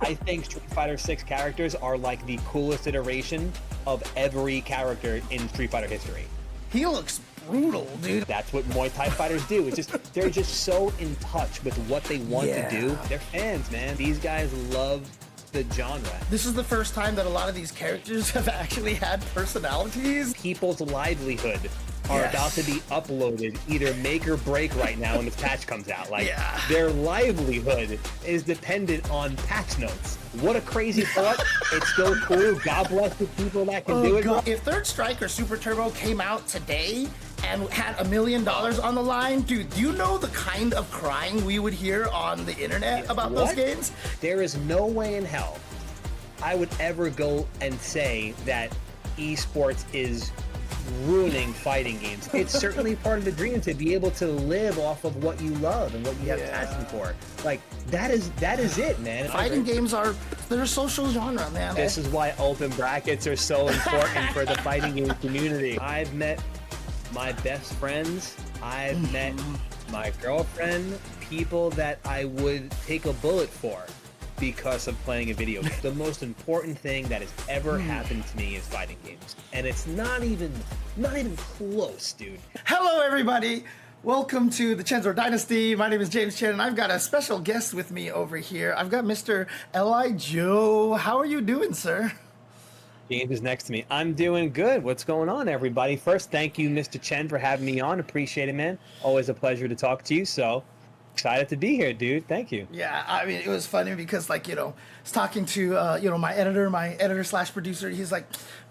I think Street Fighter 6 characters are like the coolest iteration of every character in Street Fighter history. He looks brutal, dude. That's what Muay Thai fighters do. It's just they're just so in touch with what they want to do. They're fans, man. These guys love the genre. This is the first time that a lot of these characters have actually had personalities. People's livelihood are about to be uploaded, either make or break right now when this patch comes out. Like, their livelihood is dependent on patch notes. What a crazy thought. It's still cool. God bless the people that can do it. If Third Strike or Super Turbo came out today and had $1 million on the line, dude, do you know the kind of crying we would hear on the internet about those games? There is no way in hell I would ever go and say that esports is ruining fighting games. It's certainly part of the dream to be able to live off of what you love and what you have passion for. Like, that is it, man. Fighting games they're a social genre, man. This is why open brackets are so important for the fighting game community. I've met my best friends. I've met my girlfriend, people that I would take a bullet for because of playing a video game. The most important thing that has ever happened to me is fighting games. And it's not even close, dude. Hello, everybody. Welcome to the Chen's Dynasty. My name is James Chen, and I've got a special guest with me over here. I've got Mr. LIJoe. How are you doing, sir? James is next to me. I'm doing good. What's going on, everybody? First, thank you, Mr. Chen, for having me on. Appreciate it, man. Always a pleasure to talk to you. So excited to be here, dude. Thank you. Yeah, I mean, it was funny because, like, I was talking to, my editor/producer. He's like,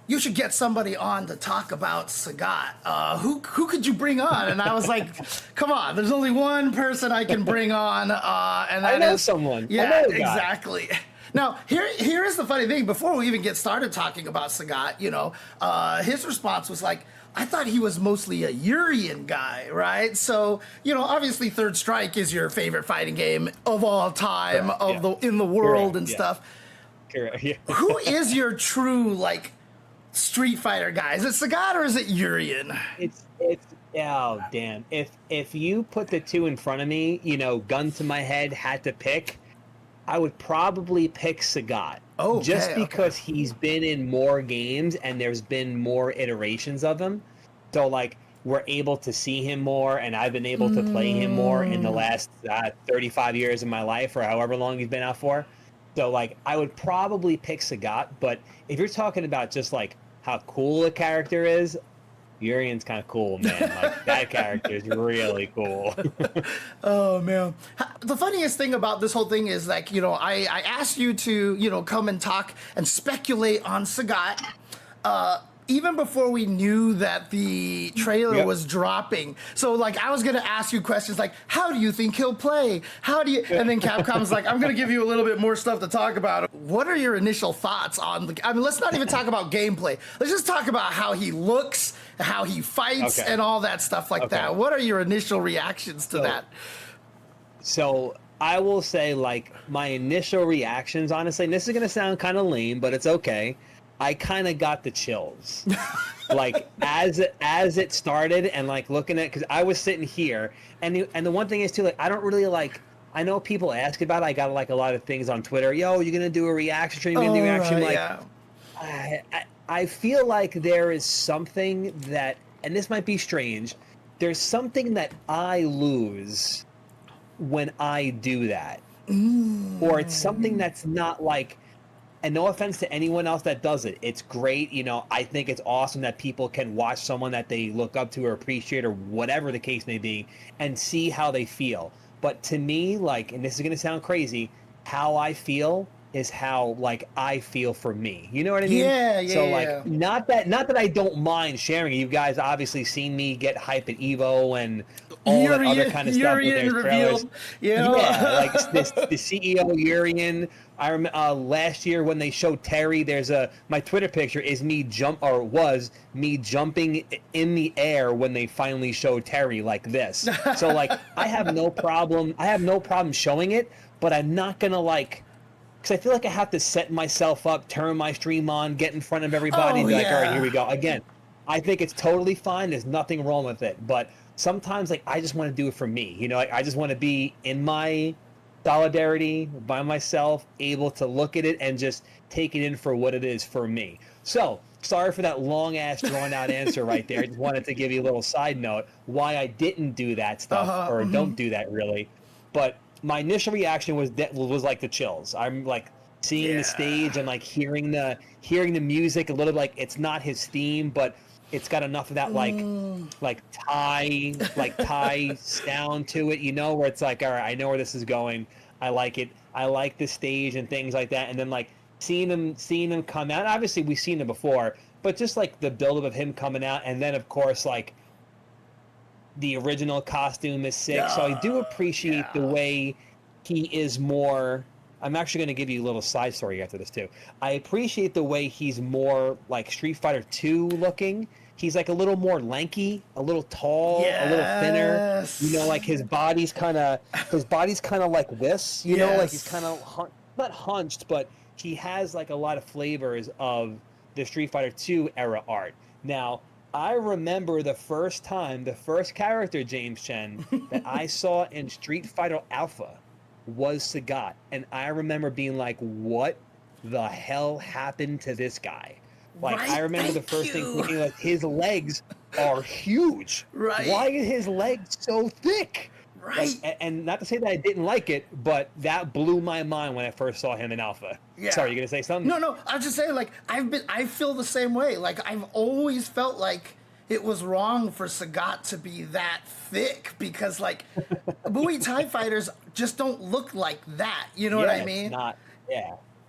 you should get somebody on to talk about Sagat. Who could you bring on? And I was like, come on, there's only one person I can bring on, and that I know someone. Yeah, exactly. Now, here is the funny thing. Before we even get started talking about Sagat, his response was like, I thought he was mostly a Urien guy, right? So, obviously Third Strike is your favorite fighting game of all time, in the world and stuff. Correct. Yeah. Who is your true, like, Street Fighter guy? Is it Sagat or is it Urien? It's oh damn. If you put the two in front of me, gun to my head, had to pick, I would probably pick Sagat. Oh, just because he's been in more games and there's been more iterations of him. So, like, we're able to see him more, and I've been able to play him more in the last 35 years of my life, or however long he's been out for. So, like, I would probably pick Sagat, but if you're talking about just, like, how cool a character is, Urien's kind of cool, man. Like, that character is really cool. Oh, man. The funniest thing about this whole thing is, like, I asked you to, come and talk and speculate on Sagat, even before we knew that the trailer was dropping. So, like, I was going to ask you questions like, how do you think he'll play? And then Capcom's like, I'm going to give you a little bit more stuff to talk about. What are your initial thoughts on let's not even talk about gameplay. Let's just talk about how he looks, how he fights, and all that stuff like that. What are your initial reactions to that? So I will say, like, my initial reactions, honestly, and this is going to sound kind of lame, but it's okay. I kind of got the chills. Like, as it started, and, like, looking at, because I was sitting here, and the one thing is too, like, I don't really, like, I know people ask about it. I got, like, a lot of things on Twitter. Yo, you're gonna do a reaction stream? You're gonna do a reaction? Like, I feel like there is something that, and this might be strange, there's something that I lose when I do that, or it's something that's not like. And no offense to anyone else that does it. It's great. I think it's awesome that people can watch someone that they look up to or appreciate or whatever the case may be and see how they feel. But to me, like, and this is going to sound crazy, how I feel is how, like, I feel for me. You know what I mean? Yeah. So, like, not that I don't mind sharing it. You guys obviously seen me get hype at Evo and all that other kind of stuff. Urien revealed. Yeah, like the CEO Urien. I remember last year when they showed Terry. My Twitter picture is was me jumping in the air when they finally showed Terry like this. So, like, I have no problem showing it, but I'm not gonna, like, because I feel like I have to set myself up, turn my stream on, get in front of everybody, and be like, all right, here we go. Again, I think it's totally fine. There's nothing wrong with it, but sometimes, like, I just want to do it for me. I just want to be in my solidarity by myself, able to look at it and just take it in for what it is for me. So, sorry for that long ass drawn out answer right there. I just wanted to give you a little side note why I didn't do that stuff or don't do that really. But my initial reaction was like the chills. I'm like seeing the stage and like hearing the music a little like it's not his theme, but it's got enough of that like Thai sound to it, you know, where it's like, all right, I know where this is going. I like it. I like the stage and things like that. And then like seeing them come out. Obviously we've seen them before, but just like the buildup of him coming out, and then of course like the original costume is sick. So I do appreciate the way he is more. I'm actually going to give you a little side story after this too. I appreciate the way he's more like Street Fighter 2 looking. He's like a little more lanky, a little tall, a little thinner. You know, like his body's kind of like this. You know, like he's kind of not hunched, but he has like a lot of flavors of the Street Fighter 2 era art. Now, I remember the first character, James Chen, that I saw in Street Fighter Alpha was Sagat, and I remember being like, what the hell happened to this guy? Like, I remember the first thing thinking, like, his legs are huge. Right. Why are his legs so thick? Right. Like, and not to say that I didn't like it, but that blew my mind when I first saw him in Alpha. Yeah. Sorry, you gonna say something? No, I was just saying, like, I feel the same way. Like, I've always felt like it was wrong for Sagat to be that thick because, like, Muay Thai fighters just don't look like that. You know what I mean?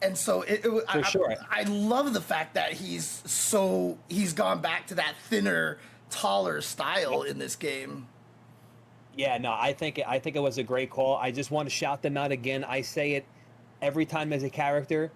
And so I love the fact that he's gone back to that thinner, taller style in this game. Yeah, no, I think it was a great call. I just want to shout them out again. I say it every time as a character.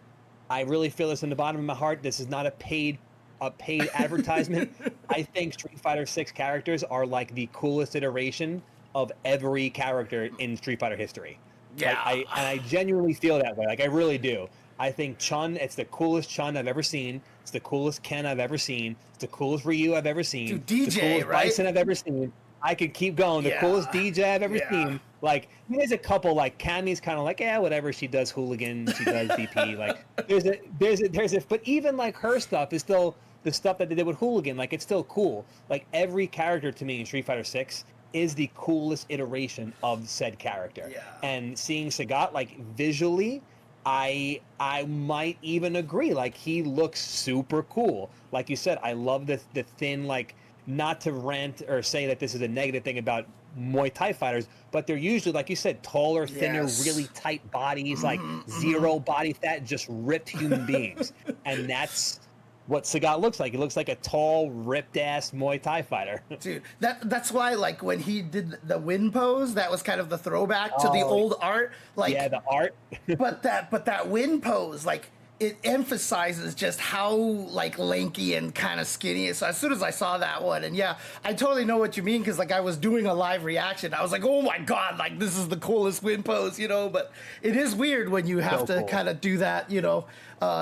I really feel this in the bottom of my heart. This is not a paid advertisement. I think Street Fighter 6 characters are like the coolest iteration of every character in Street Fighter history. Yeah. Like, I genuinely feel that way. Like, I really do. I think Chun, it's the coolest Chun I've ever seen. It's the coolest Ken I've ever seen. It's the coolest Ryu I've ever seen. Dude, DJ, the coolest right? Bison I've ever seen. I could keep going. The coolest DJ I've ever seen. Like, there's a couple, like, Cammy's kind of like, yeah, whatever. She does hooligan. She does DP. Like, there's a, but even, like, her stuff is still the stuff that they did with hooligan. Like, it's still cool. Like, every character to me in Street Fighter 6 is the coolest iteration of said character. Yeah. And seeing Sagat, like, visually, I might even agree. Like, he looks super cool. Like you said, I love the thin, like, not to rant or say that this is a negative thing about Muay Thai fighters, but they're usually, like you said, taller, thinner, really tight bodies, like zero body fat, just ripped human beings. And that's what Sagat looks like. He looks like a tall, ripped-ass Muay Thai fighter. Dude, that's why, like, when he did the win pose, that was kind of the throwback to the old art. Like, yeah, the art. but that win pose, like, it emphasizes just how, like, lanky and kind of skinny. So as soon as I saw that one, and yeah, I totally know what you mean, because, like, I was doing a live reaction. I was like, oh my God, like, this is the coolest win pose, you know? But it is weird when you have to kind of do that, you know,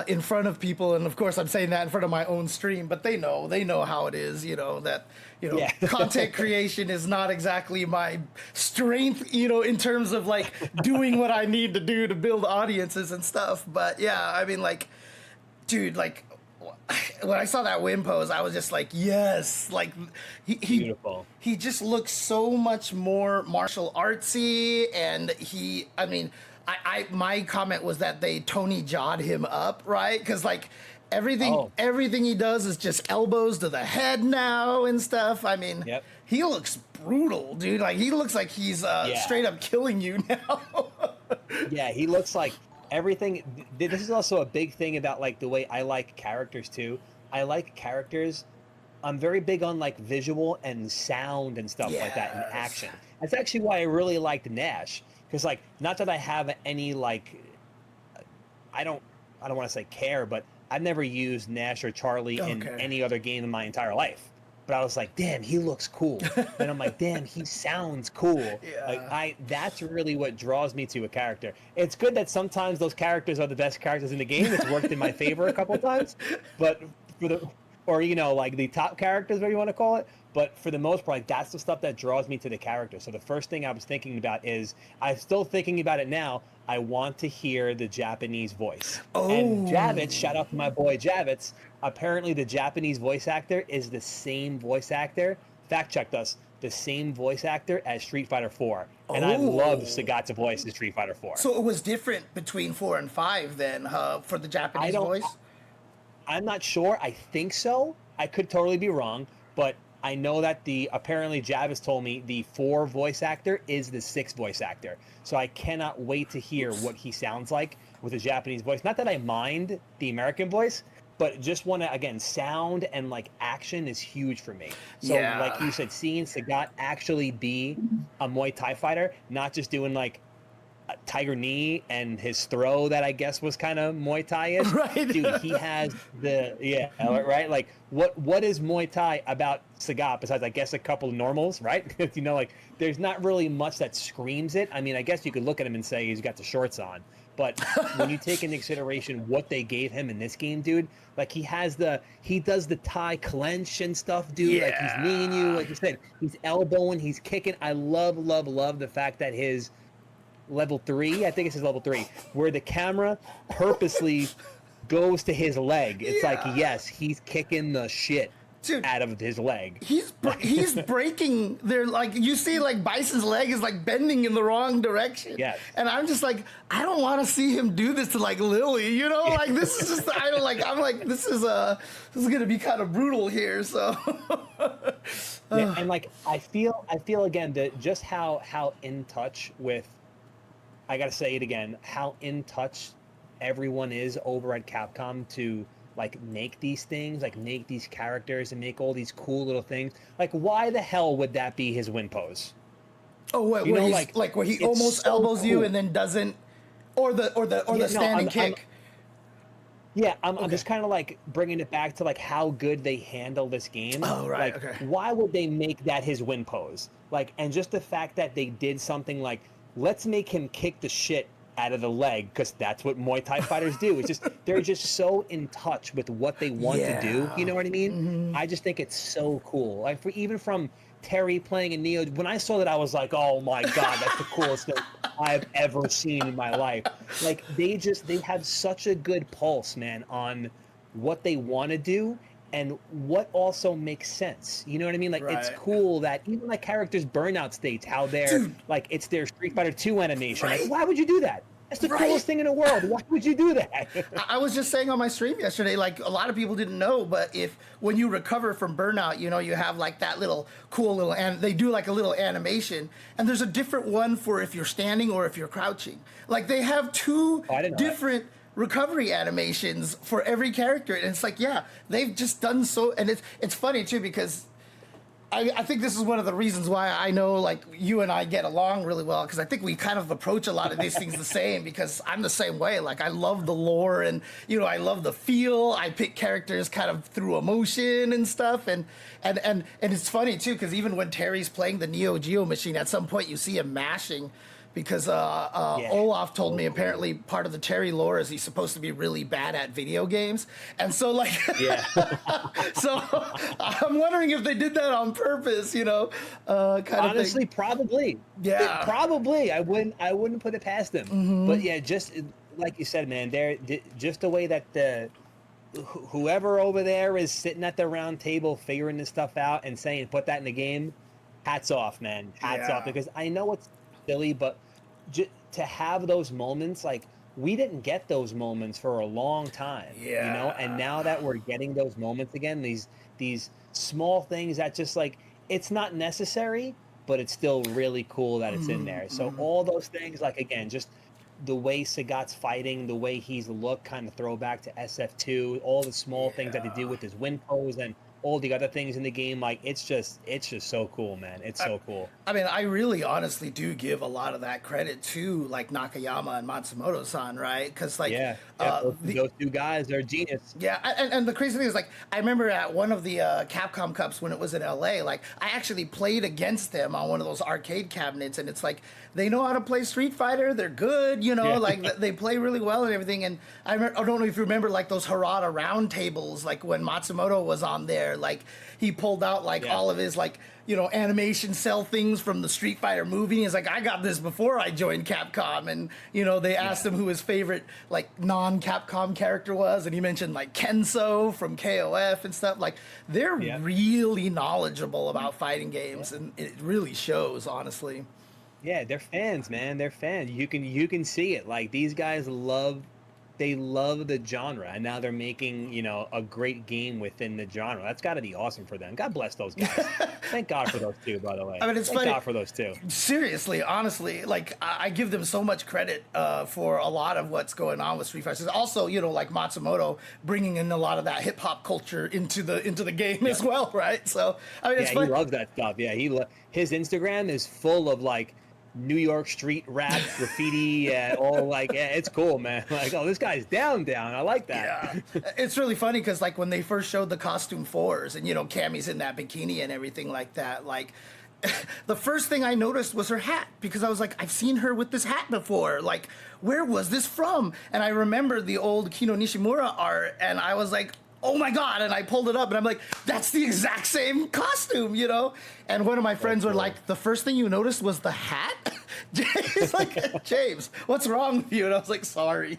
in front of people. And of course, I'm saying that in front of my own stream, but they know how it is, you know, that, you know, content creation is not exactly my strength, you know, in terms of, like, doing what I need to do to build audiences and stuff. But yeah, I mean, like, dude, like, when I saw that win pose, I was just like, yes, like, beautiful. He just looks so much more martial artsy, and I mean, my comment was that they Tony Jawed him up, right? Because, like, everything he does is just elbows to the head now and stuff. I mean, he looks brutal, dude. Like, he looks like he's straight up killing you now. Yeah, he looks like everything. This is also a big thing about, like, the way I like characters too. I like characters. I'm very big on, like, visual and sound and stuff like that and action. That's actually why I really liked Nash. Because, like, not that I have any, like, I don't want to say care, but I've never used Nash or Charlie in any other game in my entire life. But I was like, damn, he looks cool. And I'm like, damn, he sounds cool. Like, that's really what draws me to a character. It's good that sometimes those characters are the best characters in the game. It's worked in my favor a couple of times. But or, you know, like, the top characters, whatever you want to call it. But for the most part, like, that's the stuff that draws me to the character. So the first thing I was thinking about is, I'm still thinking about it now, I want to hear the Japanese voice. And Javits, shout out to my boy Javits, apparently the Japanese voice actor is the same voice actor, fact checked us, the same voice actor as Street Fighter 4. And I love Sagat's voice in Street Fighter 4. So it was different between 4 and 5 then, for the Japanese voice? I'm not sure. I think so. I could totally be wrong, but I know that apparently Javis told me the 4 voice actor is the 6 voice actor. So I cannot wait to hear what he sounds like with a Japanese voice. Not that I mind the American voice, but just want to, again, sound and like action is huge for me. So like you said, seeing Sagat actually be a Muay Thai fighter, not just doing like a Tiger knee and his throw that I guess was kind of Muay Thai-ish. Right. Dude, he has right? Like what is Muay Thai about Sagat besides, I guess, a couple of normals, right? You know, like there's not really much that screams it. I mean, I guess you could look at him and say he's got the shorts on. But when you take into consideration what they gave him in this game, dude, like he does the Thai clench and stuff, dude. Like he's kneeing you, like you said, he's elbowing, he's kicking. I love the fact that his level 3, I think it's his level 3, where the camera purposely goes to his leg. It's like, yes, he's kicking the shit out of his leg. He's breaking their, like, you see, like, Bison's leg is like bending in the wrong direction. Yes. And I'm just like, I don't want to see him do this to like Lily, you know? Like, this is just, I'm like, this is gonna be kind of brutal here. So yeah, and like I feel again that just how in touch with, I gotta say it again, how in touch everyone is over at Capcom to like make these things, like make these characters and make all these cool little things. Like, why the hell would that be his win pose? Oh, what, you know, like where he almost so elbows you and then doesn't, or the standing kick. I'm just kind of like bringing it back to like how good they handle this game. Oh, right. Like, okay. Why would they make that his win pose? Like, and just the fact that they did something like, let's make him kick the shit out of the leg, because that's what Muay Thai fighters do. It's just, they're just so in touch with what they want to do. You know what I mean? Mm-hmm. I just think it's so cool. Like, even from Terry playing in Neo, when I saw that, I was like, oh my God, that's the coolest thing I've ever seen in my life. Like, they have such a good pulse, man, on what they want to do and what also makes sense. You know what I mean? Like, it's cool that even like characters' burnout states, how they're like, it's their Street Fighter 2 animation. Like, why would you do that? That's the coolest thing in the world. Why would you do that? I was just saying on my stream yesterday, like, a lot of people didn't know, but when you recover from burnout, you know, you have like that little cool little, and they do like a little animation, and there's a different one for if you're standing or if you're crouching. Like, they have two different recovery animations for every character, and it's like, yeah, they've just done so. And it's funny too, because I think this is one of the reasons why I know, like, you and I get along really well, because I think we kind of approach a lot of these things the same, because I'm the same way. Like, I love the lore, and, you know, I love the feel. I pick characters kind of through emotion and stuff, and it's funny too, because even when Terry's playing the Neo Geo machine, at some point you see him mashing, because Olaf told me apparently part of the Terry lore is he's supposed to be really bad at video games. And so, like, so I'm wondering if they did that on purpose, you know, honestly, probably. Yeah. Probably. I wouldn't put it past them. Mm-hmm. But yeah, just like you said, man, just the way that whoever over there is sitting at the round table figuring this stuff out and saying, put that in the game, hats off, man. Hats off, because I know it's silly, but to have those moments, like, we didn't get those moments for a long time, you know, and now that we're getting those moments again, these small things that just, like, it's not necessary, but it's still really cool that it's in there. So all those things, like, again, just the way Sagat's fighting, the way he's looked, kind of throwback to SF2, all the small things that they do with his win pose and all the other things in the game, like, it's just so cool, man. It's so cool. I mean, I really honestly do give a lot of that credit to, like, Nakayama and Matsumoto-san, right? Because, like, Yeah, those two guys are genius. Yeah, and the crazy thing is, like, I remember at one of the Capcom Cups when it was in LA, like, I actually played against them on one of those arcade cabinets, and it's like, they know how to play Street Fighter, they're good, you know, like, they play really well and everything, and I don't know if you remember, like, those Harada round tables, like, when Matsumoto was on there, like, he pulled out, like, all of his, like, you know, animation cell things from the Street Fighter movie. He's like, I got this before I joined Capcom. And, you know, they asked him who his favorite, like, non-Capcom character was. And he mentioned, like, Kenso from KOF and stuff. Like, they're really knowledgeable about fighting games. And it really shows, honestly. Yeah, they're fans, man. They're fans. You can see it. Like, these guys love the genre, and now they're making, you know, a great game within the genre. That's got to be awesome for them. God bless those guys. Thank God for those two, by the way. I mean, it's Thank funny. God for those two. Seriously, honestly, like, I give them so much credit for a lot of what's going on with Street Fighter. Also, you know, like Matsumoto bringing in a lot of that hip hop culture into the game as well, right? So I mean, it's he funny. loves that stuff. Yeah, his Instagram is full of like New York street rap, graffiti, all like, it's cool, man. Like, oh, this guy's down. I like that. Yeah, it's really funny because, like, when they first showed the costume fours and, you know, Cammy's in that bikini and everything like that, like, the first thing I noticed was her hat, because I was like, I've seen her with this hat before. Like, where was this from? And I remember the old Kino Nishimura art, and I was like, oh my God. And I pulled it up and I'm like, that's the exact same costume, you know? And one of my friends were like, the first thing you noticed was the hat? He's like, James, what's wrong with you? And I was like, sorry.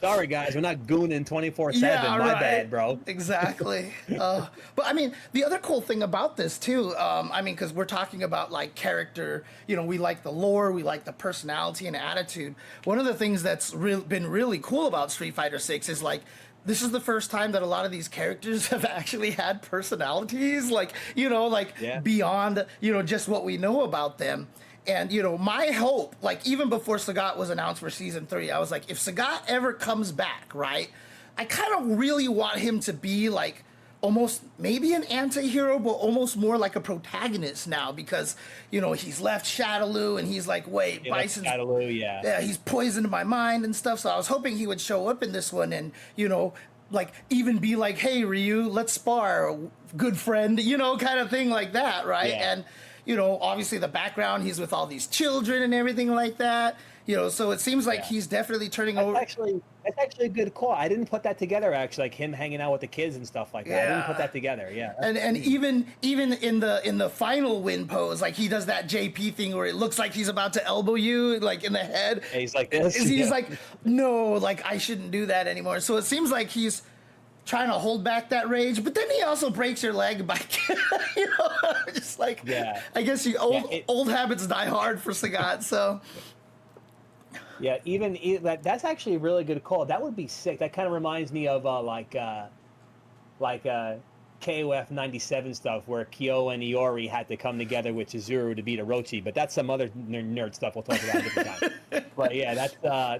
Sorry, guys. We're not gooning 24/7. Yeah, My right. bad, bro. Exactly. But I mean, the other cool thing about this too, I mean, because we're talking about like character, you know, we like the lore, we like the personality and attitude. One of the things that's been really cool about Street Fighter 6 is like, this is the first time that a lot of these characters have actually had personalities, like, you know, like beyond, you know, just what we know about them. And, you know, my hope, like, even before Sagat was announced for season 3, I was like, if Sagat ever comes back, right, I kind of really want him to be like almost maybe an anti-hero, but almost more like a protagonist now, because, you know, he's left Shadaloo and he's like, wait, Bison's Shadaloo, yeah, he's poisoned my mind and stuff. So I was hoping he would show up in this one and, you know, like even be like, hey, Ryu, let's spar, good friend, you know, kind of thing like that, right? And, you know, obviously the background, he's with all these children and everything like that, you know, so it seems like he's definitely turning over. That's actually a good call. I didn't put that together, actually, like him hanging out with the kids and stuff like that. I didn't put that together. Yeah. And even in the final win pose, like he does that JP thing where it looks like he's about to elbow you like in the head. And he's like this. He's like, no, like I shouldn't do that anymore. So it seems like he's trying to hold back that rage, but then he also breaks your leg by, you know, just like, I guess old habits die hard for Sagat. So. Yeah, that's actually a really good call. That would be sick. That kind of reminds me of KOF 97 stuff where Kyo and Iori had to come together with Chizuru to beat Orochi, but that's some other nerd stuff we'll talk about a different time. But yeah,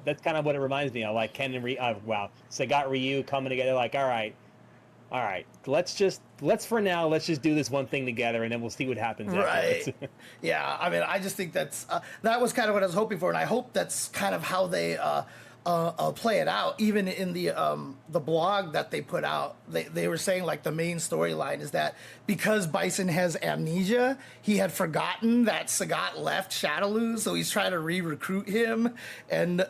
that's kind of what it reminds me of, like Ken and Sagat Ryu coming together, like, all right, let's just do this one thing together, and then we'll see what happens. Right. Yeah. I mean, I just think that was kind of what I was hoping for, and I hope that's kind of how they play it out. Even in the blog that they put out, they were saying like the main storyline is that because Bison has amnesia, he had forgotten that Sagat left Shadaloo, so he's trying to re-recruit him. And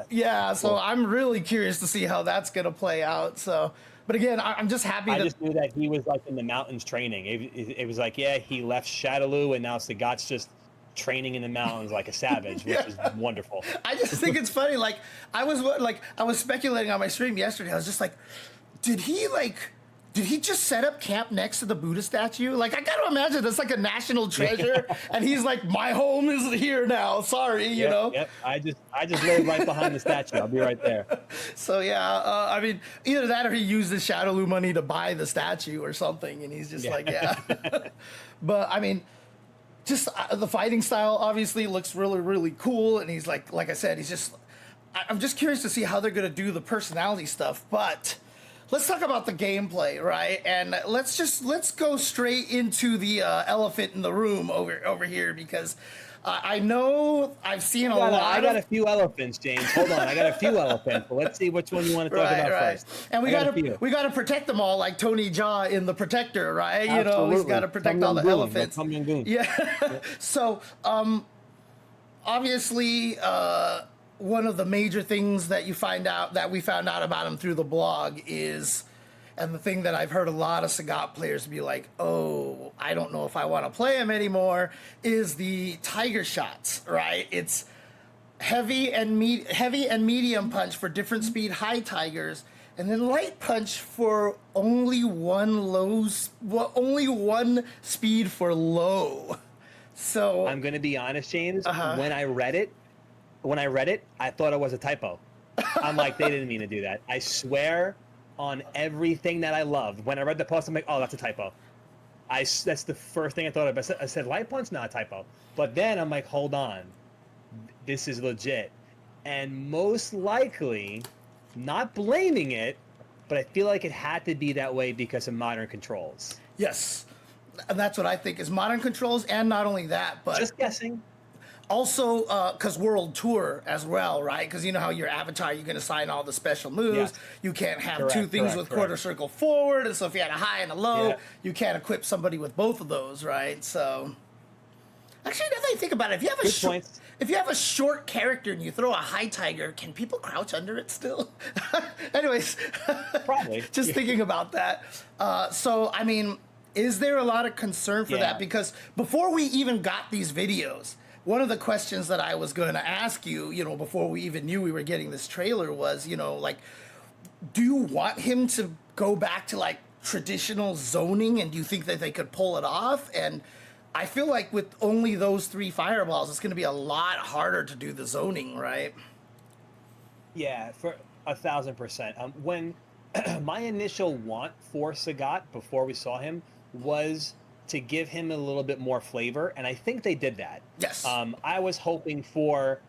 yeah, so I'm really curious to see how that's gonna play out. So. But again, I'm just happy I just knew that he was like in the mountains training. It was like, he left Shadaloo and now Sagat's just training in the mountains like a savage, which is wonderful. I just think it's funny. Like I was speculating on my stream yesterday. I was just like, did he just set up camp next to the Buddha statue? Like, I gotta imagine that's like a national treasure, and he's like, my home is here now. Sorry, you know. Yep. I just live right behind the statue. I'll be right there. So yeah, I mean, either that or he used the Shadaloo money to buy the statue or something, and he's just like, But I mean, just the fighting style obviously looks really, really cool, and he's like I said, I'm just curious to see how they're gonna do the personality stuff, but. Let's talk about the gameplay, right? And let's go straight into the elephant in the room over here, because I know I've seen a I lot. got a few elephants, James. Hold on, I got a few elephants. But let's see which one you want to talk about first. And we gotta protect them all, like Tony Jaa in The Protector, right? Absolutely. You know, he's got to protect all the elephants. Yeah. So, obviously, one of the major things that we found out about him through the blog is, and the thing that I've heard a lot of Sagat players be like, oh, I don't know if I want to play him anymore, is the Tiger shots, right? It's heavy and medium punch for different speed high Tigers, and then light punch for only one speed for low. So I'm gonna be honest, James. When I read it, I thought it was a typo. I'm like, they didn't mean to do that. I swear on everything that I love. When I read the post, I'm like, oh, that's a typo. That's the first thing I thought of. I said light punch, not a typo. But then I'm like, hold on, this is legit. And most likely, not blaming it, but I feel like it had to be that way because of modern controls. Yes, and that's what I think is modern controls, and not only that, but just guessing. Also, because World Tour as well, right? Because you know how your avatar, you can assign all the special moves. Yes. You can't have two things with quarter circle forward, and so if you had a high and a low, you can't equip somebody with both of those, right? So, actually, now that I think about it, if you have a short character and you throw a high Tiger, can people crouch under it still? Anyways, probably. Just thinking about that. So, I mean, is there a lot of concern for that? Because before we even got these videos, one of the questions that I was going to ask you, you know, before we even knew we were getting this trailer was, you know, like, do you want him to go back to like traditional zoning, and do you think that they could pull it off? And I feel like with only those 3 fireballs, it's going to be a lot harder to do the zoning, right? Yeah, for 1,000%. When my initial want for Sagat before we saw him was to give him a little bit more flavor, and I think they did that. Yes. I was hoping for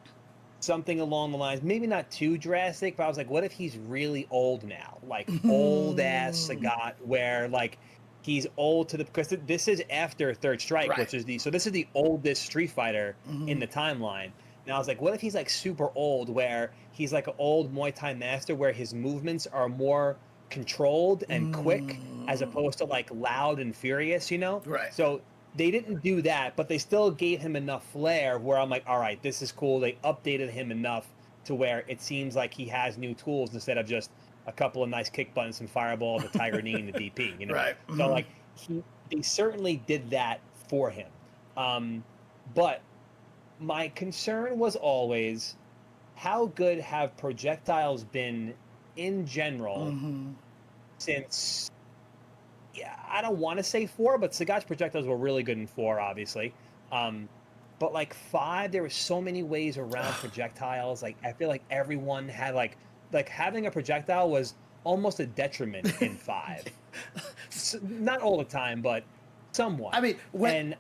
something along the lines, maybe not too drastic, but I was like, what if he's really old now? Like old ass Sagat, where like he's old to the, because this is after Third Strike, Right. which is this is the oldest Street Fighter in the timeline. And I was like, what if he's like super old, where he's like an old Muay Thai master, where his movements are more controlled and quick, as opposed to like loud and furious, you know? Right. So they didn't do that, but they still gave him enough flair where I'm like, all right, this is cool. They updated him enough to where it seems like he has new tools instead of just a couple of nice kick buttons, some fireballs, a Tiger knee, and the DP, you know? Right. So like they certainly did that for him. But my concern was always, how good have projectiles been in general since, I don't want to say 4, but Sagat's projectiles were really good in 4, obviously. But like 5, there were so many ways around projectiles. Like I feel like everyone had like having a projectile was almost a detriment in 5. Not all the time, but somewhat. I mean,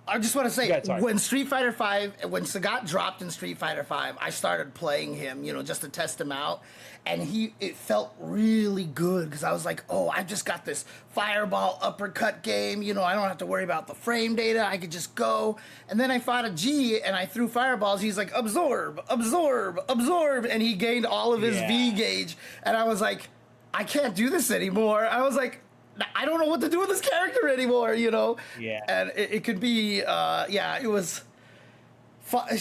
I just want to say, when Street Fighter V, when Sagat dropped in Street Fighter V, I started playing him, you know, just to test him out. And it felt really good, because I was like, oh, I just got this fireball uppercut game. You know, I don't have to worry about the frame data. I could just go. And then I fought a G and I threw fireballs. He's like, absorb, absorb, absorb. And he gained all of his V gauge. And I was like, I can't do this anymore. I was like, I don't know what to do with this character anymore, you know? Yeah. And it could be, it was...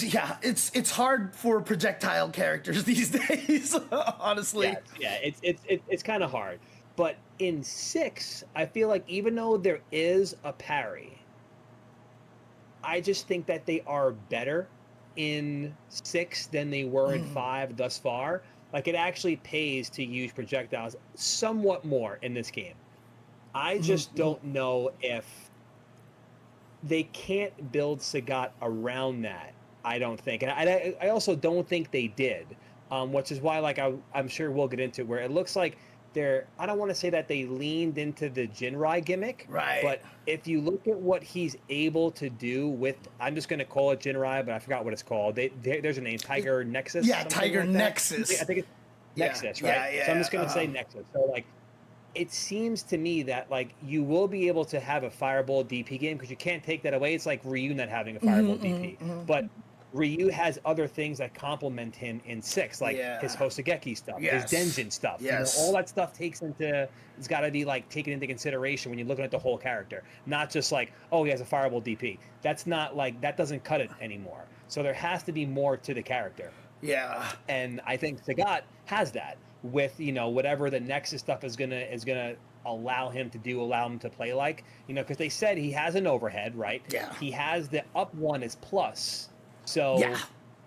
Yeah, it's hard for projectile characters these days, honestly. Yeah, it's kind of hard. But in 6, I feel like even though there is a parry, I just think that they are better in 6 than they were in 5 thus far. Like, it actually pays to use projectiles somewhat more in this game. I just don't know if they can't build Sagat around that. I don't think, and I also don't think they did, which is why, like, I'm sure we'll get into it, where it looks like I don't want to say that they leaned into the Jinrai gimmick, right? But if you look at what he's able to do with, I'm just going to call it Jinrai, but I forgot what it's called. There's a name, Tiger Nexus. Yeah, Tiger Nexus. I think it's Nexus, right? Yeah. So I'm just going to say Nexus. So like, it seems to me that like you will be able to have a fireball DP game because you can't take that away. It's like Ryu not having a fireball DP, but Ryu has other things that complement him in 6, like his Hosugeki stuff, his Denjin stuff. You know, all that stuff it's got to be like taken into consideration when you're looking at the whole character, not just like, oh, he has a fireball DP. That's not like, that doesn't cut it anymore. So there has to be more to the character. Yeah. And I think Sagat has that with, you know, whatever the Nexus stuff is gonna allow him to do, allow him to play like, you know, because they said he has an overhead, right? Yeah. He has the up one is plus. So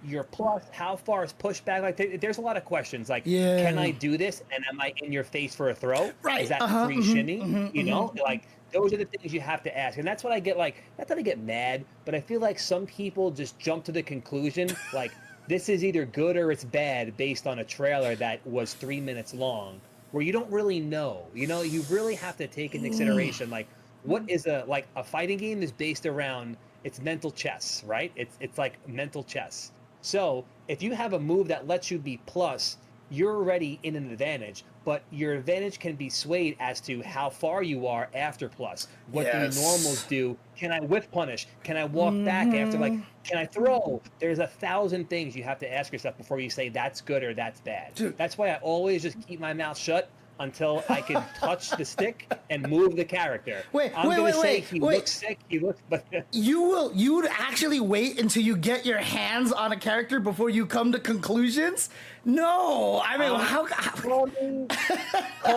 your plus, how far is pushback? Like, there's a lot of questions. Like, can I do this? And am I in your face for a throw? Right. Is that free shimmy? You know, like those are the things you have to ask. And that's what I get. Like, not that I get mad, but I feel like some people just jump to the conclusion like this is either good or it's bad based on a trailer that was 3 minutes long, where you don't really know. You know, you really have to take into consideration like what is a fighting game is based around. It's mental chess, right? It's like mental chess. So if you have a move that lets you be plus, you're already in an advantage, but your advantage can be swayed as to how far you are after plus. What do normals do? Can I whiff punish? Can I walk back after, like, can I throw? There's 1,000 things you have to ask yourself before you say that's good or that's bad. Dude. That's why I always just keep my mouth shut until I can touch the stick and move the character. I'm gonna say he looks sick. He looks, but you would actually wait until you get your hands on a character before you come to conclusions? No, I mean, how? Call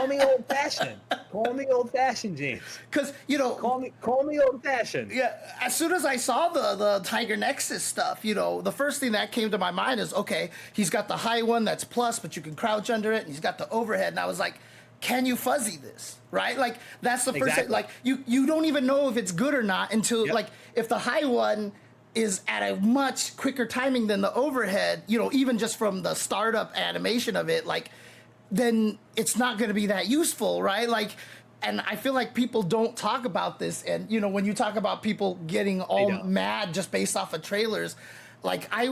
me old fashioned. Call me old fashioned, James. Because you know, call me old fashioned. Yeah. As soon as I saw the Tiger Nexus stuff, you know, the first thing that came to my mind is, okay, he's got the high one that's plus, but you can crouch under it, and he's got the overhead, and I was like, can you fuzzy this, right? Like, that's the first thing. Like, you don't even know if it's good or not until, like, if the high one is at a much quicker timing than the overhead, you know, even just from the startup animation of it, like, then it's not going to be that useful, right? Like, and I feel like people don't talk about this. And, you know, when you talk about people getting all mad just based off of trailers, like I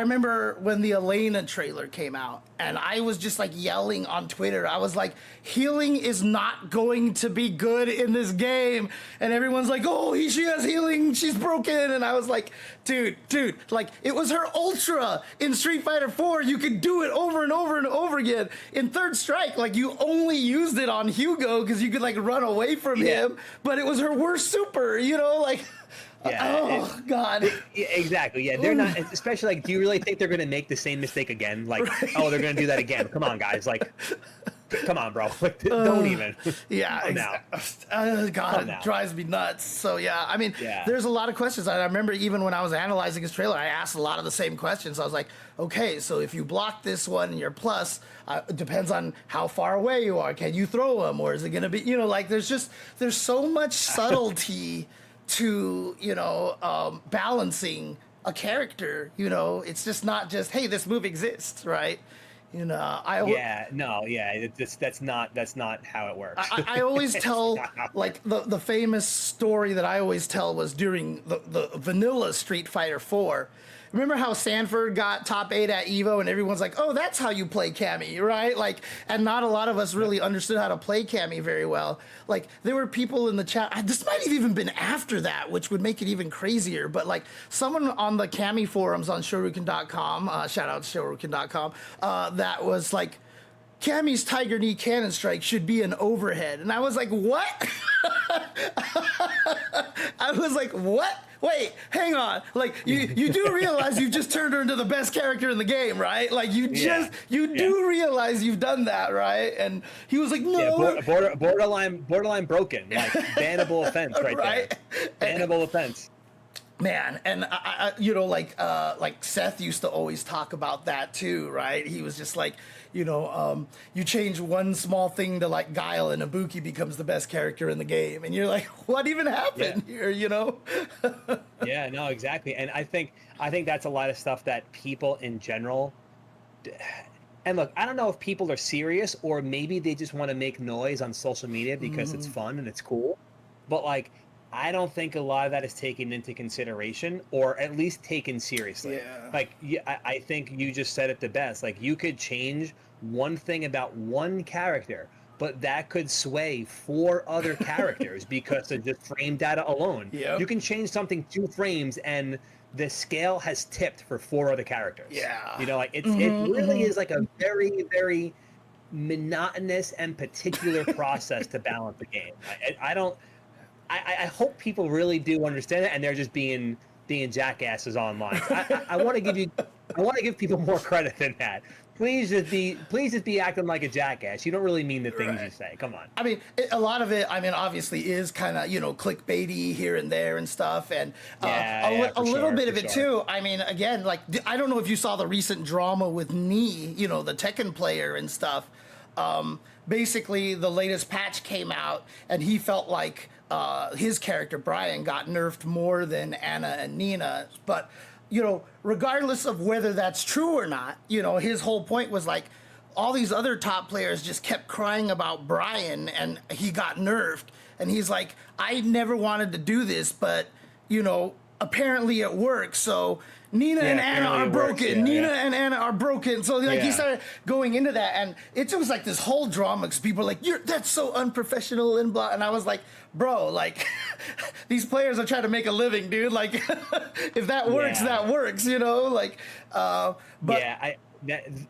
remember when the Elena trailer came out and I was just like yelling on Twitter. I was like, healing is not going to be good in this game. And everyone's like, oh, she has healing. She's broken. And I was like, dude, like it was her ultra in Street Fighter 4. You could do it over and over and over again. In Third Strike, like you only used it on Hugo because you could like run away from him. But it was her worst super, you know, like... Yeah. God. Exactly. Yeah. They're not, especially like, do you really think they're going to make the same mistake again? Like, oh, they're going to do that again. Come on, guys. Like, come on, bro. Like, don't even. Yeah. God, it drives me nuts. So, yeah, I mean, there's a lot of questions. I remember even when I was analyzing his trailer, I asked a lot of the same questions. I was like, okay, so if you block this one and you're plus, it depends on how far away you are. Can you throw him? Or is it going to be, you know, like there's so much subtlety to, you know, balancing a character. You know, it's just not just, hey, this move exists, right? You know, that's not how it works. I always tell, like, the famous story that I always tell was during the vanilla Street Fighter 4. Remember how Sanford got top 8 at EVO and everyone's like, oh, that's how you play Cammy, right? Like, and not a lot of us really understood how to play Cammy very well. Like, there were people in the chat, this might have even been after that, which would make it even crazier, but like someone on the Cammy forums on Shoryuken.com, shout out to Shoryuken.com, that was like, Cammy's Tiger Knee Cannon Strike should be an overhead. And I was like, what? I was like, what? Wait, hang on. Like, you do realize you've just turned her into the best character in the game, right? Like, you do realize you've done that, right? And he was like, no. Yeah, borderline broken. Like, bannable offense right there. Bannable offense. Man, and I you know, like Seth used to always talk about that too, right? He was just like, you know, you change one small thing to like Guile and Ibuki becomes the best character in the game, and you're like, what even happened here, you know? Yeah, no, exactly, and I think that's a lot of stuff that people in general. And look, I don't know if people are serious or maybe they just want to make noise on social media because it's fun and it's cool, but like. I don't think a lot of that is taken into consideration or at least taken seriously. Yeah. Like, I think you just said it the best. Like, you could change one thing about one character, but that could sway 4 other characters because of just frame data alone. Yep. You can change something 2 frames and the scale has tipped for 4 other characters. Yeah. You know, like it really is like a very, very monotonous and particular process to balance the game. I hope people really do understand it, and they're just being jackasses online. I want to give people more credit than that. Please just be acting like a jackass. You don't really mean the things you say. Come on. I mean, a lot of it, I mean, obviously is kind of, clickbaity here and there and stuff. And a little bit of it too. I mean, again, like, I don't know if you saw the recent drama with Knee, the Tekken player and stuff. Basically, the latest patch came out and he felt like his character, Brian, got nerfed more than Anna and Nina. But regardless of whether that's true or not, his whole point was like all these other top players just kept crying about Brian and he got nerfed. And he's like, I never wanted to do this, but, apparently it works. So Nina and Anna are broken. Nina and Anna are broken. So he started going into that, and it was like this whole drama because people are like, that's so unprofessional and blah. And I was like, bro, like these players are trying to make a living, dude. Like if that works, that works, like. But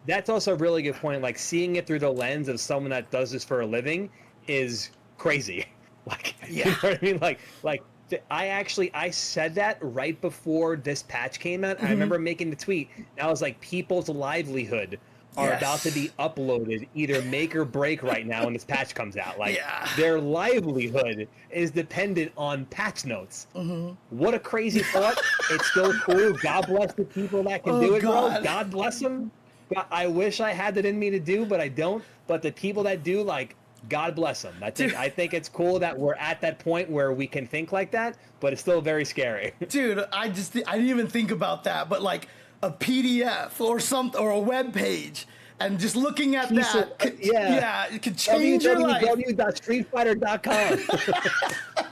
that's also a really good point. Like seeing it through the lens of someone that does this for a living is crazy. Like, you know what I mean? Like. I said that right before this patch came out. I remember making the tweet. And I was like, people's livelihood are about to be uploaded, either make or break right now when this patch comes out. Like their livelihood is dependent on patch notes. What a crazy thought. It's still cool. God bless the people that can do it, bro. God bless them. I wish I had that in me to do, but I don't. But the people that do, like, God bless them. I think it's cool that we're at that point where we can think like that, but it's still very scary. Dude, I didn't even think about that, but like a PDF or something or a web page and just looking at that, it could change your life. www.streetfighter.com.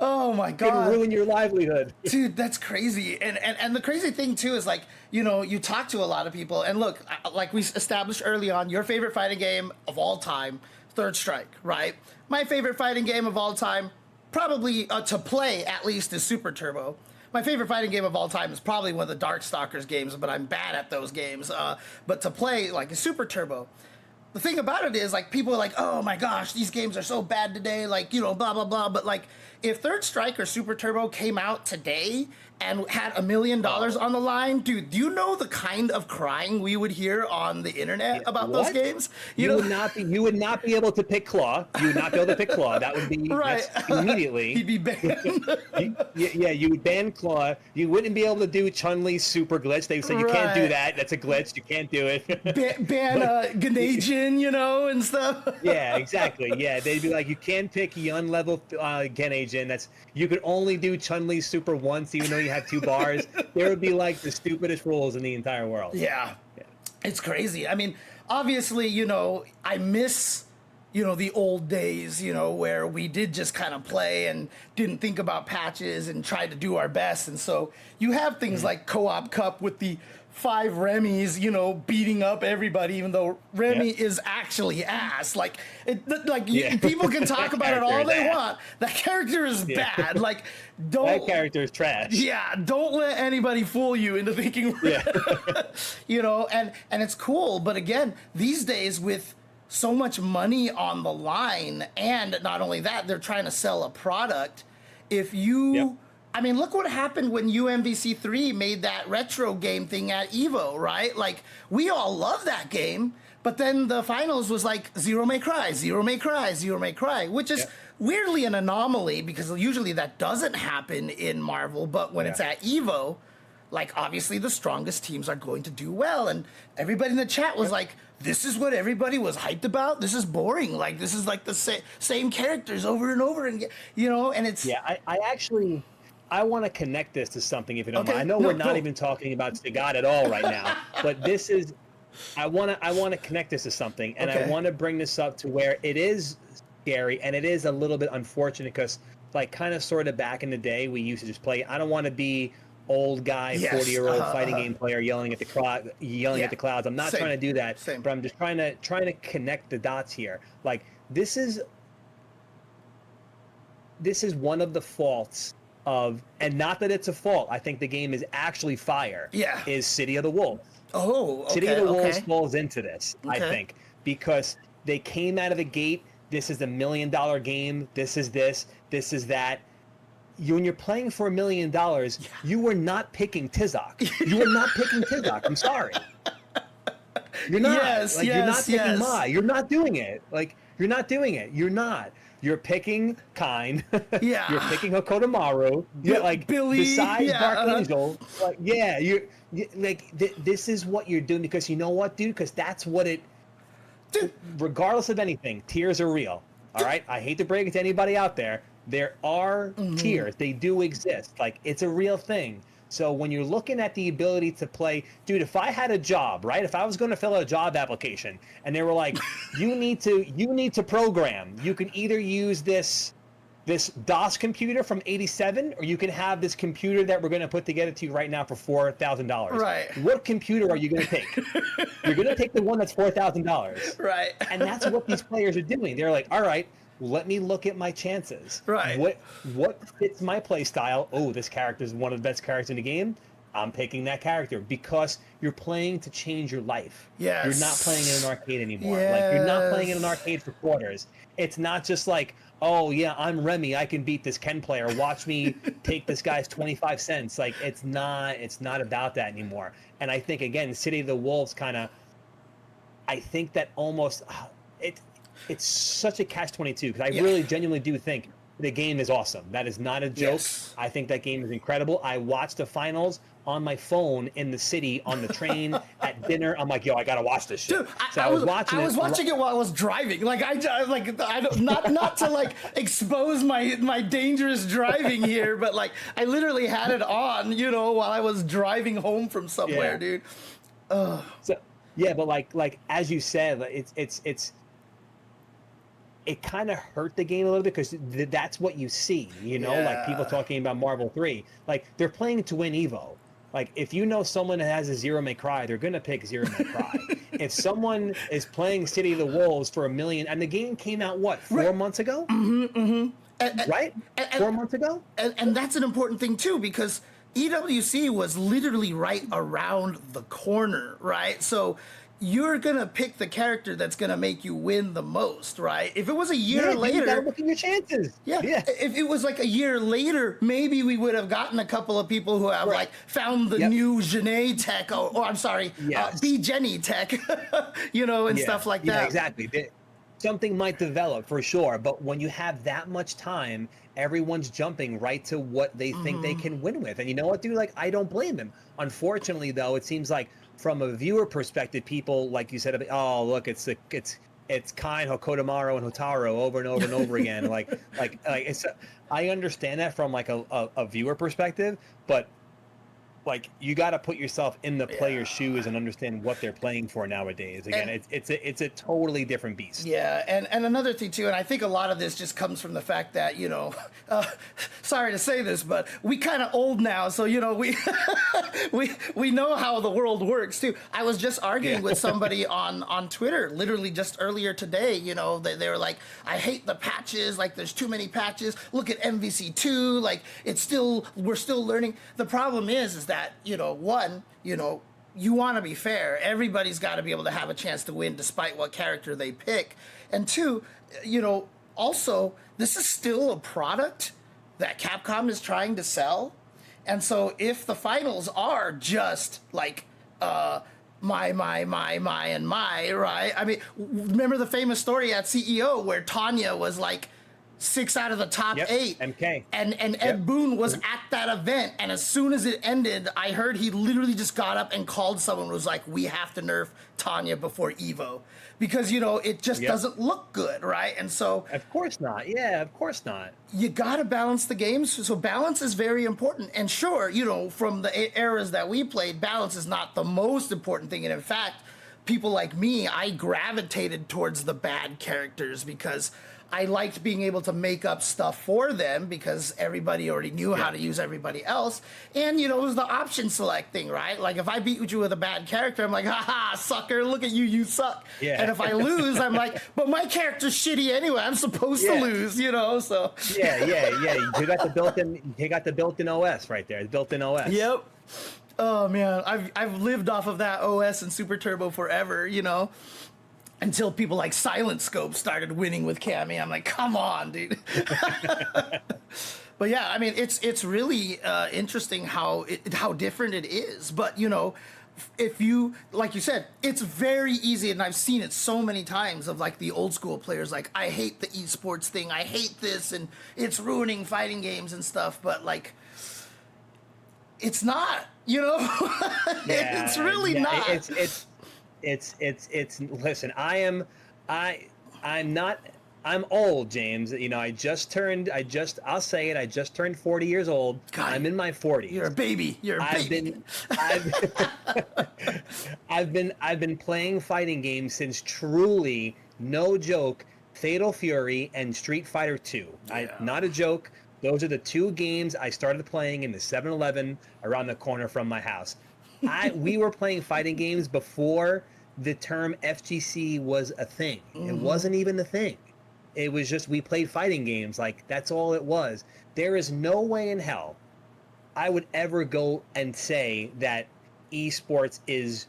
Oh my God. It can ruin your livelihood. Dude, that's crazy. And the crazy thing too is like, you talk to a lot of people, and look, like we established early on, your favorite fighting game of all time, Third Strike, right? My favorite fighting game of all time, probably to play at least, is Super Turbo. My favorite fighting game of all time is probably one of the Darkstalkers games, but I'm bad at those games. But to play, like, is Super Turbo. The thing about it is, like, people are like, oh my gosh, these games are so bad today, like, blah, blah, blah. But, like, if Third Strike or Super Turbo came out today and had $1 million on the line, dude, do you know the kind of crying we would hear on the internet about those games? You would not be able to pick Claw. You would not be able to pick Claw. That would be right. Immediately. He'd be banned. You would ban Claw. You wouldn't be able to do Chun-Li's super glitch. They would say, you can't do that. That's a glitch. You can't do it. Ban Ganajin, and stuff. Yeah, exactly. Yeah, they'd be like, you can't pick Yun level Ganajin. You could only do Chun-Li's super once, even though you have 2 bars. There would be like the stupidest rules in the entire world. Yeah. It's crazy. I mean, obviously, I miss, the old days, where we did just kind of play and didn't think about patches and tried to do our best. And so you have things like Co-op Cup with the 5 Remy's, beating up everybody, even though Remy is actually ass. Like, people can talk about it all they want. That character is bad. Like, that character is trash. Yeah, don't let anybody fool you into thinking, and it's cool. But again, these days with so much money on the line, and not only that, they're trying to sell a product. If you... I mean, look what happened when UMVC3 made that retro game thing at EVO, right? Like, we all love that game, but then the finals was like Zero May Cry, Zero May Cry, Zero May Cry, which is weirdly an anomaly because usually that doesn't happen in Marvel, but when it's at EVO, like, obviously the strongest teams are going to do well, and everybody in the chat was like, this is what everybody was hyped about? This is boring. Like, this is like the same characters over and over again, and it's... Yeah, I want to connect this to something, if you don't mind. I know we're not even talking about Sagat at all right now, but this is, I want to connect this to something, and I want to bring this up to where it is scary, and it is a little bit unfortunate because, like, kind of sort of back in the day, we used to just play. I don't want to be old guy, 40-year-old fighting game player yelling at the clouds. I'm not trying to do that, but I'm just trying to connect the dots here. Like, this is one of the faults of, and not that it's a fault, I think the game is actually fire. Yeah. Is City of the Wolves. Oh, okay, City of the Wolves falls into this, I think, because they came out of the gate. This is the $1 million game. This is that. When you're playing for $1 million, you were not picking Tizok. You were not picking Tizok. I'm sorry. You're not. You're not picking Mai. You're not doing it. You're not doing it. You're not. You're picking Kine. Yeah. You're picking Hokoto Maru. You're Billy. Besides Dark Angel. This is what you're doing, because you know what, dude? Because that's what it. Dude. Regardless of anything, tiers are real. All right. I hate to break it to anybody out there. There are tiers. They do exist. It's a real thing. So when you're looking at the ability to play, dude, if I had a job, right? If I was going to fill out a job application and they were like, you need to program. You can either use this DOS computer from '87, or you can have this computer that we're going to put together to you right now for $4,000. Right. What computer are you going to take? You're going to take the one that's $4,000. Right. And that's what these players are doing. They're like, all right, let me look at my chances. Right. What fits my play style? Oh, this character is one of the best characters in the game. I'm picking that character, because you're playing to change your life. Yes. You're not playing in an arcade anymore. Yes. You're not playing in an arcade for quarters. It's not just like, oh yeah, I'm Remy, I can beat this Ken player. Watch me take this guy's 25 cents. It's not about that anymore. And I think, again, City of the Wolves I think that almost it's such a catch-22, because I really genuinely do think the game is awesome. That is not a joke. Yes. I think that game is incredible. I watched the finals on my phone in the city, on the train, at dinner. I'm like, yo, I gotta watch this shit. Dude, I was watching it while I was driving. I don't, not to expose my dangerous driving here, but I literally had it on, while I was driving home from somewhere, dude. So yeah, but as you said, it kind of hurt the game a little bit, because that's what you see, people talking about Marvel 3. They're playing to win Evo. If you know someone that has a Zero May Cry, they're going to pick Zero May Cry. If someone is playing City of the Wolves for $1 million, and the game came out, 4 months ago? Right? 4 months ago? And that's an important thing, too, because EWC was literally right around the corner, right? So you're going to pick the character that's going to make you win the most, right? If it was a year later... You got to look at your chances. Yeah. If it was a year later, maybe we would have gotten a couple of people who have found the new Janae tech, or I'm sorry, B Jenny tech, and stuff like that. Yeah, exactly. Something might develop for sure, but when you have that much time, everyone's jumping right to what they think they can win with. And you know what, dude? I don't blame them. Unfortunately, though, it seems like from a viewer perspective, people, like you said, oh, look, it's Kine, Hokotomaru, and Hotaru over and over and over again. It's. I understand that from a viewer perspective, but you got to put yourself in the player's shoes and understand what they're playing for nowadays. Again, it's a totally different beast. Yeah, and another thing too, and I think a lot of this just comes from the fact that sorry to say this, but we kind of old now, so we know how the world works too. I was just arguing with somebody on Twitter, literally just earlier today. They were like, I hate the patches. There's too many patches. Look at MVC2. We're still learning. The problem is that you want to be fair. Everybody's got to be able to have a chance to win despite what character they pick. And two, also, this is still a product that Capcom is trying to sell. And so if the finals are just my, and my, right? I mean, remember the famous story at CEO where Tanya was 6 out of the top 8. MK. And Ed Boon was at that event, and as soon as it ended, I heard he literally just got up and called someone, was like, we have to nerf Tanya before Evo. Because, it just doesn't look good, right? And so... Of course not. Yeah, of course not. You gotta balance the games. So balance is very important. And sure, from the eras that we played, balance is not the most important thing. And in fact, people like me, I gravitated towards the bad characters because I liked being able to make up stuff for them because everybody already knew how to use everybody else. And, you know, it was the option select thing, right? Like, if I beat you with a bad character, I'm like, haha, sucker, look at you, you suck. Yeah. And if I lose, I'm like, but my character's shitty anyway. I'm supposed to lose, you know, so. Yeah. You got the built-in OS right there, the built-in OS. Yep. Oh, man, I've lived off of that OS and Super Turbo forever, you know? Until people like Silent Scope started winning with Cammy. I'm like, come on, dude. But yeah, I mean, it's really interesting how different it is. But, you know, if you, like you said, it's very easy, and I've seen it so many times of like the old school players, like, I hate the esports thing, I hate this, and it's ruining fighting games and stuff. But like, it's not, you know? It's really not. It's listen, I'm old, James. You know, I'll say it, I just turned 40 years old. God, I'm in my 40s. You're a baby. I've been playing fighting games since, truly, no joke, Fatal Fury and Street Fighter 2. Not a joke. Those are the two games I started playing in the 7-Eleven around the corner from my house. We were playing fighting games before the term FGC was a thing. It wasn't even a thing. It was just, we played fighting games. Like, that's all it was. There is no way in hell I would ever go and say that esports is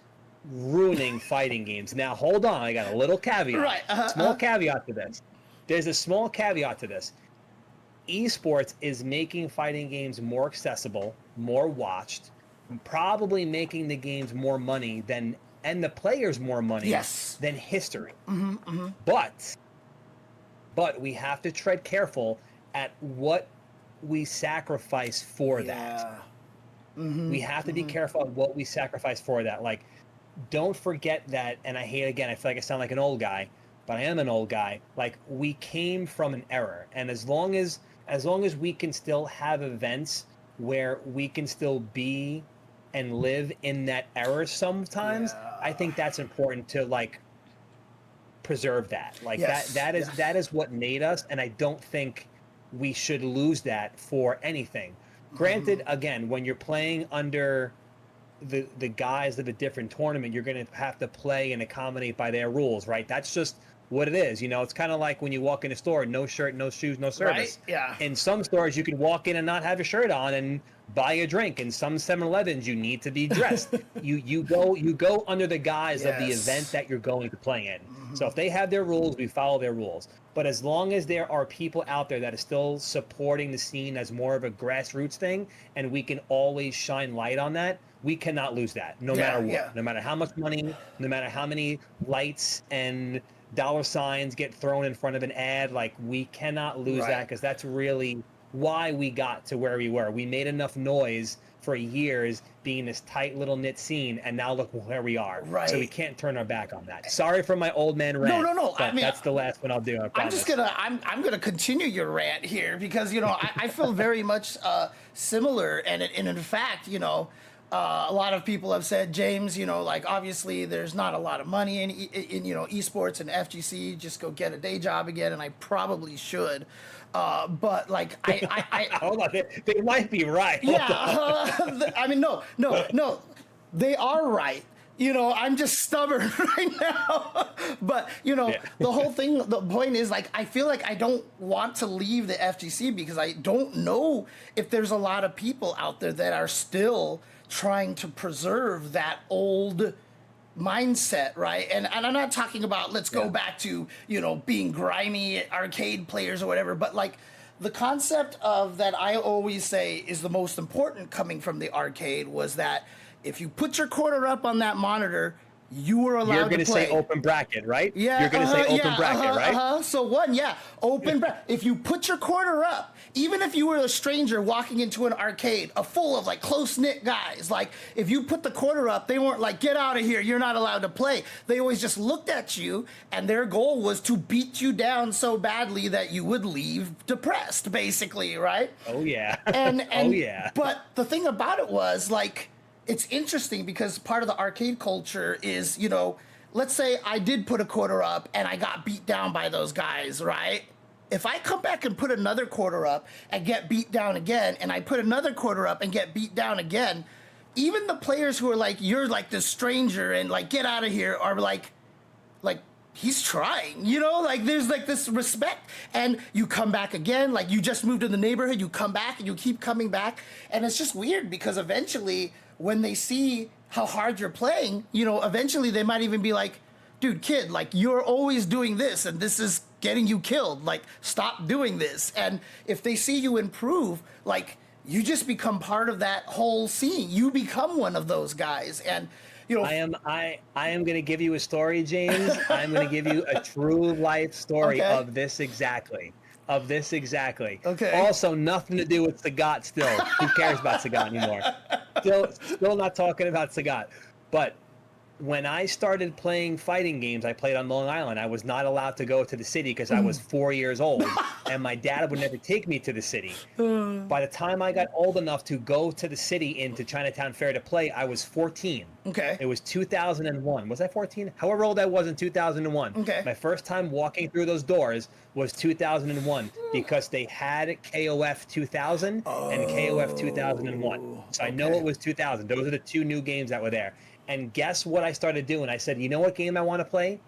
ruining fighting games. Now, hold on. I got a little caveat. Right. Small caveat to this. There's a small caveat to this. Esports is making fighting games more accessible, more watched, probably making the games more money and the players more money than history. But we have to tread careful at what we sacrifice for that. We have to be careful of what we sacrifice for that. Like, don't forget that, and I feel like I sound like an old guy, but I am an old guy. Like, we came from an era, and as long as we can still have events where we can still be and live in that era sometimes, I think that's important to, like, preserve that. Like, that is what made us, and I don't think we should lose that for anything. Granted, again, when you're playing under the guise of a different tournament, you're going to have to play and accommodate by their rules, right? That's just what it is. You know, it's kind of like when you walk in a store, no shirt, no shoes, no service. Right? Yeah. In some stores, you can walk in and not have a shirt on and buy a drink. In some 7-Elevens, you need to be dressed. you go under the guise of the event that you're going to play in. So if they have their rules, we follow their rules. But as long as there are people out there that are still supporting the scene as more of a grassroots thing, and we can always shine light on that, we cannot lose that, no matter what. No matter how much money, no matter how many lights and dollar signs get thrown in front of an ad, like, we cannot lose that, because that's really why we got to where we were. We made enough noise for years being this tight little knit scene, and now look where we are. Right. So we can't turn our back on that. Sorry for my old man rant. No. I mean, that's the last one I'll do. I'm gonna continue your rant here because, you know, I feel very much similar, and in fact, you know, a lot of people have said, James, you know, like, obviously there's not a lot of money in you know, esports and FGC. Just go get a day job again, and I probably should. But like, I hold on, they might be right. I mean, no, they are right. You know, I'm just stubborn right now. But, you know, the whole thing, the point is, like, I feel like I don't want to leave the FGC because I don't know if there's a lot of people out there that are still trying to preserve that old mindset, right? And I'm not talking about let's go back to, you know, being grimy arcade players or whatever, but like the concept of that I always say is the most important coming from the arcade was that if you put your quarter up on that monitor, you were allowed to play. You're going to say open bracket, right? Yeah. You're going to say open bracket, right? So open bracket. If you put your quarter up, even if you were a stranger walking into an arcade, full of like close-knit guys, like if you put the quarter up, they weren't like, get out of here, you're not allowed to play. They always just looked at you, and their goal was to beat you down so badly that you would leave depressed, basically, right? Oh, yeah. And oh, yeah. But the thing about it was, like, it's interesting because part of the arcade culture is, you know, let's say I did put a quarter up and I got beat down by those guys, right? If I come back and put another quarter up and get beat down again, and I put another quarter up and get beat down again, even the players who are like, you're like this stranger and like, get out of here, are like, he's trying, you know, like there's like this respect, and you come back again, like you just moved in the neighborhood, you come back and you keep coming back. And it's just weird because eventually when they see how hard you're playing, you know, eventually they might even be like, dude, kid, like you're always doing this and this is getting you killed. Like, stop doing this. And if they see you improve, like you just become part of that whole scene. You become one of those guys. And, you know, I am going to give you a story, James. I'm going to give you a true life story of this exactly. Okay. Also, nothing to do with Sagat still. Who cares about Sagat anymore? Still not talking about Sagat. But when I started playing fighting games, I played on Long Island. I was not allowed to go to the city because I was 4 years old, and my dad would never take me to the city. By the time I got old enough to go to the city into Chinatown Fair to play, I was 14. Okay. It was 2001. Was I 14? However old I was in 2001. Okay. My first time walking through those doors was 2001 because they had KOF 2000 and KOF 2001. So I know it was 2000. Those are the two new games that were there. And guess what I started doing? I said, you know what game I want to play?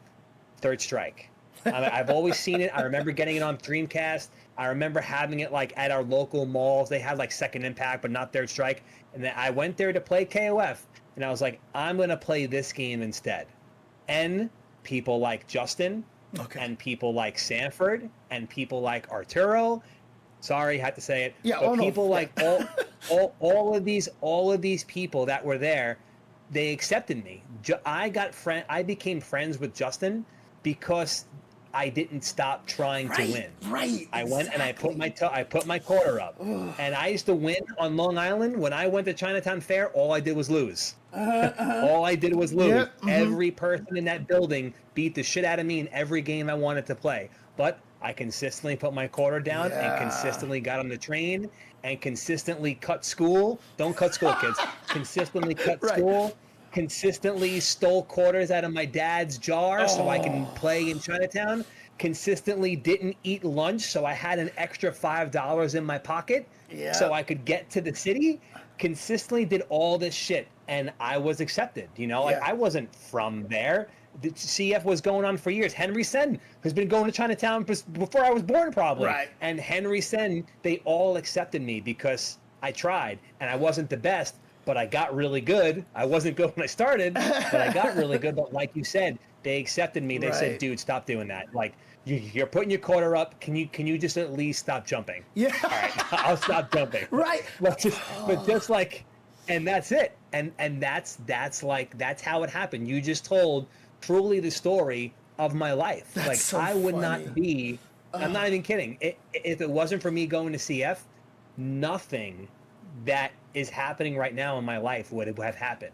Third Strike. I've always seen it. I remember getting it on Dreamcast. I remember having it like at our local malls. They had like Second Impact, but not Third Strike. And then I went there to play KOF. And I was like, I'm going to play this game instead. And people like Justin, and people like Sanford, and people like Arturo. Sorry, had to say it. Yeah, but people like all of these people that were there, they accepted me. I became friends with Justin because I didn't stop trying to win. Right. I went and I put my quarter up. And I used to win on Long Island. When I went to Chinatown Fair, all I did was lose. All I did was lose. Yep. Every person in that building beat the shit out of me in every game I wanted to play. But I consistently put my quarter down and consistently got on the train and consistently cut school. Don't cut school, kids. Consistently cut school. Consistently stole quarters out of my dad's jar so I can play in Chinatown. Consistently didn't eat lunch, so I had an extra $5 in my pocket so I could get to the city. Consistently did all this shit, and I was accepted. You know, like I wasn't from there. The CF was going on for years. Henry Sen has been going to Chinatown before I was born, probably. Right. And Henry Sen, they all accepted me because I tried, and I wasn't the best, but I got really good. I wasn't good when I started, but I got really good. But like you said, they accepted me. They said, dude, stop doing that. Like, you're putting your quarter up. Can you just at least stop jumping? Yeah. All right, I'll stop jumping. Right. But just like, and that's it. And that's how it happened. You just told truly the story of my life. That's like so I would funny. not be. I'm not even kidding. If it wasn't for me going to CF, nothing that is happening right now in my life would have happened.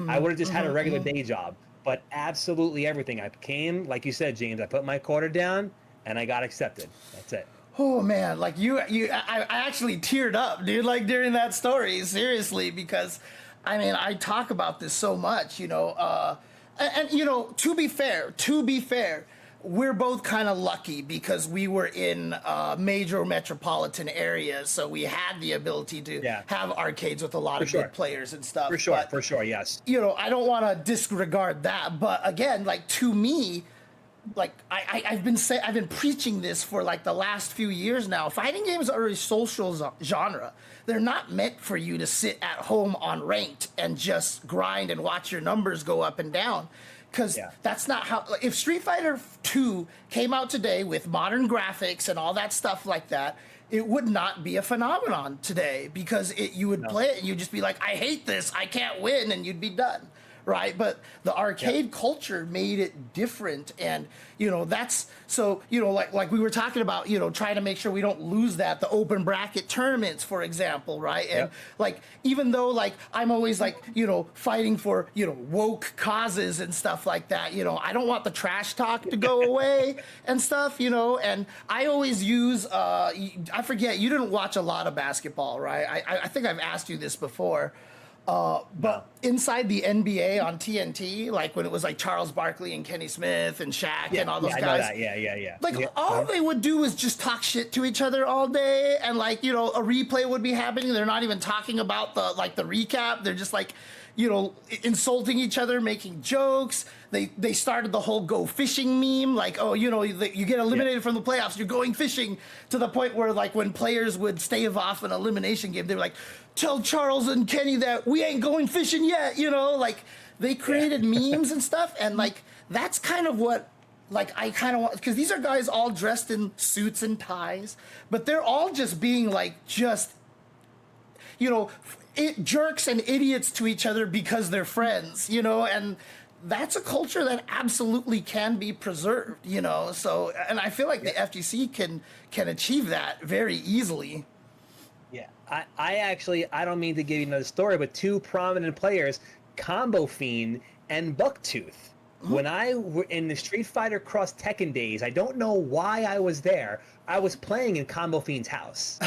I would have just had a regular day job. But absolutely everything. I came, like you said, James, I put my quarter down and I got accepted. That's it. Oh man, like I actually teared up, dude, like during that story, seriously, because I mean, I talk about this so much, you know, and you know, to be fair, we're both kind of lucky because we were in major metropolitan areas, so we had the ability to have arcades with a lot of good players and stuff. For sure, yes. You know, I don't want to disregard that, but again, like to me, like I've been preaching this for like the last few years now. Fighting games are a social genre. They're not meant for you to sit at home on ranked and just grind and watch your numbers go up and down. Because that's not how. If Street Fighter 2 came out today with modern graphics and all that stuff like that, it would not be a phenomenon today because you would play it and you'd just be like, I hate this, I can't win, and you'd be done. Right, but the arcade culture made it different, and you know that's so you know like we were talking about, you know, trying to make sure we don't lose that, the open bracket tournaments, for example, right? And like even though like I'm always like, you know, fighting for, you know, woke causes and stuff like that, you know, I don't want the trash talk to go away and stuff, you know, and I always use I forget, you didn't watch a lot of basketball, right? I think I've asked you this before. But inside the NBA on TNT, like when it was like Charles Barkley and Kenny Smith and Shaq and all those I guys. know that. Yeah. Like all they would do is just talk shit to each other all day, and like, you know, a replay would be happening. They're not even talking about the recap. They're just like, you know, insulting each other, making jokes. They started the whole go fishing meme, like, oh, you know, you get eliminated from the playoffs, you're going fishing, to the point where like when players would stave off an elimination game, they were like, tell Charles and Kenny that we ain't going fishing yet, you know, like they created memes and stuff. And like, that's kind of what, like, I kind of want, because these are guys all dressed in suits and ties, but they're all just being like, just, you know, jerks and idiots to each other because they're friends, you know, and that's a culture that absolutely can be preserved, you know. So, and I feel like the FGC can achieve that very easily. Yeah, I don't mean to give you another story, but two prominent players, Combo Fiend and Bucktooth. When I were in the Street Fighter Cross Tekken days, I don't know why I was there. I was playing in Combo Fiend's house.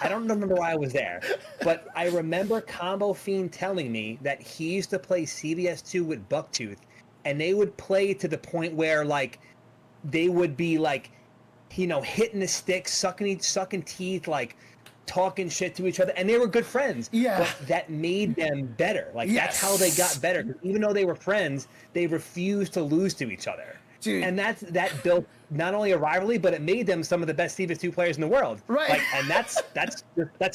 I don't remember why I was there, but I remember Combo Fiend telling me that he used to play CVS2 with Bucktooth, and they would play to the point where like they would be like, you know, hitting the stick, sucking teeth, like talking shit to each other, and they were good friends. Yeah. But that made them better. Like, that's how they got better. 'Cause even though they were friends, they refused to lose to each other. Dude. And that built not only a rivalry, but it made them some of the best CVS2 players in the world. Right. Like, and that's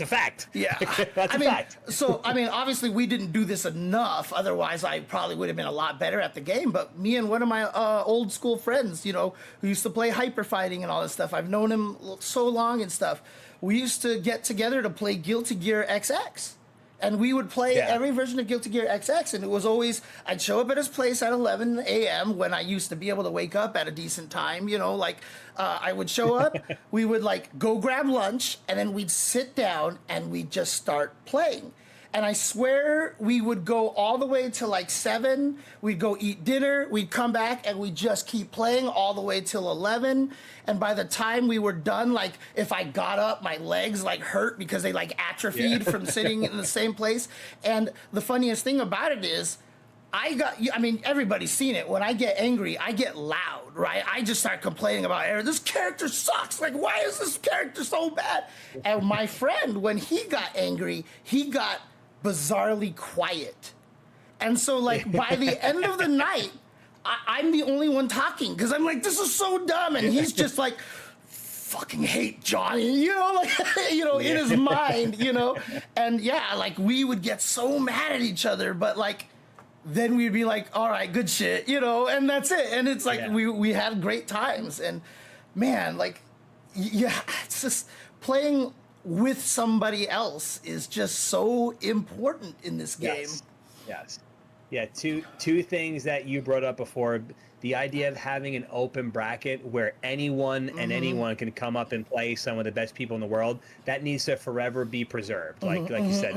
a fact. Yeah. That's a fact. So, I mean, obviously we didn't do this enough. Otherwise, I probably would have been a lot better at the game. But me and one of my old school friends, you know, who used to play hyper fighting and all this stuff, I've known him so long and stuff. We used to get together to play Guilty Gear XX. And we would play every version of Guilty Gear XX, and it was always, I'd show up at his place at 11 a.m. when I used to be able to wake up at a decent time, you know, like I would show up, we would like go grab lunch, and then we'd sit down and we'd just start playing. And I swear we would go all the way to like 7, we'd go eat dinner, we'd come back, and we'd just keep playing all the way till 11. And by the time we were done, like if I got up, my legs like hurt because they like atrophied from sitting in the same place. And the funniest thing about it is, I mean, everybody's seen it. When I get angry, I get loud, right? I just start complaining about, this character sucks. Like, why is this character so bad? And my friend, when he got angry, he got bizarrely quiet. And so like by the end of the night, I'm the only one talking because I'm like, this is so dumb. And he's just like, fucking hate Johnny, you know, like, you know, in his mind, you know. And yeah, like we would get so mad at each other, but like then we'd be like, all right, good shit, you know, and that's it. And it's like we had great times. And man, like, yeah, it's just playing with somebody else is just so important in this game. Yes. Yeah, two things that you brought up before. The idea of having an open bracket where anyone and anyone can come up and play some of the best people in the world, that needs to forever be preserved. Like you said,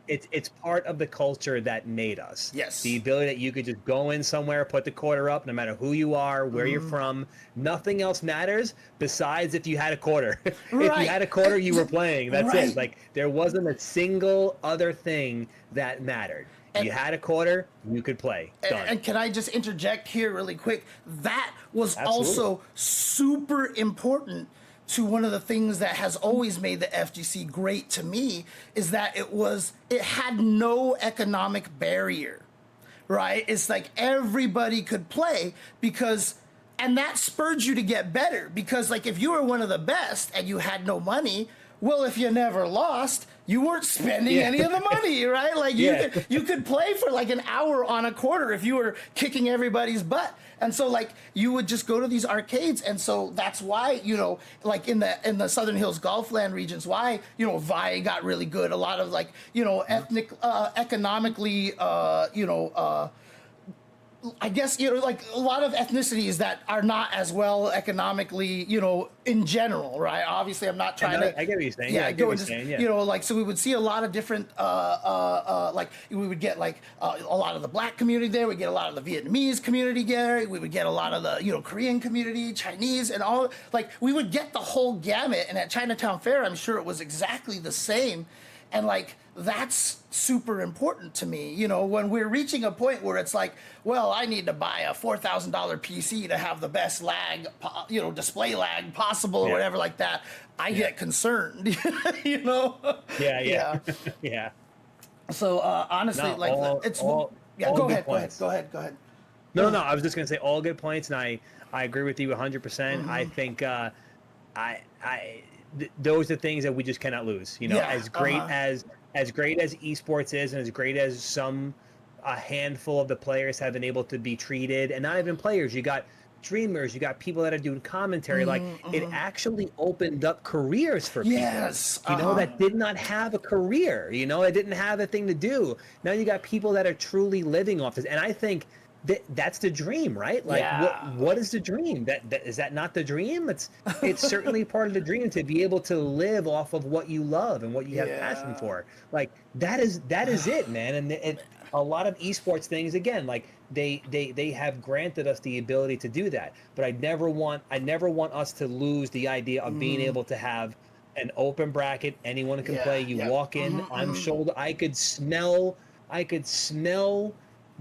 it's part of the culture that made us. Yes. The ability that you could just go in somewhere, put the quarter up, no matter who you are, where you're from, nothing else matters besides if you had a quarter. If you had a quarter, you were playing. That's it. Like there wasn't a single other thing that mattered. You had a quarter, you could play. Done. And can I just interject here really quick? That was also super important to one of the things that has always made the FGC great to me, is that it had no economic barrier, right? It's like everybody could play and that spurred you to get better, because like if you were one of the best and you had no money, well, if you never lost, you weren't spending any of the money, right? Like you could play for like an hour on a quarter if you were kicking everybody's butt. And so like you would just go to these arcades. And so that's why, you know, like in the Southern Hills Gulfland regions, why, you know, Vi got really good. A lot of like, you know, economically, I guess, you know, like a lot of ethnicities that are not as well economically, you know, in general, right? Obviously, I'm not trying to. I get what you're saying. Yeah, I get what you're saying. You know, like, so we would see a lot of different, like, we would get like a lot of the Black community there. We get a lot of the Vietnamese community there. We would get a lot of the, you know, Korean community, Chinese, and all. Like, we would get the whole gamut. And at Chinatown Fair, I'm sure it was exactly the same. And like, that's super important to me, you know, when we're reaching a point where it's like, well, I need to buy a $4,000 PC to have the best lag, you know, display lag possible or whatever like that. I get concerned, you know? Yeah. Yeah. So honestly, No, like all go good ahead. No, I was just gonna say all good points, and I agree with you 100%. I think those are things that we just cannot lose. You know, as great as esports is, and as great as a handful of the players have been able to be treated, and not even players. You got streamers, you got people that are doing commentary. Like it actually opened up careers for people. You know, that did not have a career. You know, that didn't have a thing to do. Now you got people that are truly living off this, and I think that's the dream, right? Like, what is the dream? Is that not the dream? It's certainly part of the dream to be able to live off of what you love and what you have passion for. Like that is it, man. And a lot of esports things, again, like they have granted us the ability to do that. But I never want us to lose the idea of being able to have an open bracket. Anyone can play. You walk in, I'm shoulder. I could smell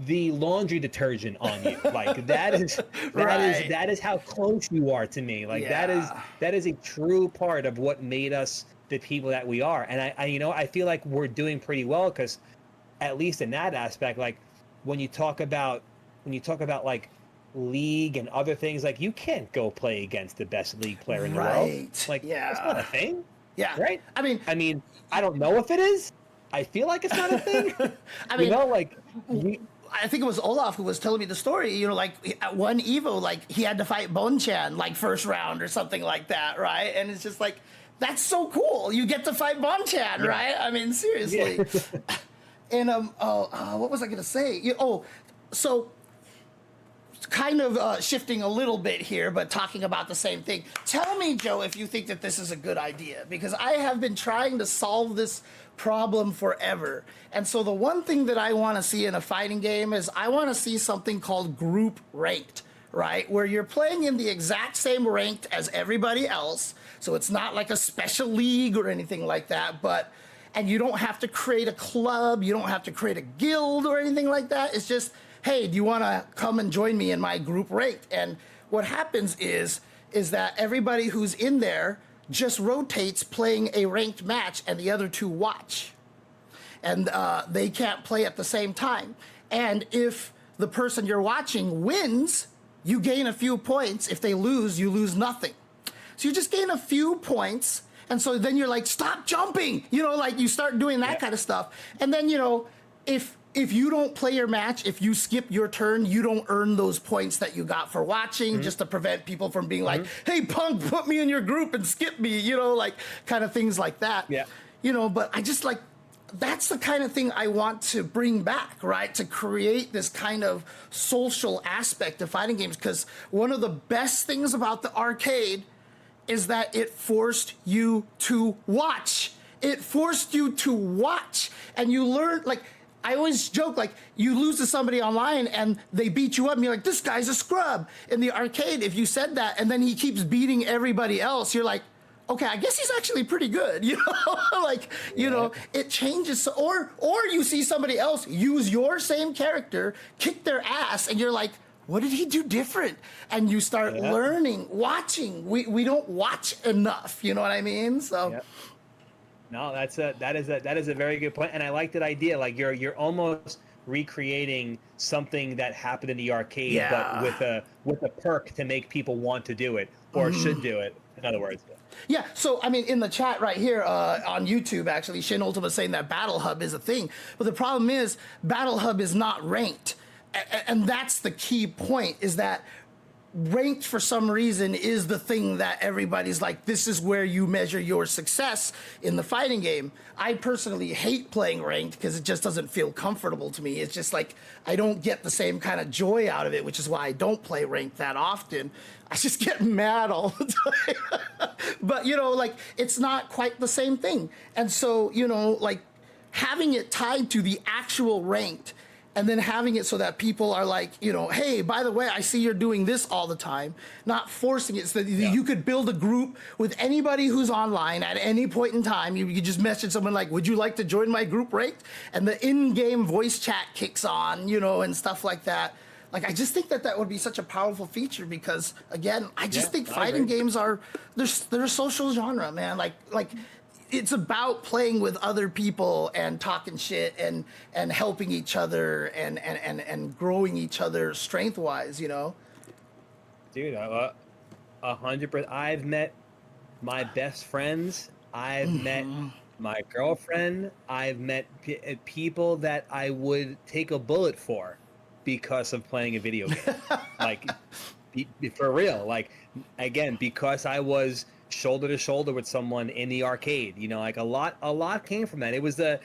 the laundry detergent on you. Like that is how close you are to me. Like that is a true part of what made us the people that we are. And I you know, I feel like we're doing pretty well, because at least in that aspect, like when you talk about like league and other things, like you can't go play against the best league player in the world. Like that's not a thing. Right? I mean, I don't know if it is. I feel like it's not a thing. I mean, you know, like I think it was Olaf who was telling me the story, you know, like at one Evo, like he had to fight Bonchan like first round or something like that, right? And it's just like, that's so cool. You get to fight Bonchan, right? I mean, seriously. And what was I gonna say? So kind of shifting a little bit here, but talking about the same thing. Tell me, Joe, if you think that this is a good idea, because I have been trying to solve this problem forever. And so the one thing that I want to see in a fighting game is I want to see something called group ranked, right? Where you're playing in the exact same ranked as everybody else. So it's not like a special league or anything like that, and you don't have to create a club, you don't have to create a guild or anything like that. It's just, hey, do you want to come and join me in my group ranked? And what happens is that everybody who's in there just rotates playing a ranked match, and the other two watch. And they can't play at the same time. And if the person you're watching wins, you gain a few points. If they lose, you lose nothing. So you just gain a few points. And so then you're like, stop jumping. You know, like you start doing that kind of stuff. And then, you know, if you don't play your match, if you skip your turn, you don't earn those points that you got for watching, just to prevent people from being like, hey, punk, put me in your group and skip me, you know, like kind of things like that. You know, but I just like, that's the kind of thing I want to bring back, right? To create this kind of social aspect of fighting games. Because one of the best things about the arcade is that it forced you to watch. It forced you to watch. And you learned, like, I always joke, like, you lose to somebody online and they beat you up and you're like, this guy's a scrub. In the arcade, if you said that and then he keeps beating everybody else, you're like, okay, I guess he's actually pretty good, you know? Like, you know, it changes. Or you see somebody else use your same character, kick their ass, and you're like, what did he do different? And you start learning, watching. We don't watch enough, you know what I mean? So. No, that is a very good point, and I like that idea. Like you're almost recreating something that happened in the arcade, but with a perk to make people want to do it or should do it. In other words. Yeah. So I mean, in the chat right here on YouTube, actually, Shin Ultima saying that Battle Hub is a thing, but the problem is Battle Hub is not ranked, and that's the key point. Is that ranked for some reason is the thing that everybody's like, this is where you measure your success in the fighting game. I personally hate playing ranked because it just doesn't feel comfortable to me. It's just like, I don't get the same kind of joy out of it, which is why I don't play ranked that often. I just get mad all the time. But, you know, like, it's not quite the same thing. And so, you know, like, having it tied to the actual ranked and then having it so that people are like, you know, hey, by the way, I see you're doing this all the time, not forcing it so that you could build a group with anybody who's online at any point in time. You could just message someone like, would you like to join my group rate? And the in-game voice chat kicks on, you know, and stuff like that. Like, I just think that that would be such a powerful feature because, again, I just think fighting games are, they're a social genre, man. Like it's about playing with other people and talking shit and helping each other and growing each other strength-wise, you know? Dude, 100%. I've met my best friends. I've met my girlfriend. I've met people that I would take a bullet for because of playing a video game. Like, for real. Like, again, because I was shoulder to shoulder with someone in the arcade, you know, like a lot came from that. It was the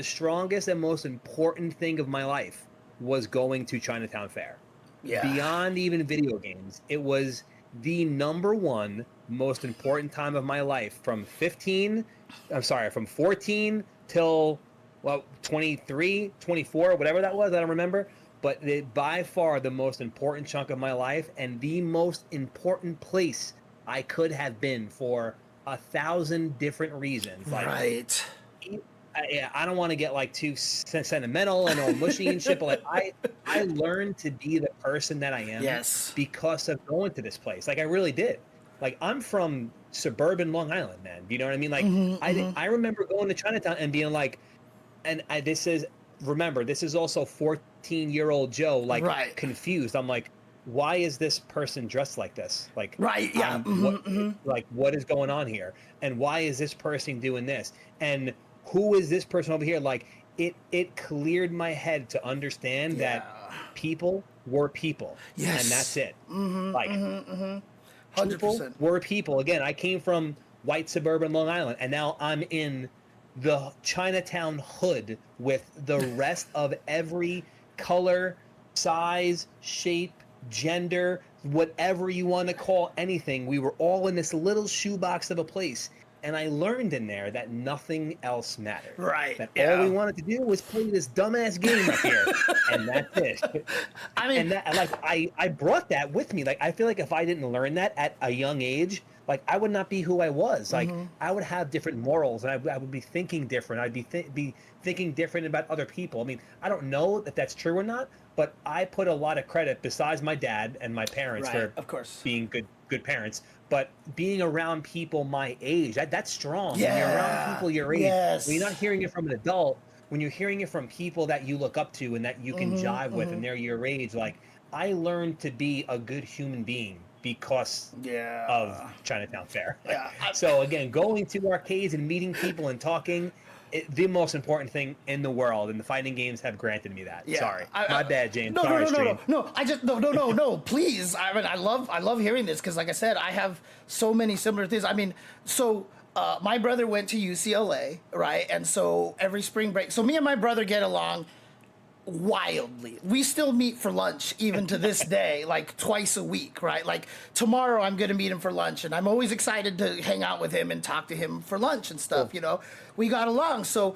strongest and most important thing of my life was going to Chinatown Fair. Yeah. Beyond even video games, it was the number one most important time of my life from 14 till 23, 24, whatever that was, I don't remember. But by far the most important chunk of my life and the most important place I could have been for 1,000 different reasons. Like, right. I don't want to get like too sentimental and all mushy and shit, but like I learned to be the person that I am because of going to this place. Like, I really did. Like, I'm from suburban Long Island, man. You know what I mean? Like, I remember going to Chinatown and being like, this is also 14-year-old Joe, like, confused. I'm like, why is this person dressed like this? Like, what is going on here? And why is this person doing this? And who is this person over here? Like, it cleared my head to understand that people were people. Yes. And that's it. Like, 100%. People were people. Again, I came from white suburban Long Island, and now I'm in the Chinatown hood with the rest of every color, size, shape, gender, whatever you want to call anything. We were all in this little shoebox of a place, and I learned in there that nothing else mattered. Right. That all we wanted to do was play this dumbass game up here, and that's it. I mean, and that, like, I brought that with me. Like, I feel like if I didn't learn that at a young age, like, I would not be who I was. Like, I would have different morals, and I would be thinking different. I'd be thinking different about other people. I mean, I don't know if that's true or not, but I put a lot of credit, besides my dad and my parents, for being good parents, but being around people my age, that's strong. Yeah. When you're around people your age, when you're not hearing it from an adult, when you're hearing it from people that you look up to and that you can jive with and they're your age, like, I learned to be a good human being because of Chinatown Fair. So again, going to arcades and meeting people and talking, the most important thing in the world, and the fighting games have granted me that. Sorry, my bad, James. No. Please, I mean, I love hearing this because, like I said, I have so many similar things. I mean, so my brother went to UCLA, right? And so every spring break, so me and my brother get along wildly. We still meet for lunch even to this day, like twice a week, right? Like, tomorrow I'm gonna meet him for lunch, and I'm always excited to hang out with him and talk to him for lunch and stuff. You know, we got along. So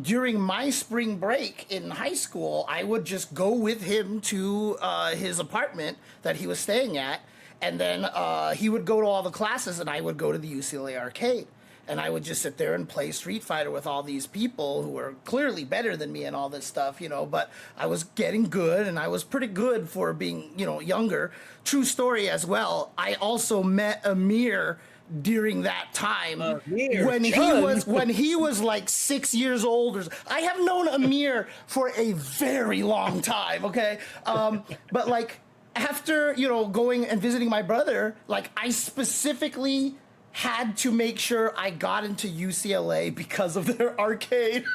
during my spring break in high school, I would just go with him to his apartment that he was staying at, and then he would go to all the classes and I would go to the UCLA arcade. And I would just sit there and play Street Fighter with all these people who were clearly better than me and all this stuff, you know, but I was getting good, and I was pretty good for being, you know, younger. True story as well. I also met Amir during that time when he was like 6 years old. I have known Amir for a very long time, okay? But like, after, you know, going and visiting my brother, like, I specifically had to make sure I got into UCLA because of their arcade.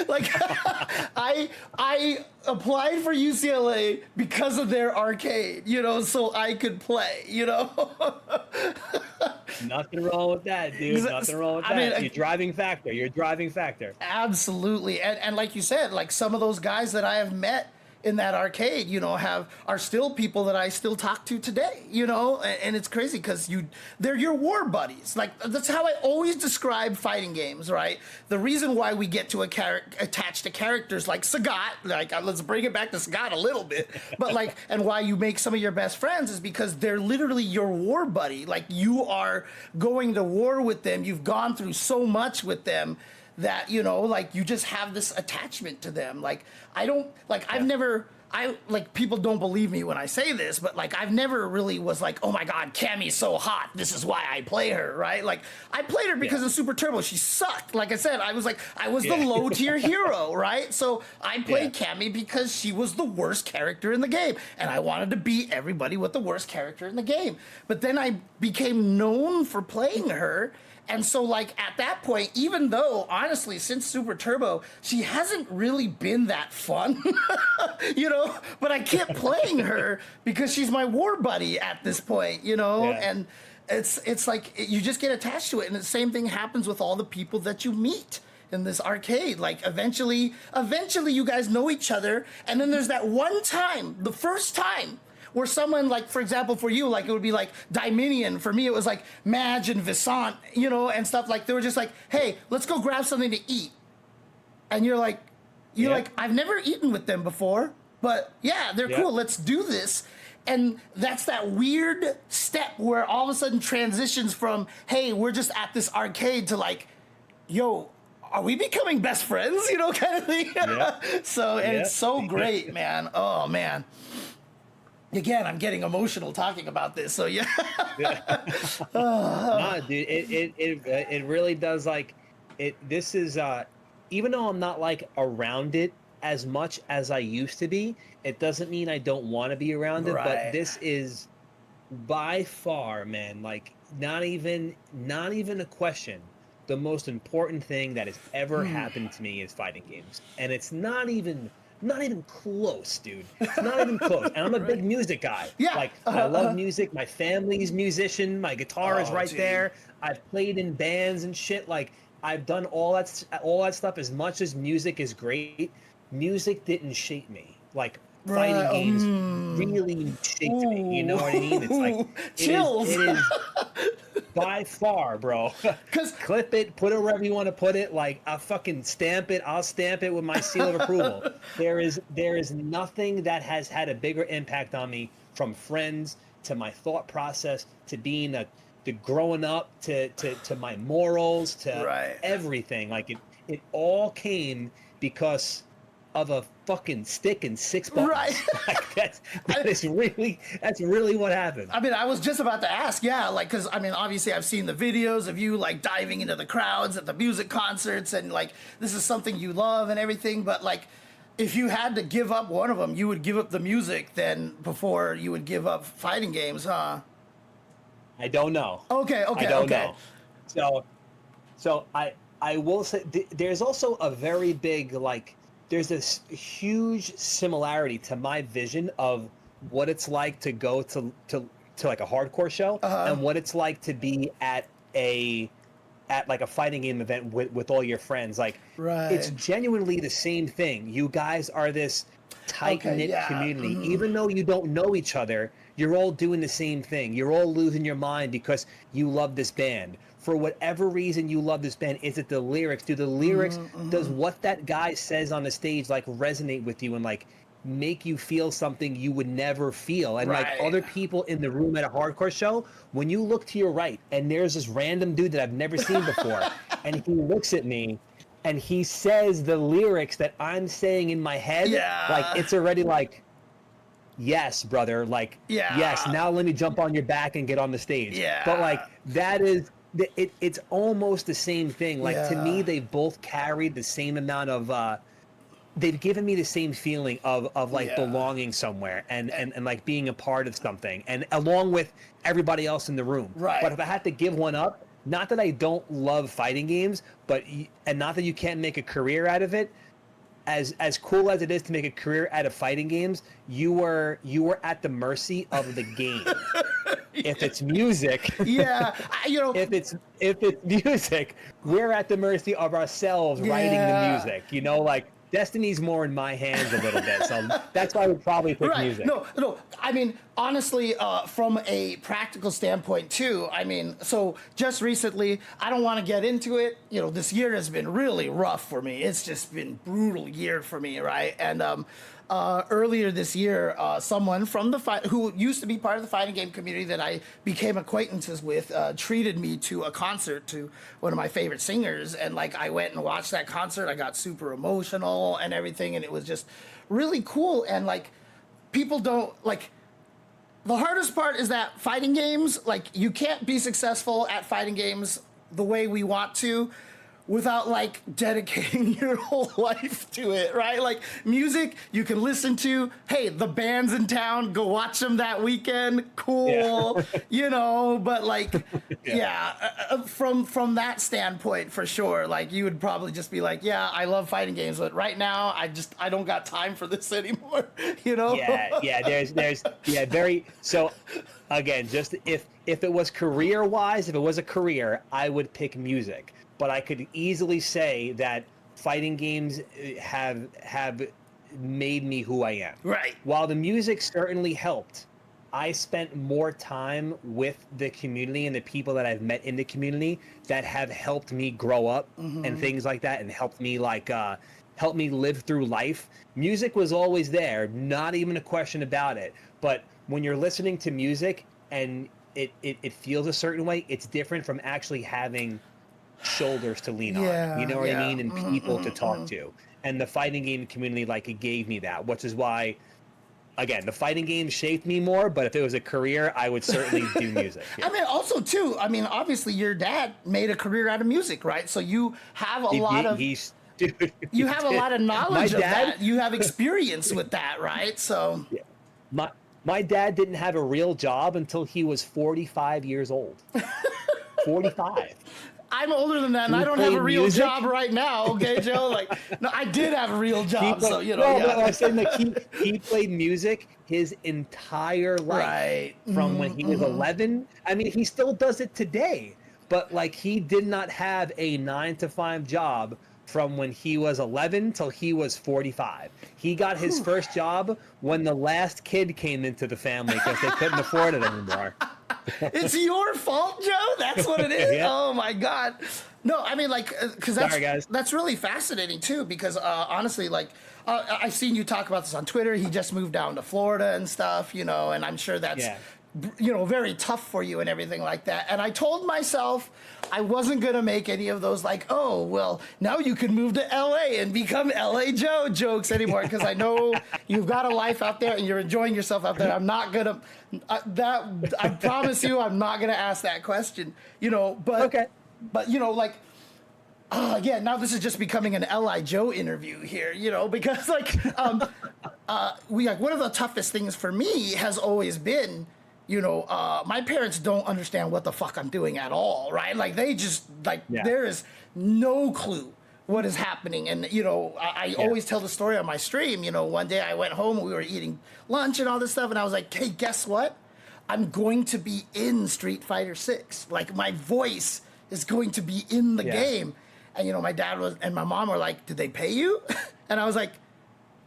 Like, I applied for UCLA because of their arcade, you know, so I could play, you know. Nothing wrong with that, dude. Nothing wrong with that. I mean, You're driving factor. Absolutely. And like you said, like, some of those guys that I have met in that arcade, you know, are still people that I still talk to today, you know, and it's crazy because they're your war buddies. Like, that's how I always describe fighting games, right? The reason why we get to attach to characters like Sagat, like, let's bring it back to Sagat a little bit, but like, and why you make some of your best friends is because they're literally your war buddy. Like, you are going to war with them. You've gone through so much with them that, you know, like, you just have this attachment to them. Like, people don't believe me when I say this, but like, I've never really was like, oh my God, Cammy's so hot, this is why I play her, right? Like, I played her because of Super Turbo. She sucked. Like I said, I was the low tier hero, right? So I played Cammy because she was the worst character in the game, and I wanted to beat everybody with the worst character in the game. But then I became known for playing her. And so, like, at that point, even though, honestly, since Super Turbo, she hasn't really been that fun, you know? But I kept playing her because she's my war buddy at this point, you know? Yeah. And it's like, you just get attached to it. And the same thing happens with all the people that you meet in this arcade. Like, eventually you guys know each other. And then there's that one time, the first time, where someone, like, for example, for you, like, it would be like Dominion. For me, it was like Madge and Visant, you know, and stuff. Like, they were just like, hey, let's go grab something to eat. And you're like, I've never eaten with them before, but yeah, they're cool. Let's do this. And that's that weird step where all of a sudden transitions from, hey, we're just at this arcade, to like, yo, are we becoming best friends? You know, kind of thing. Yeah. So, and it's so great, man. Oh, man. Again, I'm getting emotional talking about this. So yeah. Nah, dude, it really does, like, it. This is even though I'm not like around it as much as I used to be, it doesn't mean I don't want to be around it. Right. But this is by far, man, like, not even a question. The most important thing that has ever happened to me is fighting games, and it's not even close, dude. It's not even close. And I'm a big music guy. Yeah. Like, I love music. My family's musician. My guitar is right there. I've played in bands and shit. Like, I've done all that stuff. As much as music is great, music didn't shape me. Like, fighting games really shaped me. You know what I mean? It's like, chills. It is by far, bro. Clip it, put it wherever you want to put it. Like, I'll fucking stamp it. I'll stamp it with my seal of approval. There is nothing that has had a bigger impact on me, from friends to my thought process to being to growing up to my morals to everything. Like, it all came because of a fucking stick and 6 buttons. Right. Like, that's really what happened. I mean, I was just about to ask, like, because, I mean, obviously I've seen the videos of you, like, diving into the crowds at the music concerts, and, like, this is something you love and everything, but, like, if you had to give up one of them, you would give up the music then before you would give up fighting games, huh? I don't know. Okay. I don't know. So I will say there's also a very big, like, there's this huge similarity to my vision of what it's like to go to like a hardcore show, and what it's like to be at like a fighting game event with all your friends. Like, it's genuinely the same thing. You guys are this tight-knit community. Even though you don't know each other, you're all doing the same thing. You're all losing your mind because you love this band. For whatever reason you love this band. Is it the lyrics? Do the lyrics, does what that guy says on the stage, like, resonate with you and, like, make you feel something you would never feel? And like, other people in the room at a hardcore show, when you look to your right and there's this random dude that I've never seen before, and he looks at me and he says the lyrics that I'm saying in my head, like, it's already like, yes, brother, like, yes, now let me jump on your back and get on the stage. But, like, that is, it's almost the same thing. Like, to me, they both carried the same amount of they've given me the same feeling of like belonging somewhere and like being a part of something, and along with everybody else in the room. But if I had to give one up, not that I don't love fighting games, and not that you can't make a career out of it, as cool as it is to make a career out of fighting games, you were at the mercy of the game. If it's music, if it's music, we're at the mercy of ourselves writing the music. You know, like, Destiny's more in my hands a little bit, so that's why I would probably pick music. No. I mean, honestly, from a practical standpoint too. I mean, so just recently, I don't want to get into it. You know, this year has been really rough for me. It's just been brutal year for me, right? And earlier this year, someone from the who used to be part of the fighting game community that I became acquaintances with treated me to a concert to one of my favorite singers, and like I went and watched that concert. I got super emotional and everything, and it was just really cool. And like, people don't like. The hardest part is that fighting games, like, you can't be successful at fighting games the way we want to without like dedicating your whole life to it, right? Like, music you can listen to, hey, the band's in town, go watch them that weekend, cool. You know, but like, from that standpoint, for sure, like, you would probably just be like, yeah, I love fighting games, but right now I don't got time for this anymore. You know? There's very, so again, just if it was career wise, if it was a career, I would pick music. But I could easily say that fighting games have made me who I am. Right. While the music certainly helped, I spent more time with the community and the people that I've met in the community that have helped me grow up and things like that, and helped me help me live through life. Music was always there, not even a question about it. But when you're listening to music and it feels a certain way, it's different from actually having shoulders to lean on, you know what I mean, and people to talk to. And the fighting game community, like, it gave me that, which is why, again, the fighting game shaped me more. But if it was a career, I would certainly do music. I mean, also too, I mean, obviously your dad made a career out of music, right? So you have a lot of knowledge of that. You have experience with that, right? So my dad didn't have a real job until he was 45 years old. 45. I'm older than that, and I don't have a real job right now, okay, Joe? Like, no, I did have a real job, so, you know. No, I'm saying, like, he played music his entire life. Right. From when he was 11. I mean, he still does it today. But, like, he did not have a 9-to-5 job from when he was 11 till he was 45. He got his first job when the last kid came into the family because they couldn't afford it anymore. It's your fault, Joe? That's what it is? Yeah. Oh, my God. No, I mean, like, because that's really fascinating, too, because honestly, like, I've seen you talk about this on Twitter. He just moved down to Florida and stuff, you know, and I'm sure that's, you know, very tough for you and everything like that. And I told myself I wasn't going to make any of those, like, oh, well, now you can move to LA and become LIJoe jokes anymore, because I know you've got a life out there and you're enjoying yourself out there. I'm not going to, I promise you, I'm not going to ask that question, you know, but, but, you know, like, yeah, now this is just becoming an LIJoe interview here, you know, because, like, one of the toughest things for me has always been, you know, my parents don't understand what the fuck I'm doing at all, right? Like, they just, like, there is no clue what is happening. And, you know, I always tell the story on my stream. You know, one day I went home, we were eating lunch and all this stuff, and I was like, hey, guess what? I'm going to be in Street Fighter 6. Like, my voice is going to be in the game. And, you know, my dad and my mom were like, did they pay you? And I was like,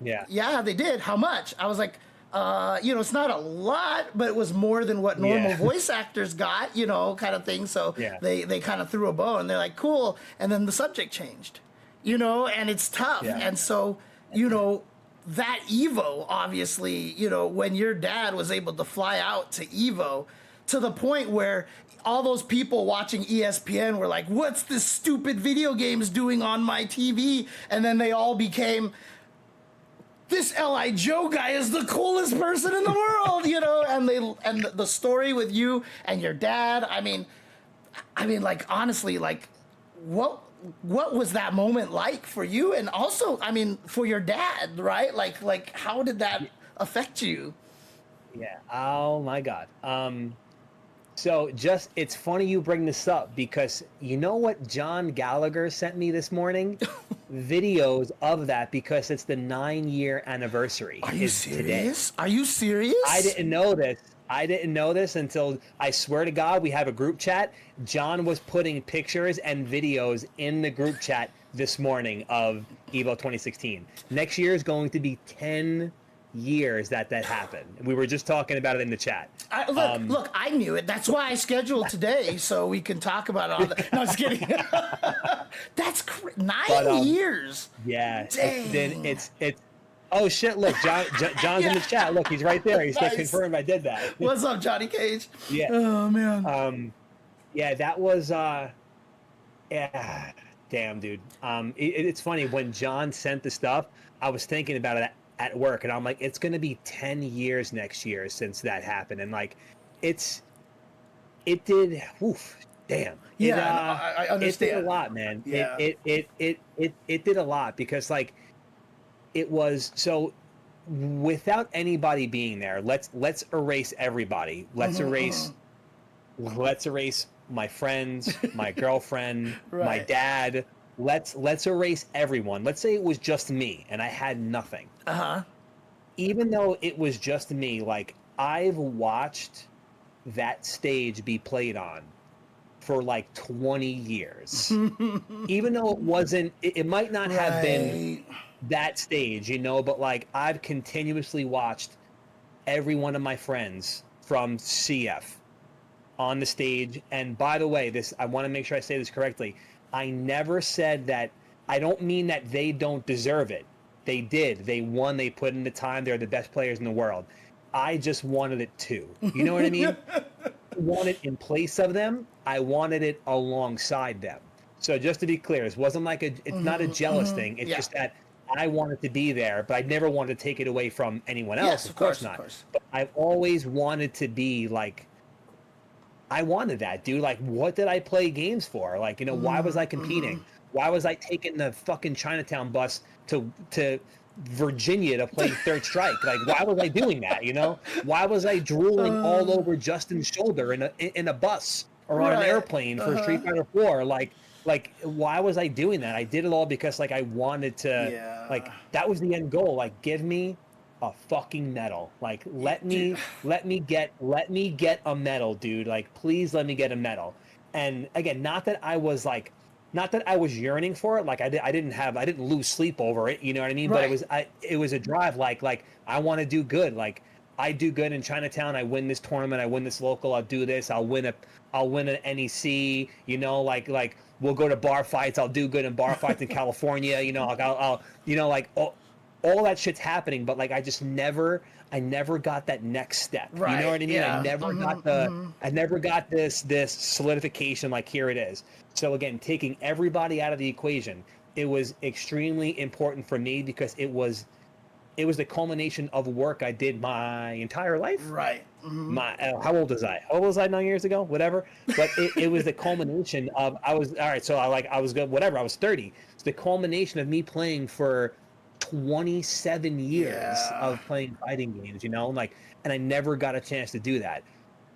yeah, they did. How much? I was like, you know, it's not a lot, but it was more than what normal voice actors got, you know, kind of thing. So they kind of threw a bone. They're like, cool. And then the subject changed, you know, and it's tough. And so, you know, that Evo, obviously, you know, when your dad was able to fly out to Evo, to the point where all those people watching ESPN were like, what's this stupid video games doing on my TV? And then they all became, this LIJoe guy is the coolest person in the world, you know. And the story with you and your dad, I mean, like, honestly, like, what was that moment like for you? And also, I mean, for your dad, right? Like how did that affect you? Yeah. Oh my God. So it's funny you bring this up, because you know what John Gallagher sent me this morning? Videos of that, because it's the 9-year anniversary. Are you serious? Today. Are you serious? I didn't know this until, I swear to God, we have a group chat. John was putting pictures and videos in the group chat this morning of Evo 2016. Next year is going to be 10 years that happened. We were just talking about it in the chat. Look, I knew it. That's why I scheduled today so we can talk about it. No, just kidding. That's 9 years. Yeah. Dang. It's oh shit! Look, John's in the chat. Look, he's right there. He's Nice. confirmed I did that. What's up, Johnny Cage? Yeah. Oh man. Yeah, that was yeah. Damn, dude. It's funny when John sent the stuff. I was thinking about it at work, and I'm like, it's gonna be 10 years next year since that happened, and like, it did. Oof, damn. Yeah, I understand. It did a lot, man. Yeah. It did a lot because like, it was so. Without anybody being there, let's erase everybody. Let's erase my friends, my girlfriend, Right. my dad. Let's erase everyone. Let's say it was just me and I had nothing. Even though it was just me, like I've watched that stage be played on for like 20 years. Even though it might not have been that stage, you know, but like I've continuously watched every one of my friends from CF on the stage. And by the way, I want to make sure I say this correctly. I never said that. I don't mean that they don't deserve it. They did. They won. They put in the time. They're the best players in the world. I just wanted it too. You know what I mean? I wanted in place of them. I wanted it alongside them. So just to be clear, this wasn't like it's not a jealous thing. It's just that I wanted to be there, but I never wanted to take it away from anyone else. Yes, of course not. Of course. But I've always wanted to be like, I wanted that, dude. Like, what did I play games for? Like, you know, why was I competing? Why was I taking the fucking Chinatown bus to Virginia to play Third Strike? Like, why was I doing that? You know, why was I drooling all over Justin's shoulder in a bus or on an airplane for Street Fighter 4? Like, why was I doing that? I did it all because like I wanted to. Like, that was the end goal. Like, give me a fucking medal. Like, let me get a medal, dude. Like, please let me get a medal. And again, not that I was yearning for it. Like I didn't lose sleep over it. You know what I mean? But it was a drive. Like I want to do good. Like I do good in Chinatown. I win this tournament. I win this local. I'll do this. I'll win an NEC. You know, like we'll go to bar fights. I'll do good in bar fights in California. You know, like I'll you know, like all that shit's happening. But like I never got that next step. Right. You know what I mean? Yeah. I never got this solidification. Like, here it is. So again, taking everybody out of the equation, it was extremely important for me because it was the culmination of work I did my entire life. Right. How old was I? How old was I 9 years ago? Whatever. But it was the culmination of I was good. Whatever. I was 30. It's the culmination of me playing for 27 years of playing fighting games, you know, like, and I never got a chance to do that.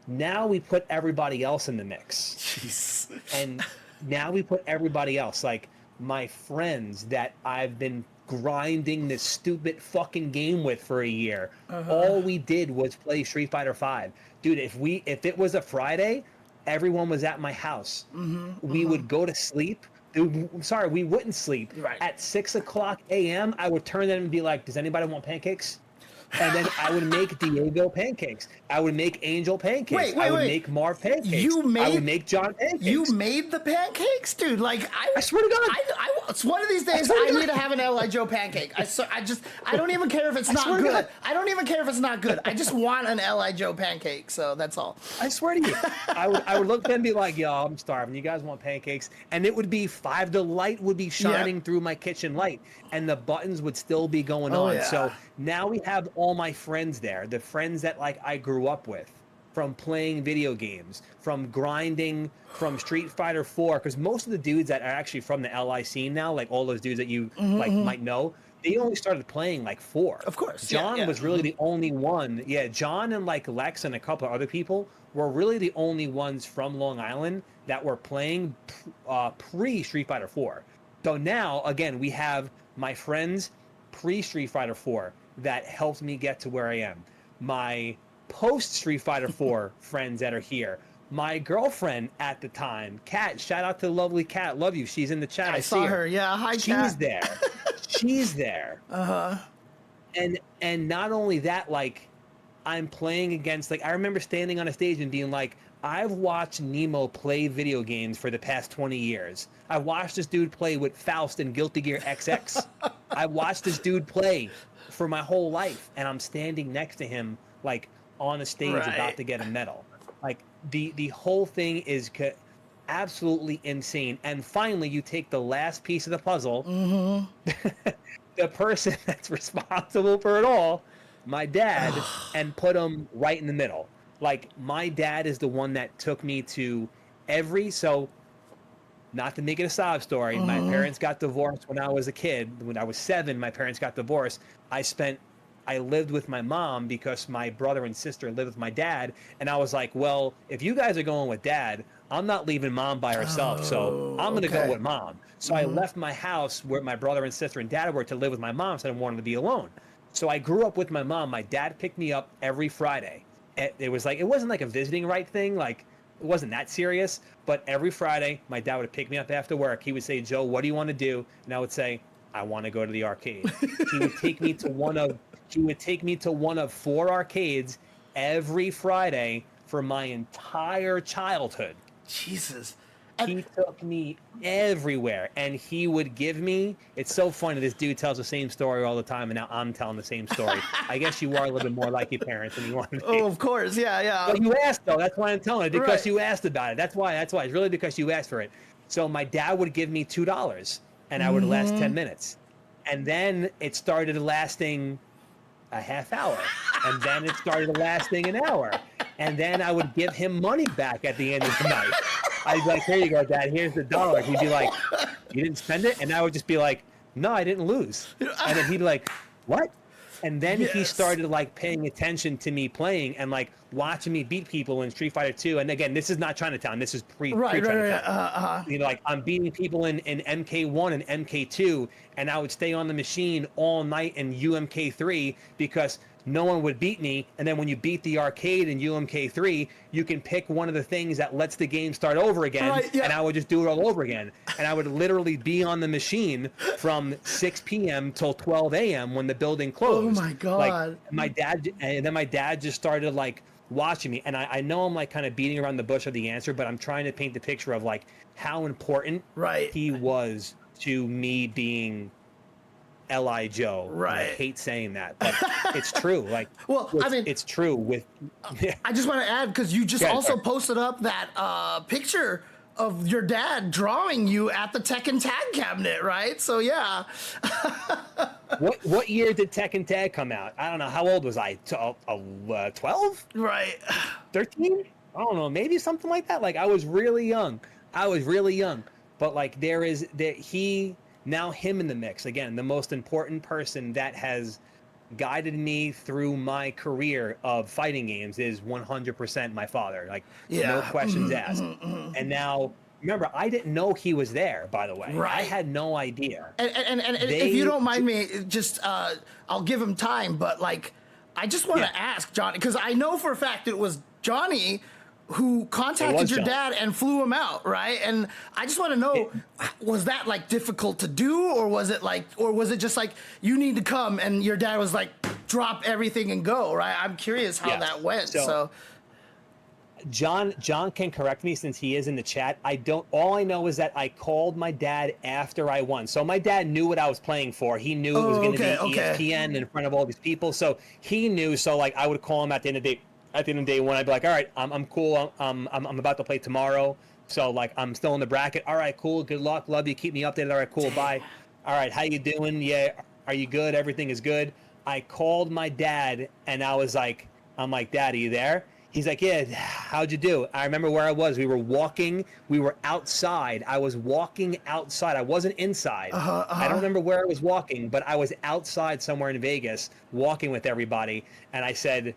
Now we put everybody else in the mix. Jeez. And now we put everybody else, like my friends that I've been grinding this stupid fucking game with for a year. All we did was play Street Fighter 5. Dude, if it was a Friday, everyone was at my house. We would go to sleep. Sorry, we wouldn't sleep. Right. At 6 o'clock a.m., I would turn them and be like, does anybody want pancakes? And then I would make Diego pancakes. I would make Angel pancakes. I would make Marv pancakes. I would make John pancakes. You made the pancakes, dude. Like I swear to God. It's one of these days I need to have an LIJoe pancake. I don't even care if it's not good. I don't even care if it's not good. I just want an LIJoe pancake. So that's all. I swear to you. I would look at them and be like, yo, I'm starving. You guys want pancakes? And it would be the light would be shining through my kitchen light and the buttons would still be going on. Yeah. So now we have all my friends there, the friends that like I grew up with, from playing video games, from grinding, from Street Fighter 4, because most of the dudes that are actually from the LI scene now, like all those dudes that you like might know, they only started playing like 4. Of course. John was really the only one. Yeah, John and like Lex and a couple of other people were really the only ones from Long Island that were playing pre Street Fighter 4. So now, again, we have my friends pre Street Fighter 4 that helped me get to where I am. My post Street Fighter 4 friends that are here, my girlfriend at the time, Kat, shout out to the lovely Kat, love you. She's in the chat. I see saw her. Yeah, hi, Kat. She's there. She's there. And not only that, like, I'm playing against, like, I remember standing on a stage and being like, I've watched Nemo play video games for the past 20 years. I watched this dude play with Faust and Guilty Gear XX. I watched this dude play for my whole life, and I'm standing next to him, like, on a stage about to get a medal. Like, the whole thing is absolutely insane. And finally, you take the last piece of the puzzle. The person that's responsible for it all, my dad, and put him right in the middle. Like, my dad is the one that took me to so not to make it a sob story, my parents got divorced when I was a kid. When I was 7, my parents got divorced. I lived with my mom because my brother and sister lived with my dad. And I was like, well, if you guys are going with dad, I'm not leaving mom by herself. So I'm going to go with mom. So I left my house where my brother and sister and dad were to live with my mom. So I didn't want to be alone. So I grew up with my mom. My dad picked me up every Friday. It wasn't like a visiting right thing. Like, it wasn't that serious. But every Friday, my dad would pick me up after work. He would say, Joe, what do you want to do? And I would say, I want to go to the arcade. He would take me to one of 4 arcades every Friday for my entire childhood. Jesus. He took me everywhere, and he would give me, it's so funny, this dude tells the same story all the time, and now I'm telling the same story. I guess you are a little bit more like your parents than you want to be. Oh, of course, yeah. But you asked, though, that's why I'm telling it, because you asked about it. That's why, it's really because you asked for it. So my dad would give me $2, and I would last 10 minutes. And then it started lasting a half hour, and then it started lasting an hour. And then I would give him money back at the end of the night. I'd be like, here you go, Dad, here's the $1. He'd be like, you didn't spend it? And I would just be like, no, I didn't lose. And then he'd be like, what? And then he started like paying attention to me playing and like watching me beat people in Street Fighter 2. And again, this is not Chinatown. This is pre-Chinatown. You know, like I'm beating people in MK1 and MK2, and I would stay on the machine all night in UMK3 because no one would beat me. And then when you beat the arcade in UMK3, you can pick one of the things that lets the game start over again. And I would just do it all over again. And I would literally be on the machine from 6 p.m. till 12 a.m. when the building closed. Oh my God. Like my dad just started like watching me. And I know I'm like kind of beating around the bush of the answer, but I'm trying to paint the picture of like how important he was to me being LIJoe. Right. I hate saying that, but it's true. Like, well, I mean, it's true with. I just want to add, because you just also posted up that picture of your dad drawing you at the Tekken Tag cabinet, right? So yeah. What year did Tekken Tag come out? I don't know. How old was I? 12? Right. 13? I don't know. Maybe something like that. Like I was really young. But like now him in the mix again, the most important person that has guided me through my career of fighting games is 100% my father. Like no questions asked. And now remember, I didn't know he was there, by the way. I had no idea. And if you don't mind me, just I'll give him time, but like I just want to ask Johnny, because I know for a fact it was Johnny who contacted your dad and flew him out, right? And I just want to know, was that like difficult to do, or was it just like you need to come and your dad was like drop everything and go, right? I'm curious how that went. So John can correct me since he is in the chat. All I know is that I called my dad after I won. So my dad knew what I was playing for. He knew it was going to be ESPN in front of all these people. So he knew. So like I would call him at the end of the day. At the end of the day, when I'd be like, all right, I'm cool. I'm about to play tomorrow. So like, I'm still in the bracket. All right, cool. Good luck. Love you. Keep me updated. All right, cool. Bye. All right. How you doing? Yeah. Are you good? Everything is good. I called my dad and I'm like, Dad, are you there? He's like, yeah. How'd you do? I remember where I was. We were walking. We were outside. I was walking outside. I wasn't inside. I don't remember where I was walking, but I was outside somewhere in Vegas walking with everybody. And I said,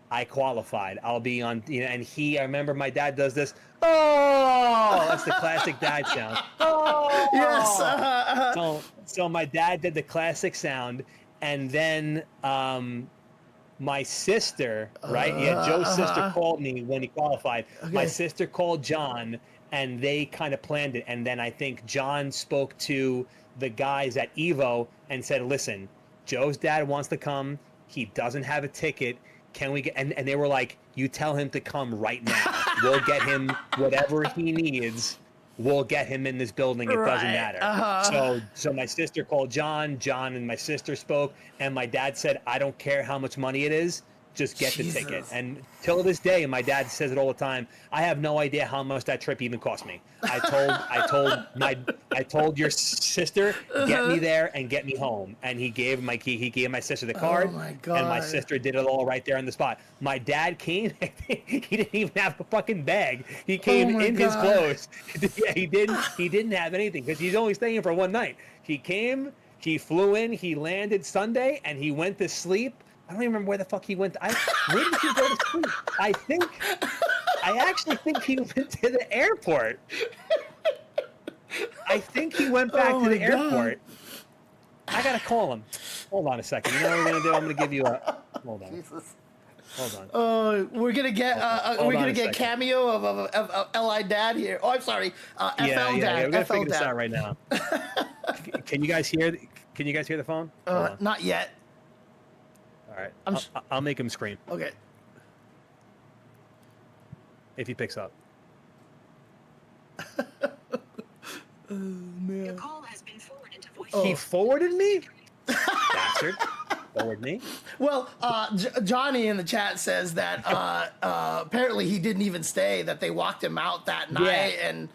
I qualified. I'll be on, and I remember my dad does this. Oh, that's the classic dad sound. Oh, yes. So my dad did the classic sound, and then my sister, right? Yeah, Joe's sister called me when he qualified. Okay. My sister called John, and they kind of planned it. And then I think John spoke to the guys at Evo and said, listen, Joe's dad wants to come. He doesn't have a ticket. Can we get, and they were like, you tell him to come right now. We'll get him whatever he needs. We'll get him in this building. It doesn't matter. So my sister called John and my sister spoke, and my dad said, I don't care how much money it is, just get the ticket. And till this day, my dad says it all the time, I have no idea how much that trip even cost me. I told your sister, get me there and get me home. And he gave my sister the card. Oh my God. And my sister did it all right there on the spot. My dad came, he didn't even have a fucking bag. He came in his clothes. Yeah, he didn't have anything because he's only staying for one night. He came, he flew in, he landed Sunday, and he went to sleep. I don't even remember where the fuck he went. Where did he go to sleep? I actually think he went to the airport. I think he went back to the airport. I gotta call him. Hold on a second. You know what we're gonna do? I'm gonna give you a. Hold on. Jesus. Hold on. We're gonna get cameo of LI Dad here. Oh, I'm sorry. FL Dad. Yeah. We're gonna FL figure this Dad. out right now. Can you guys hear? Can you guys hear the phone? Not yet. All right. I'll make him scream Okay. if he picks up. Your call has been forwarded to voice. He forwarded me? Bastard. Forward me? Well, Johnny in the chat says that apparently he didn't even stay, that they walked him out that night, and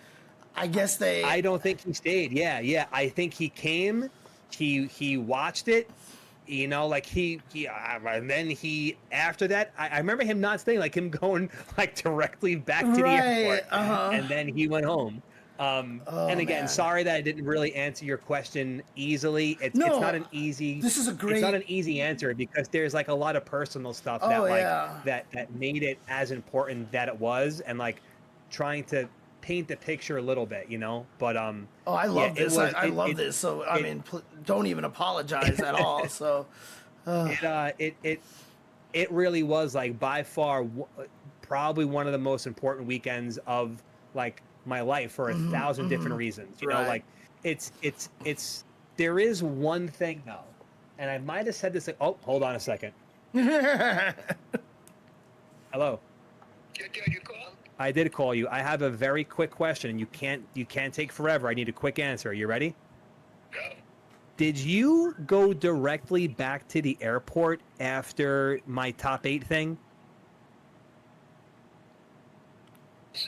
I guess they... I don't think he stayed. Yeah. I think he came, he watched it, you know, like and then he, after that, I remember him not staying, like him going like directly back to the airport, and then he went home. And again, sorry that I didn't really answer your question easily. It's not an easy. This is a great. It's not an easy answer because there's like a lot of personal stuff that made it as important that it was, and like trying to paint the picture a little bit, you know. But I love this. I love this. So I mean, don't even apologize at all. So it really was like by far probably one of the most important weekends of like my life for 1,000 different reasons, you know, like it's there is one thing though, and I might have said this like, oh, hold on a second. Hello. Did you call? I did call you. I have a very quick question. You can't take forever. I need a quick answer. Are you ready? Go. Did you go directly back to the airport after my top 8 thing?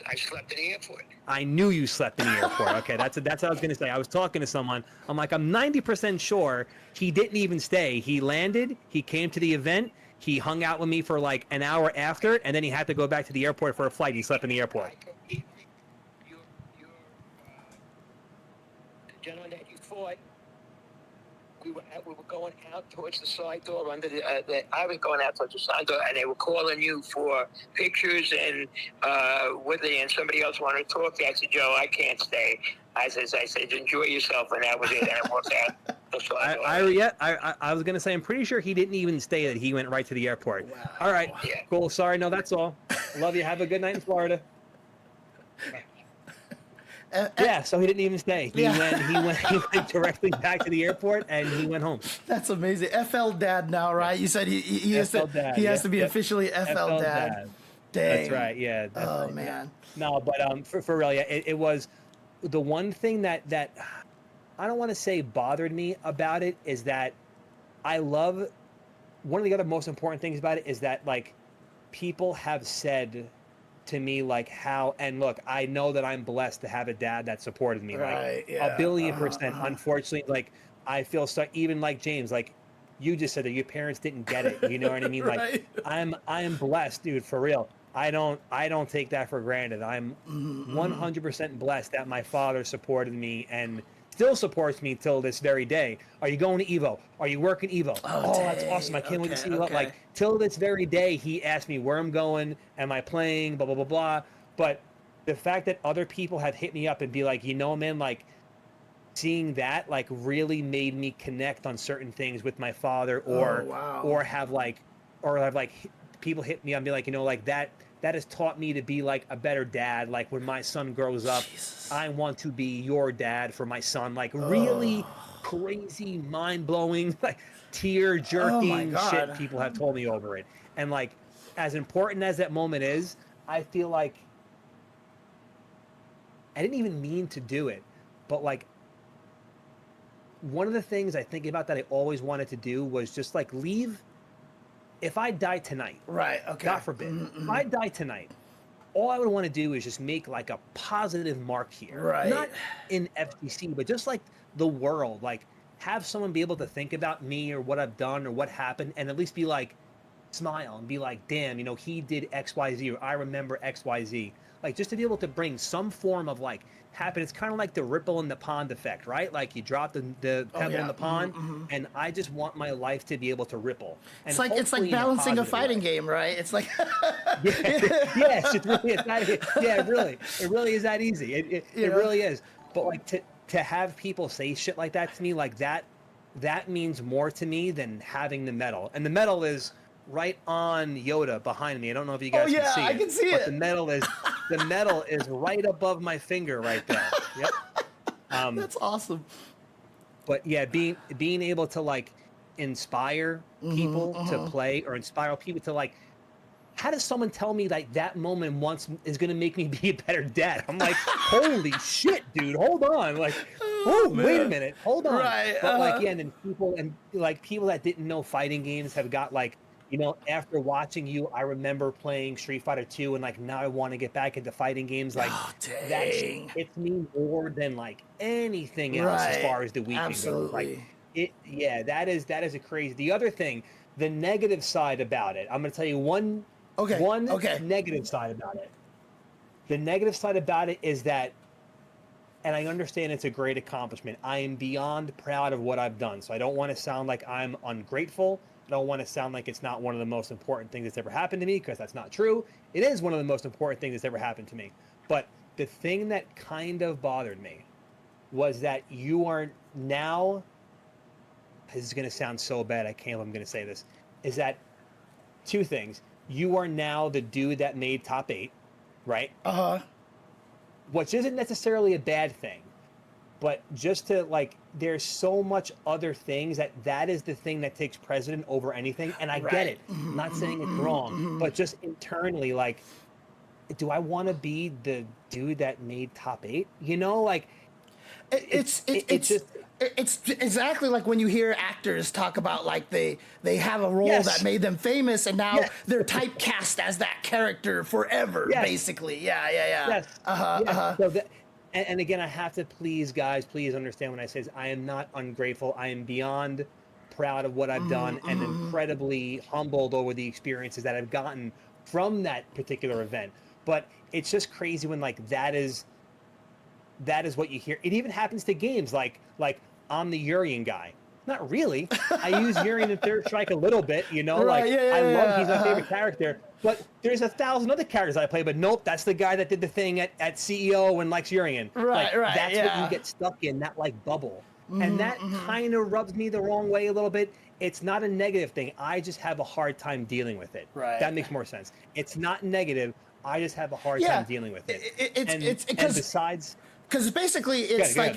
I slept in the airport. I knew you slept in the airport. Okay, that's what I was gonna say. I was talking to someone. I'm like, I'm 90% sure he didn't even stay. He landed. He came to the event. He hung out with me for like an hour after, and then he had to go back to the airport for a flight. He slept in the airport. The gentleman that you fought, we were going out towards the side door under I was going out towards the side door, and they were calling you for pictures and Woodley and somebody else wanted to talk to you. I said, Joe, I can't stay. I said, enjoy yourself, and that was it. And I walked out. I was gonna say, I'm pretty sure he didn't even stay. That he went right to the airport. Wow. All right, Yeah. Cool. Sorry, no, that's all. Love you. Have a good night in Florida. Yeah, so he didn't even stay. He went directly back to the airport and he went home. That's amazing. FL Dad now, right? You said he has to be officially FL Dad. Dang. That's right. Yeah. Oh man. No, but for real, yeah, it was the one thing that I don't want to say bothered me about it is that I love one of the other most important things about it is that like people have said to me like how, and look, I know that I'm blessed to have a dad that supported me, like a billion percent. Unfortunately, like I feel so, even like James, like you just said that your parents didn't get it, you know what I mean? Like I'm blessed, dude, for real. I don't take that for granted. I'm 100% blessed that my father supported me and still supports me till this very day. Are you going to Evo? Are you working Evo? Oh, that's awesome. I can't wait to see you. Like, till this very day, he asked me where I'm going, am I playing, blah, blah, blah, blah. But the fact that other people have hit me up and be like, you know, man, like, seeing that, like, really made me connect on certain things with my father or have, like, or I've like people hit me on be like, you know, like that has taught me to be like a better dad. Like when my son grows up, Jesus. I want to be your dad for my son. Like really crazy, mind blowing, like tear jerking shit people have told me over it. And like, as important as that moment is, I feel like I didn't even mean to do it, but like one of the things I think about that I always wanted to do was just like leave. If I die tonight, right? Okay. God forbid, if I die tonight, all I would want to do is just make like a positive mark here, right? Not in FGC, but just like the world, like have someone be able to think about me or what I've done or what happened, and at least be like, smile and be like, damn, you know, he did XYZ, or I remember XYZ. Like just to be able to bring some form of like happiness, kind of like the ripple in the pond effect, right? Like you drop the pebble in the pond, and I just want my life to be able to ripple. And it's like balancing a fighting game, right? It's like yes, it really is that. Yeah, it really is that easy. It really is. But like to have people say shit like that to me, like that means more to me than having the medal. And the medal is right on Yoda behind me. I don't know if you guys can see it. I can see it. The medal is right above my finger right there. Yep. That's awesome. But yeah, being able to like inspire people to play, or inspire people to like, how does someone tell me like that moment once is going to make me be a better dad? I'm like, holy shit, dude, hold on. Like, wait a minute, hold on. Right. But like, yeah, and then people that didn't know fighting games have got like, you know, after watching you, I remember playing Street Fighter 2, and like now I want to get back into fighting games. Like that shit hits me more than like anything else as far as the weekend goes. Like that is a crazy. The other thing, the negative side about it, I'm going to tell you one negative side about it. The negative side about it is that, and I understand it's a great accomplishment, I am beyond proud of what I've done. So I don't want to sound like I'm ungrateful. I don't want to sound like it's not one of the most important things that's ever happened to me, because that's not true. It is one of the most important things that's ever happened to me. But the thing that kind of bothered me was that you are now, this is going to sound so bad, I can't believe I'm going to say this, is that two things. You are now the dude that made top 8, right? Which isn't necessarily a bad thing. But just to like, there's so much other things that is the thing that takes precedent over anything. And I get it. I'm not saying it's wrong, but just internally, like, do I want to be the dude that made top 8? You know, like it's exactly like when you hear actors talk about like they have a role that made them famous, and now they're typecast as that character forever, basically. Yeah. So and again, I have to please understand when I say this, I am not ungrateful. I am beyond proud of what I've done, and incredibly humbled over the experiences that I've gotten from that particular event. But it's just crazy when like that is what you hear. It even happens to games like I'm the Urien guy. Not really. I use Urien in Third Strike a little bit, you know, I love, he's my favorite character. But there's 1,000 other characters I play, but nope, that's the guy that did the thing at CEO and likes Urien. That's what you get stuck in, that like bubble. And that kind of rubs me the wrong way a little bit. It's not a negative thing. I just have a hard time dealing with it. That makes more sense. It's not negative. I just have a hard time dealing with it. And besides, because basically it's like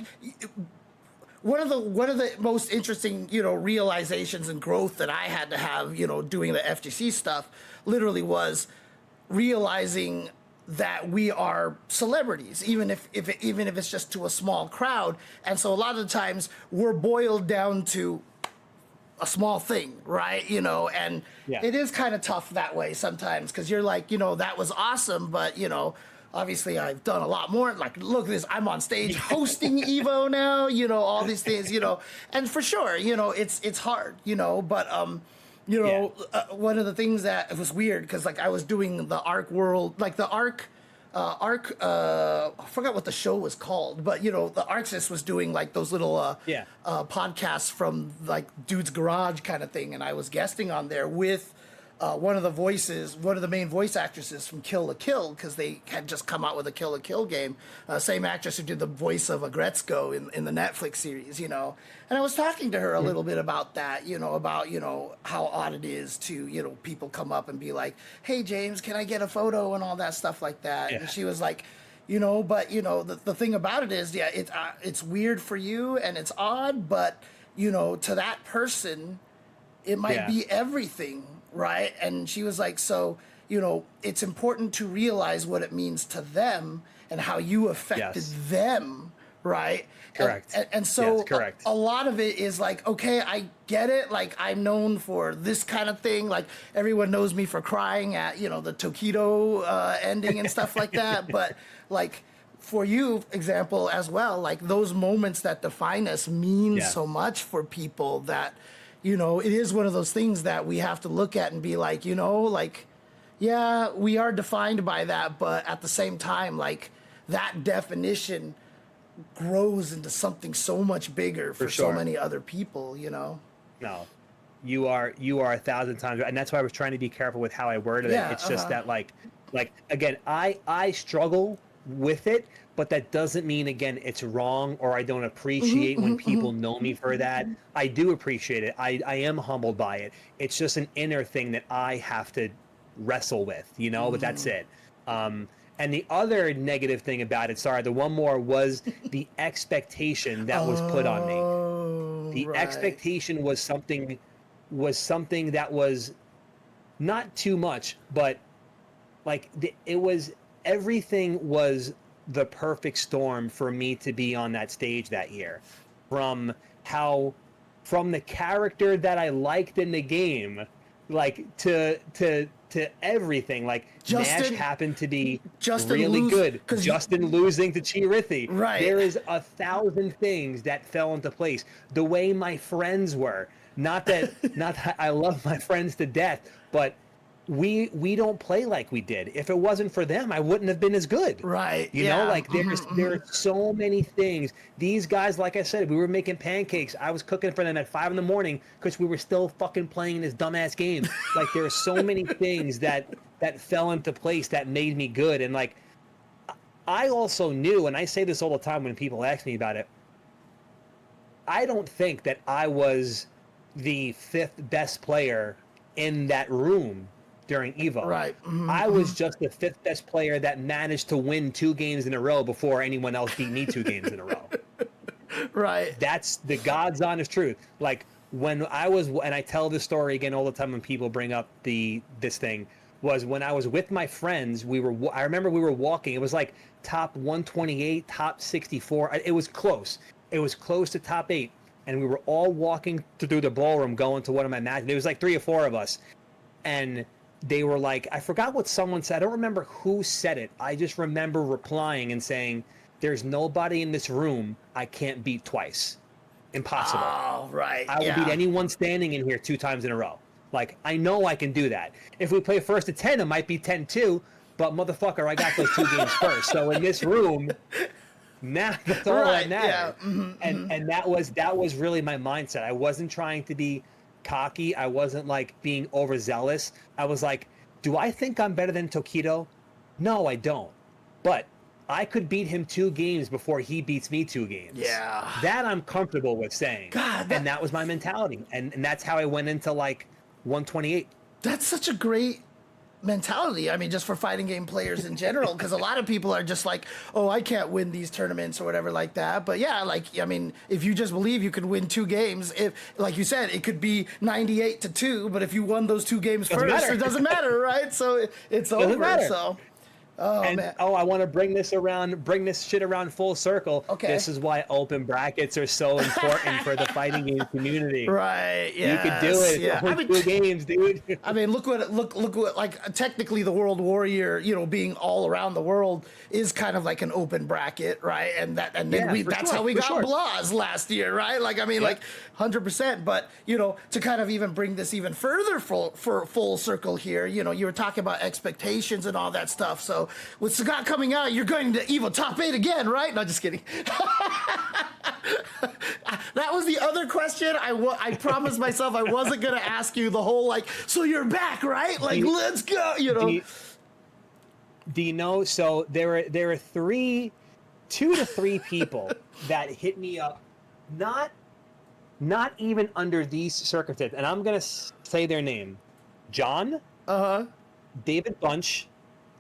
one of the most interesting, you know, realizations and growth that I had to have, you know, doing the FGC stuff, literally was realizing that we are celebrities, even if it's just to a small crowd. And so a lot of the times we're boiled down to a small thing, right? You know, and it is kind of tough that way sometimes, because you're like, you know, that was awesome, but, you know, obviously I've done a lot more. Like, look at this, I'm on stage hosting Evo now, you know, all these things, you know, and for sure, you know, it's hard, you know, but, you know, one of the things that it was weird, because like I was doing the Arc World, like the Arc, I forgot what the show was called, but you know, the Arxis was doing like those little podcasts from like Dude's Garage kind of thing, and I was guesting on there with one of the main voice actresses from Kill la Kill, because they had just come out with a Kill la Kill game. Same actress who did the voice of Agretzko in the Netflix series, you know. And I was talking to her a little bit about that, you know, about, you know, how odd it is to, you know, people come up and be like, hey, James, can I get a photo and all that stuff like that? Yeah. And she was like, you know, but, you know, the thing about it is, yeah, it's weird for you and it's odd, but, you know, to that person, it might be everything, right? And she was like, so, you know, it's important to realize what it means to them and how you affected them, right? Correct. And so correct. A lot of it is like, okay, I get it. Like, I'm known for this kind of thing. Like, everyone knows me for crying at, you know, the Tokido ending and stuff like that. But, like, for you, example, as well, like, those moments that define us mean so much for people that, you know, it is one of those things that we have to look at and be like, you know, like, yeah, we are defined by that. But at the same time, like, that definition grows into something so much bigger for so many other people, you know? No, you are 1,000 times right. And that's why I was trying to be careful with how I worded it. It's just that like again, I struggle with it, but that doesn't mean, again, it's wrong or I don't appreciate when people know me for that. I do appreciate it. I am humbled by it. It's just an inner thing that I have to wrestle with, you know, but that's it. And the other negative thing about it, the one more, was the expectation that was put on me. The expectation was something that was not too much, but like everything was the perfect storm for me to be on that stage that year. From the character that I liked in the game, like to everything. Like, Nash happened to be really good. Justin losing to Chirithi. Right. There is 1,000 things that fell into place. The way my friends were. Not that I love my friends to death, but we don't play like we did. If it wasn't for them, I wouldn't have been as good. Right. You know, like there are so many things. These guys, like I said, we were making pancakes. I was cooking for them at 5 a.m. because we were still fucking playing this dumbass game. Like, there are so many things that fell into place that made me good. And like, I also knew, and I say this all the time when people ask me about it, I don't think that I was the 5th best player in that room during Evo. Right. I was just the 5th best player that managed to win 2 games in a row before anyone else beat me 2 games in a row. Right. That's the God's honest truth. Like, when I was, and I tell this story again all the time when people bring up this thing, was when I was with my friends, I remember we were walking, it was like top 128, top 64. It was close. It was close to top 8. And we were all walking through the ballroom going to one of my matches. It was like 3 or 4 of us. And they were like, I forgot what someone said. I don't remember who said it. I just remember replying and saying, there's nobody in this room I can't beat twice. Impossible. Oh, right. I will beat anyone standing in here 2 times in a row. Like, I know I can do that. If we play first to 10, it might be 10-2, but motherfucker, I got those 2 games first. So in this room, now that's all that matters. Yeah. And that was really my mindset. I wasn't trying to be cocky. I wasn't like being overzealous. I was like, do I think I'm better than Tokido? No, I don't. But I could beat him 2 games before he beats me 2 games. Yeah. That I'm comfortable with saying. God, and that was my mentality. And that's how I went into like 128. That's such a great mentality. I mean, just for fighting game players in general, because a lot of people are just like, oh, I can't win these tournaments or whatever like that. But yeah, like, I mean, if you just believe you could win 2 games, if, like you said, it could be 98-2, but if you won those 2 games first, it doesn't matter, right? So it's over. So. Oh, man. I want to bring this shit around full circle. Okay. This is why open brackets are so important for the fighting game community. Right. Yeah. You could do it. Yeah. 2 games, dude. I mean, look what like technically the World Warrior, you know, being all around the world is kind of like an open bracket, right? And then that's how we got Blaz last year, right? Like, I mean, like 100%. But you know, to kind of even bring this even further for full circle here, you know, you were talking about expectations and all that stuff. So with Sagat coming out, you're going to Evo top 8 again, right? No, just kidding. That was the other question. I promised myself I wasn't gonna ask you the whole like, so you're back, right? Like, let's go. You know. Do you know? So there are 2 to 3 people that hit me up, not even under these circumstances, and I'm gonna say their name: John, David Bunch,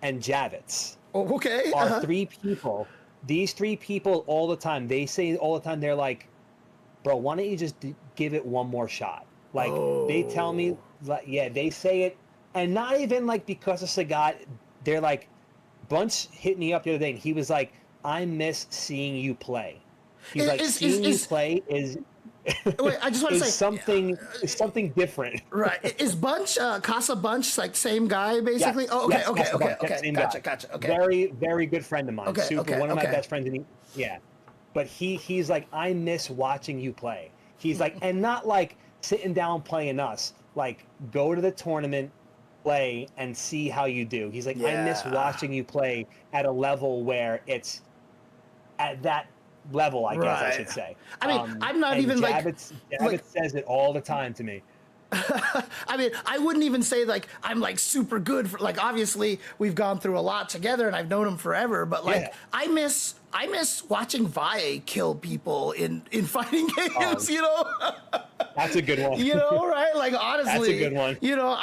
and Javits. Oh, okay. Are 3 people. These 3 people all the time. They say all the time. They're like, bro, why don't you just give it one more shot? Like they tell me, like, yeah, they say it, and not even like because of Sagat. They're like, Bunch hit me up the other day, and he was like, I miss seeing you play. He's like, seeing you play is. Wait, I just want to say something different. Right? Is Bunch Casa Bunch like same guy basically? Yes, oh, okay, yes, okay. Gotcha. Okay. Very, very good friend of mine. Okay, One of my best friends. But he's like, I miss watching you play. He's like, and not like sitting down playing us. Like, go to the tournament, play, and see how you do. He's like, I miss watching you play at a level where it's at that level, I guess I should say. I mean, I'm not even Javits says it all the time to me. I mean, I wouldn't even say like I'm like super good for like, obviously we've gone through a lot together and I've known him forever, but like I miss watching Vi kill people in fighting games, you know. That's a good one. You know, right? Like, honestly, that's a good one. You know,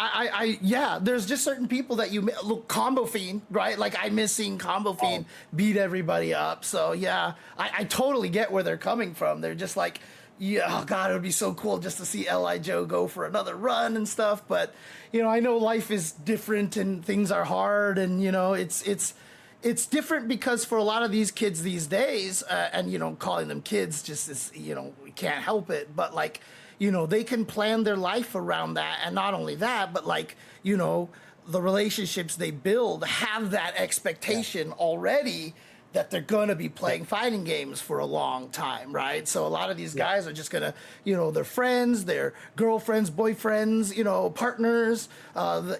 yeah, there's just certain people that look, Combo Fiend, right? Like, I miss seeing Combo Fiend beat everybody up. So, yeah, I totally get where they're coming from. They're just like, yeah, oh God, it would be so cool just to see LIJoe go for another run and stuff. But, you know, I know life is different and things are hard, and, you know, it's different because for a lot of these kids these days, and, you know, calling them kids just is, you know, we can't help it, but like, you know, they can plan their life around that. And not only that, but like, you know, the relationships they build have that expectation already that they're going to be playing fighting games for a long time, right? So a lot of these guys are just going to, you know, their friends, their girlfriends, boyfriends, you know, partners,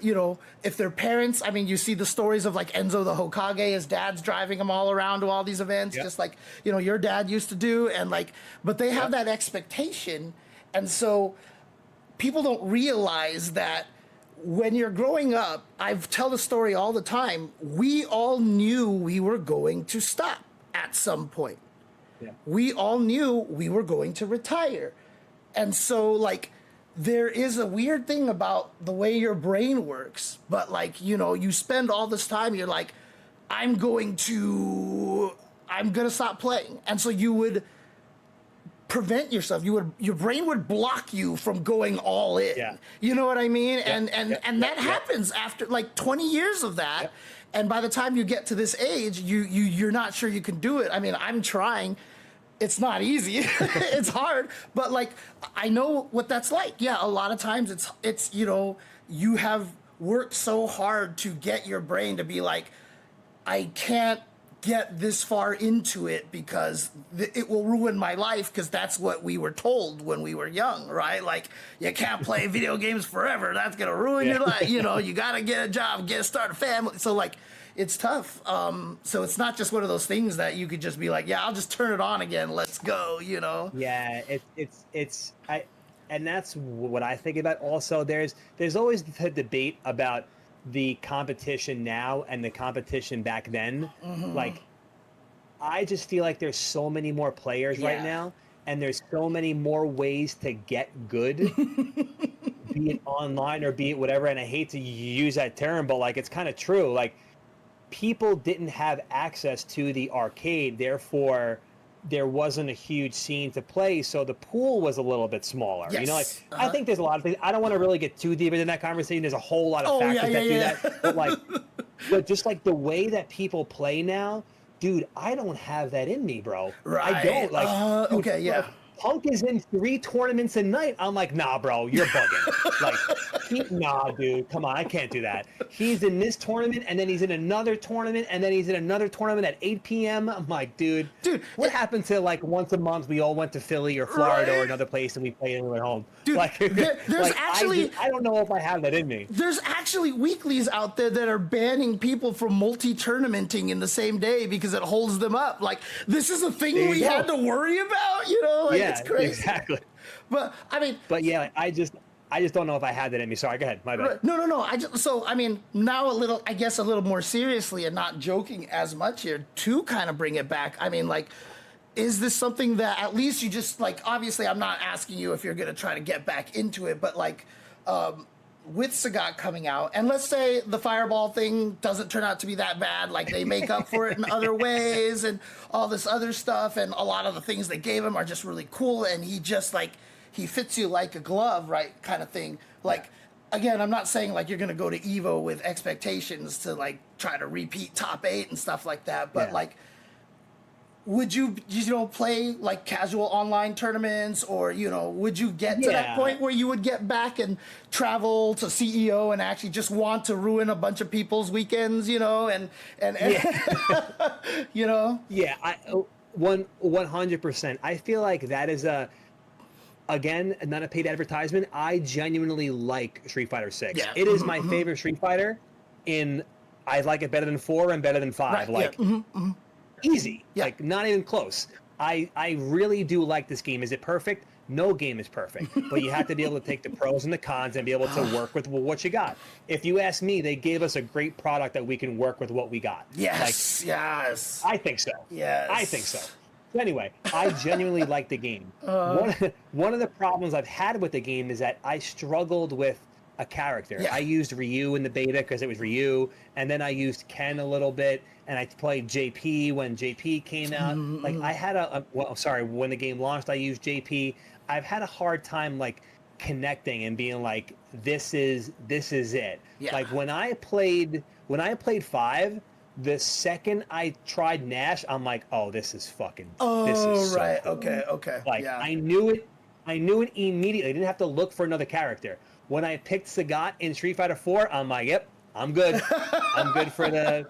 you know, if their parents, I mean, you see the stories of like Enzo the Hokage, his dad's driving him all around to all these events, just like, you know, your dad used to do. And like, but they have that expectation. And so people don't realize that when you're growing up, I tell the story all the time, we all knew we were going to stop at some point. Yeah. We all knew we were going to retire. And so, like, there is a weird thing about the way your brain works. But, like, you know, you spend all this time, you're like, I'm going to stop playing. And so you would prevent yourself. Your brain would block you from going all in. Yeah. You know what I mean? And that happens after like 20 years of that. Yeah. And by the time you get to this age, you're not sure you can do it. I mean, I'm trying. It's not easy. It's hard, but like I know what that's like. Yeah, a lot of times it's you know, you have worked so hard to get your brain to be like, I can't get this far into it because it will ruin my life, because that's what we were told when we were young, right? Like, you can't play video games forever. That's going to ruin your life. You know, you got to get a job, start a family. So, like, it's tough. So it's not just one of those things that you could just be like, yeah, I'll just turn it on again. Let's go, you know? Yeah, and that's what I think about. Also, there's always the debate about the competition now and the competition back then. Like, I just feel like there's so many more players right now, and there's so many more ways to get good, be it online or be it whatever. And I hate to use that term, but like, it's kind of true. Like, people didn't have access to the arcade, therefore there wasn't a huge scene to play, so the pool was a little bit smaller. You know, like, I think there's a lot of things. I don't want to really get too deep into that conversation. There's a whole lot of factors that do that. But like, but just like the way that people play now, dude, I don't have that in me, bro. Right. I don't. Like, dude, Punk is in 3 tournaments a night. I'm like, nah, bro, you're bugging. Like, nah, dude, come on, I can't do that. He's in this tournament, and then he's in another tournament, and then he's in another tournament at 8 p.m. I'm like, dude, what happened to like once a month we all went to Philly or Florida or another place and we played and we went home? Dude, like, there's like, actually I don't know if I have that in me. there's actually weeklies out there that are banning people from multi-tournamenting in the same day because it holds them up. Like, this is a thing we had to worry about, you know? Like, it's crazy. Exactly. But I mean, yeah, I just don't know if I had that in me. Sorry, go ahead. My bad. no. I mean, now a little more seriously and not joking as much here to kind of bring it back. I mean, like, is this something that at least you just, like, obviously I'm not asking you if you're going to try to get back into it, but like, with Sagat coming out, and let's say the fireball thing doesn't turn out to be that bad, like they make up for it in other ways and all this other stuff, and a lot of the things they gave him are just really cool, and he just, like, he fits you like a glove, right, kind of thing. Like, again, I'm not saying like you're going to go to EVO with expectations to like try to repeat top 8 and stuff like that, but like, would you play like casual online tournaments, or, would you get to that point where you would get back and travel to CEO and actually just want to ruin a bunch of people's weekends, and Yeah, 100%. I feel like that is again, not a paid advertisement. I genuinely like Street Fighter 6. Yeah. It is my favorite Street Fighter. I like it better than 4 and better than 5. Right, Easy. Yeah. Like, not even close. I really do like this game. Is it perfect? No game is perfect. But you have to be able to take the pros and the cons and be able to work with what you got. If you ask me, they gave us a great product that we can work with what we got. Yes. Yes. I think so. Yes. I think so. Anyway, I genuinely like the game. One of the problems I've had with the game is that I struggled with a character. Yeah. I used Ryu in the beta because it was Ryu, and then I used Ken a little bit, and I played JP when JP came out. Like, I had when the game launched, I used JP. I've had a hard time like connecting and being like, this is it. Yeah. Like, when I played 5, the second I tried Nash, I'm like, oh, this is so right. cool. Okay. Like, yeah. I knew it immediately. I didn't have to look for another character. When I picked Sagat in Street Fighter 4, I'm like, yep, I'm good. I'm good for the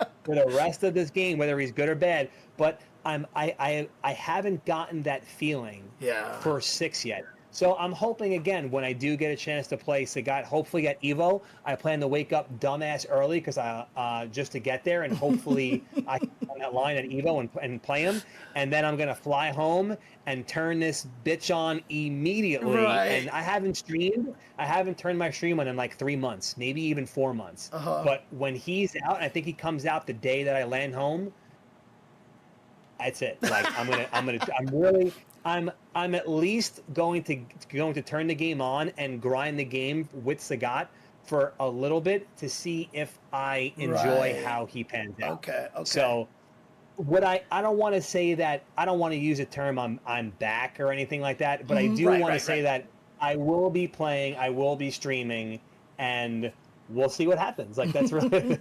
rest of this game, whether he's good or bad. But I haven't gotten that feeling for 6 yet. So I'm hoping, again, when I do get a chance to play Sagat, hopefully at EVO, I plan to wake up dumbass early because just to get there, and hopefully I can get on that line at EVO and play him. And then I'm going to fly home and turn this bitch on immediately. Right. And I haven't turned my stream on in like 3 months, maybe even 4 months. But when he's out, I think he comes out the day that I land home, that's it. Like, I'm at least going to turn the game on and grind the game with Sagat for a little bit to see if I enjoy how he pans out. Okay. So I don't want to say that, I don't want to use the term I'm back or anything like that, but I do want to say that I will be playing, I will be streaming, and we'll see what happens. Like, that's really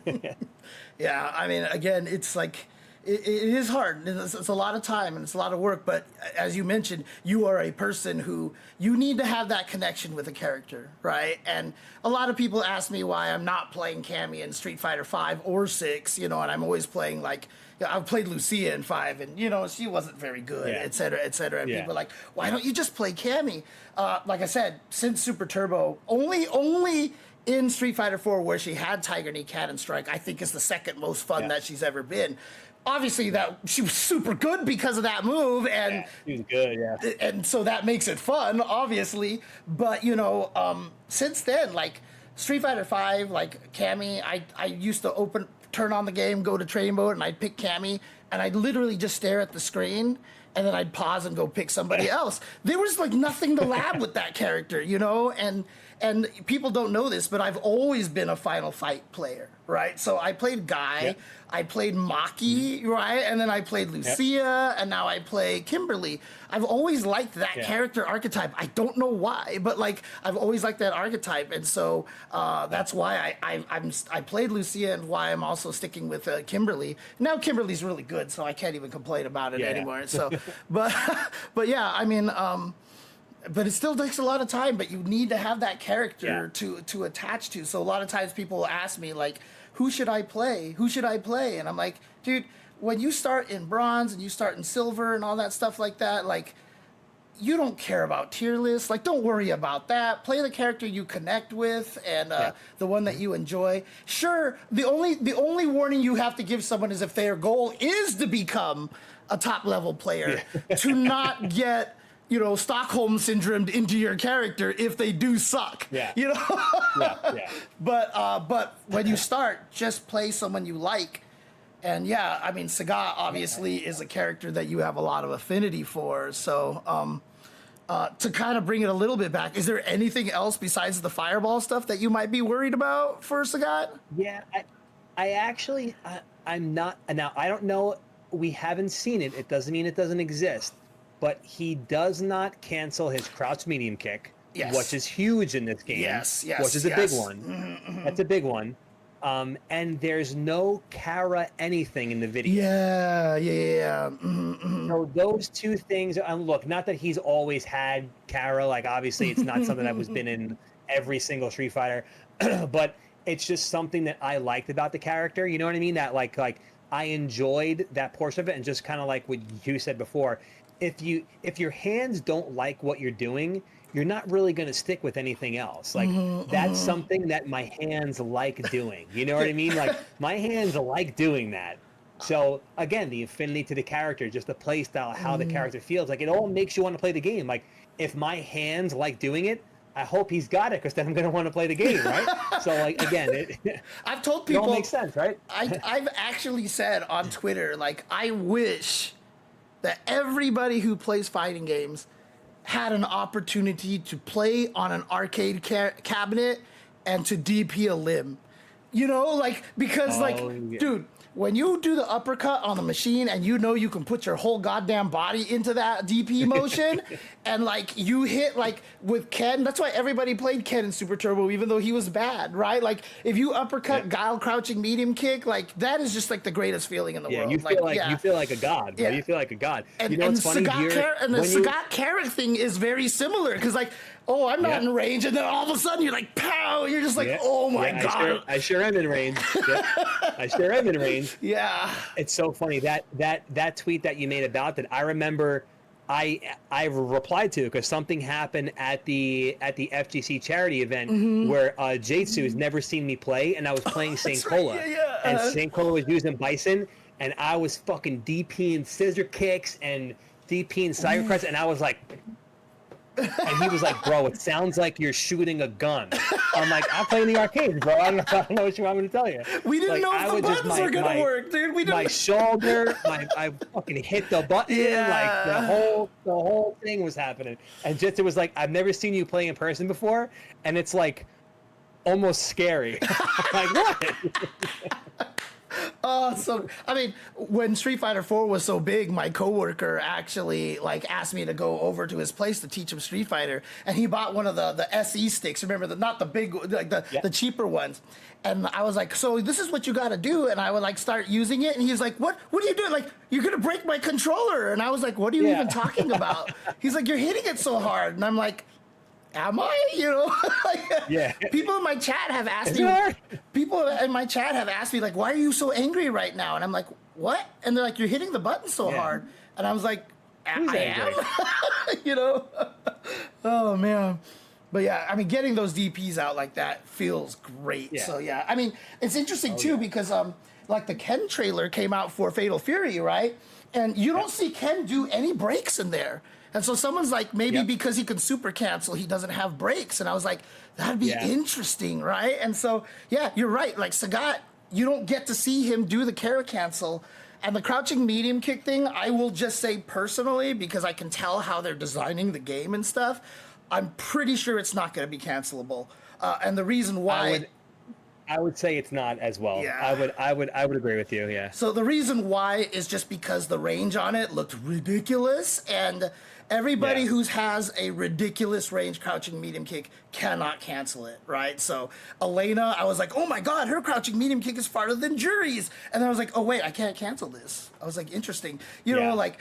Yeah, I mean, again, it's like, it is hard. It's a lot of time and it's a lot of work. But as you mentioned, you are a person who you need to have that connection with a character, right? And a lot of people ask me why I'm not playing Cammy in Street Fighter 5 or 6, and I'm always playing like, I've played Lucia in 5, and she wasn't very good, et cetera, et cetera. And people are like, why don't you just play Cammy? Like I said, since Super Turbo, only in Street Fighter 4 where she had Tiger Knee Cannon Strike, I think is the second most fun that she's ever been. Obviously, that she was super good because of that move, and she was good, and so that makes it fun, obviously. But since then, like Street Fighter 5, like Cammy, I used to turn on the game, go to training mode, and I'd pick Cammy, and I'd literally just stare at the screen, and then I'd pause and go pick somebody else. There was like nothing to lab with that character, and people don't know this, but I've always been a Final Fight player, right? So I played Guy, I played Maki, right? And then I played Lucia, and now I play Kimberly. I've always liked that character archetype. I don't know why, but like I've always liked that archetype, and so that's why I played Lucia, and why I'm also sticking with Kimberly. Now Kimberly's really good, so I can't even complain about it anymore. So, but yeah, I mean. But it still takes a lot of time, but you need to have that character to attach to. So a lot of times people will ask me, like, who should I play? Who should I play? And I'm like, dude, when you start in bronze and you start in silver and all that stuff like that, like, you don't care about tier lists. Like, don't worry about that. Play the character you connect with and the one that you enjoy. Sure, the only warning you have to give someone is if their goal is to become a top level player, to not get, you know, Stockholm syndrome into your character if they do suck. You know. But when you start, just play someone you like. And yeah, I mean, Sagat obviously is a character that you have a lot of affinity for. So to kind of bring it a little bit back, is there anything else besides the fireball stuff that you might be worried about for Sagat? Yeah, I actually, I'm not, now I don't know, we haven't seen it. It doesn't mean it doesn't exist, but he does not cancel his crouch medium kick, which is huge in this game. Which is a big one. That's a big one. And there's no Kara anything in the video. So those two things, look, not that he's always had Kara, like obviously it's not something that was been in every single Street Fighter, but it's just something that I liked about the character. You know what I mean? That like I enjoyed that portion of it, and just kind of like what you said before, if your hands don't like what you're doing, you're not really going to stick with anything else. Like that's something that my hands like doing. You know what I mean? Like my hands like doing that. So again, the affinity to the character, just the play style, how the character feels, like it all makes you want to play the game. Like if my hands like doing it, I hope he's got it, because then I'm going to want to play the game, right? So like again, I've told people, it all makes sense, right? I've actually said on Twitter, like, I wish that everybody who plays fighting games had an opportunity to play on an arcade cabinet and to DP a limb. You know, like, because dude, when you do the uppercut on the machine and you know you can put your whole goddamn body into that DP motion, and like you hit, like with Ken, that's why everybody played Ken in Super Turbo, even though he was bad, right? Like if you uppercut Guile crouching medium kick, like that is just like the greatest feeling in the world. You feel like a god, bro. You feel like a god. And, you know what's funny? The Sagat Carrot thing is very similar, because like, oh, I'm not in range, and then all of a sudden you're like, pow, you're just like, oh my god. I sure am in range. I sure am in range. Yeah. It's so funny that tweet that you made about that. I remember I replied to, because something happened at the FGC charity event where Jatsu has never seen me play, and I was playing St. Cola, and St. Cola was using Bison, and I was fucking DPing scissor kicks and DPing side cuts, and I was like. And he was like, bro, it sounds like you're shooting a gun. I'm like, I'm playing the arcades, bro. I don't know what you want me to tell you. We didn't know if the buttons were going to work, dude. We didn't. My shoulder, I fucking hit the button. Like the whole thing was happening. And just, it was like, I've never seen you play in person before. And it's like almost scary. Like, what? So I mean, when Street Fighter 4 was so big, my coworker actually like asked me to go over to his place to teach him Street Fighter, and he bought one of the SE sticks. Remember, not the big, like the cheaper ones. And I was like, so this is what you got to do. And I would like start using it, and he's like, what are you doing? Like, you're gonna break my controller. And I was like, what are you even talking about? He's like, you're hitting it so hard. And I'm like, am I? You know, people in my chat have asked me. People in my chat have asked me, like, why are you so angry right now? And I'm like, what? And they're like, you're hitting the button so hard. And I was like, I am. You know. Oh man. But yeah, I mean, getting those DPs out like that feels great. Yeah. So yeah, I mean, it's interesting too because like the Ken trailer came out for Fatal Fury, right? And you don't see Ken do any breaks in there. And so someone's like, maybe because he can super cancel, he doesn't have breaks. And I was like, that'd be interesting, right? And so, yeah, you're right. Like Sagat, you don't get to see him do the Kara cancel. And the crouching medium kick thing, I will just say personally, because I can tell how they're designing the game and stuff, I'm pretty sure it's not going to be cancelable. And the reason why... I would say it's not as well. Yeah. I would agree with you. Yeah. So the reason why is just because the range on it looked ridiculous, and everybody who has a ridiculous range crouching medium kick cannot cancel it, right? So Elena, I was like, oh my god, her crouching medium kick is farther than Jury's, and then I was like, oh wait, I can't cancel this. I was like, interesting, you know, like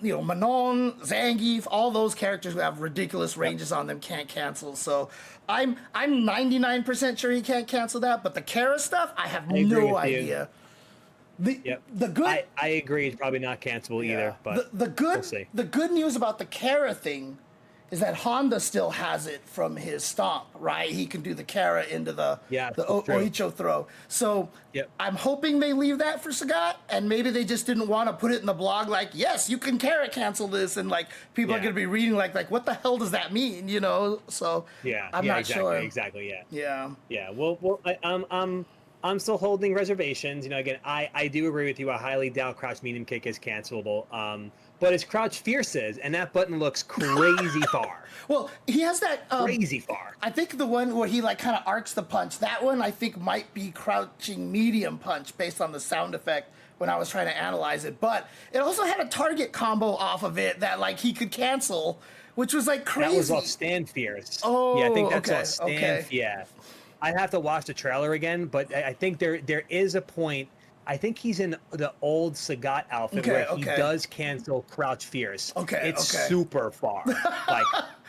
you know, Manon, Zangief, all those characters who have ridiculous ranges on them can't cancel. So I'm 99% sure he can't cancel that, but the Kara stuff, I have no idea. The good I agree. It's probably not cancelable either. But the good we'll see. the good news about the Kara thing is that Honda still has it from his stomp, right? He can do the Kara into the Oicho throw. So I'm hoping they leave that for Sagat, and maybe they just didn't want to put it in the blog like, yes, you can Kara cancel this, and like people are going to be reading like what the hell does that mean, you know? So I'm not sure. Exactly. Yeah. Well, I'm still holding reservations. You know, again, I do agree with you. I highly doubt crouch medium kick is cancelable. But his crouch fierce is, and that button looks crazy far. Well, he has that crazy far. I think the one where he like kind of arcs the punch, that one I think might be crouching medium punch based on the sound effect when I was trying to analyze it. But it also had a target combo off of it that like he could cancel, which was like crazy. That was off stand fierce. Oh, yeah, I think that's off stand. Okay. Yeah, I'd have to watch the trailer again, but I think there is a point. I think he's in the old Sagat outfit where he does cancel crouch fierce. It's super far, like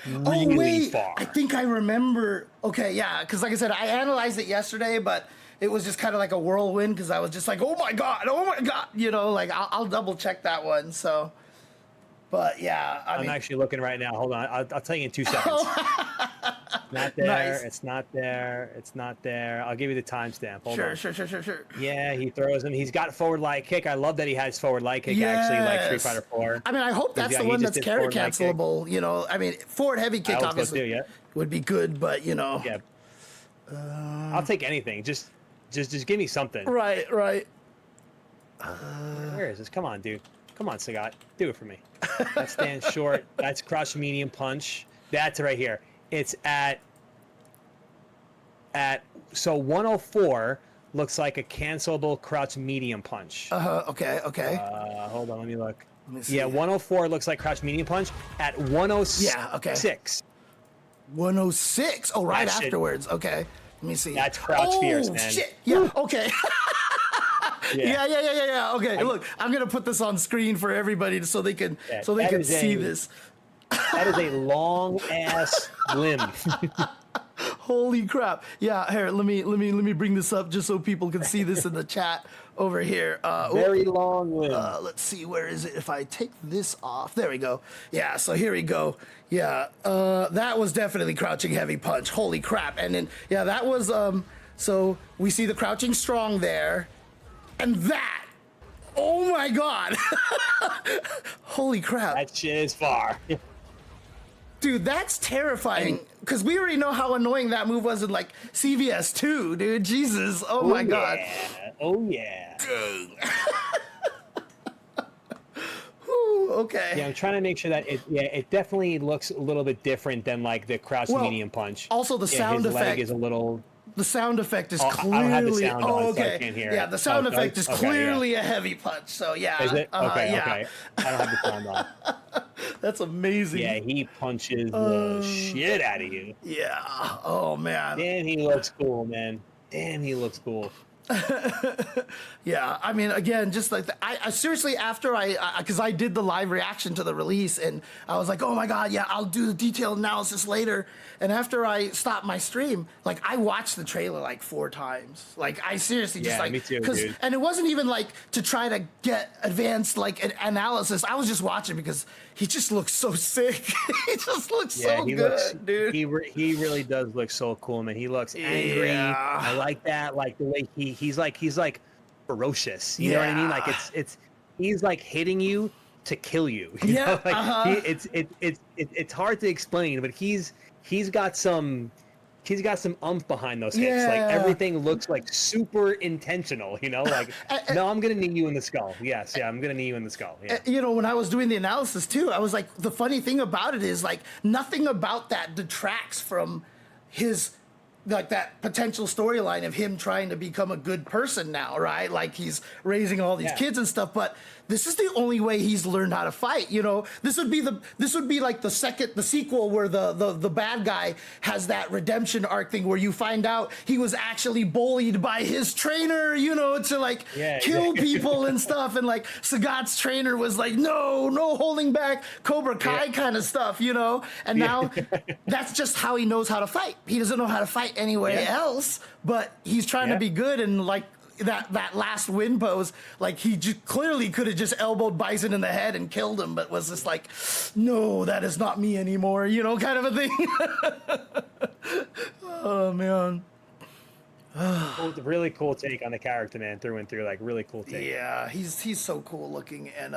really far. I think I remember. Okay, yeah, because like I said, I analyzed it yesterday, but it was just kind of like a whirlwind because I was just like, oh my god, you know, like I'll double check that one. So, but yeah, I'm actually looking right now. Hold on, I'll tell you in 2 seconds. Not there. Nice. It's not there. It's not there. I'll give you the timestamp. Hold on. Sure. Yeah, he throws him. He's got forward light kick. I love that he has forward light kick actually, like Street Fighter 4. I mean, I hope that's the one that's carry cancelable. You know, I mean, forward heavy kick obviously would be good, but you know. Yeah. I'll take anything. Just give me something. Right. Where is this? Come on, dude. Come on, Sagat. Do it for me. That stands short. That's crouch medium punch. That's right here. It's at so 104 looks like a cancelable crouch medium punch. Okay. Hold on, let me look. Let me see. Yeah, 104 looks like crouch medium punch. At 106. Yeah, okay. 106. Oh, right afterwards. Okay. Let me see. That's crouch fierce, man. Shit. Yeah. Okay. Yeah. Okay. Look, I'm gonna put this on screen for everybody so they can see this. That is a long ass limb. Holy crap! Yeah, here, let me bring this up just so people can see this in the chat over here. Very long limb. Let's see, where is it? If I take this off, there we go. Yeah, so here we go. Yeah, that was definitely crouching heavy punch. Holy crap! And then that was so we see the crouching strong there, and that. Oh my god! Holy crap! That shit is far. Dude, that's terrifying. Because we already know how annoying that move was in, like, CVS 2, dude. Jesus. Oh, my God. Oh, yeah. Whew, okay. Yeah, I'm trying to make sure that it definitely looks a little bit different than, like, the crouch medium punch. Also, the sound his effect. Leg is a little... The sound effect is clearly. I don't have the sound on, okay. so I can't hear yeah, it. the sound effect is clearly a heavy punch. So yeah. Is it? Okay. Yeah. Okay. I don't have the sound on. That's amazing. Yeah, he punches the shit out of you. Yeah. Oh man. Damn, he looks cool, man. Damn, he looks cool. Yeah, I mean, again, just like I seriously, after because I did the live reaction to the release, and I was like, oh my god, yeah, I'll do the detailed analysis later. And after I stopped my stream, like I watched the trailer like 4 times. Like I seriously just like me too, dude. And it wasn't even like to try to get advanced like an analysis. I was just watching because he just looks so sick. He just looks so good, dude. He really does look so cool, man. He looks angry. Yeah. I like that. Like the way he's like ferocious. You know what I mean? Like he's like hitting you to kill you. You know? Like it's hard to explain, but he's got some oomph behind those hits. Like everything looks like super intentional, you know, like no, I'm gonna knee you in the skull. Yes, I'm gonna knee you in the skull. Yeah. You know, when I was doing the analysis too, I was like, the funny thing about it is like nothing about that detracts from his like that potential storyline of him trying to become a good person now, right? Like he's raising all these kids and stuff, but this is the only way he's learned how to fight. You know, this would be like the sequel where the bad guy has that redemption arc thing where you find out he was actually bullied by his trainer, you know, to like kill people and stuff. And like Sagat's trainer was like, no holding back, Cobra Kai kind of stuff, you know? And now that's just how he knows how to fight. He doesn't know how to fight anywhere else, but he's trying to be good and like, that last win pose, like he clearly could have just elbowed Bison in the head and killed him, but was just like, no, that is not me anymore, you know, kind of a thing. Oh man. Really cool take on the character, man, through and through. Like, really cool take. Yeah, he's so cool looking, and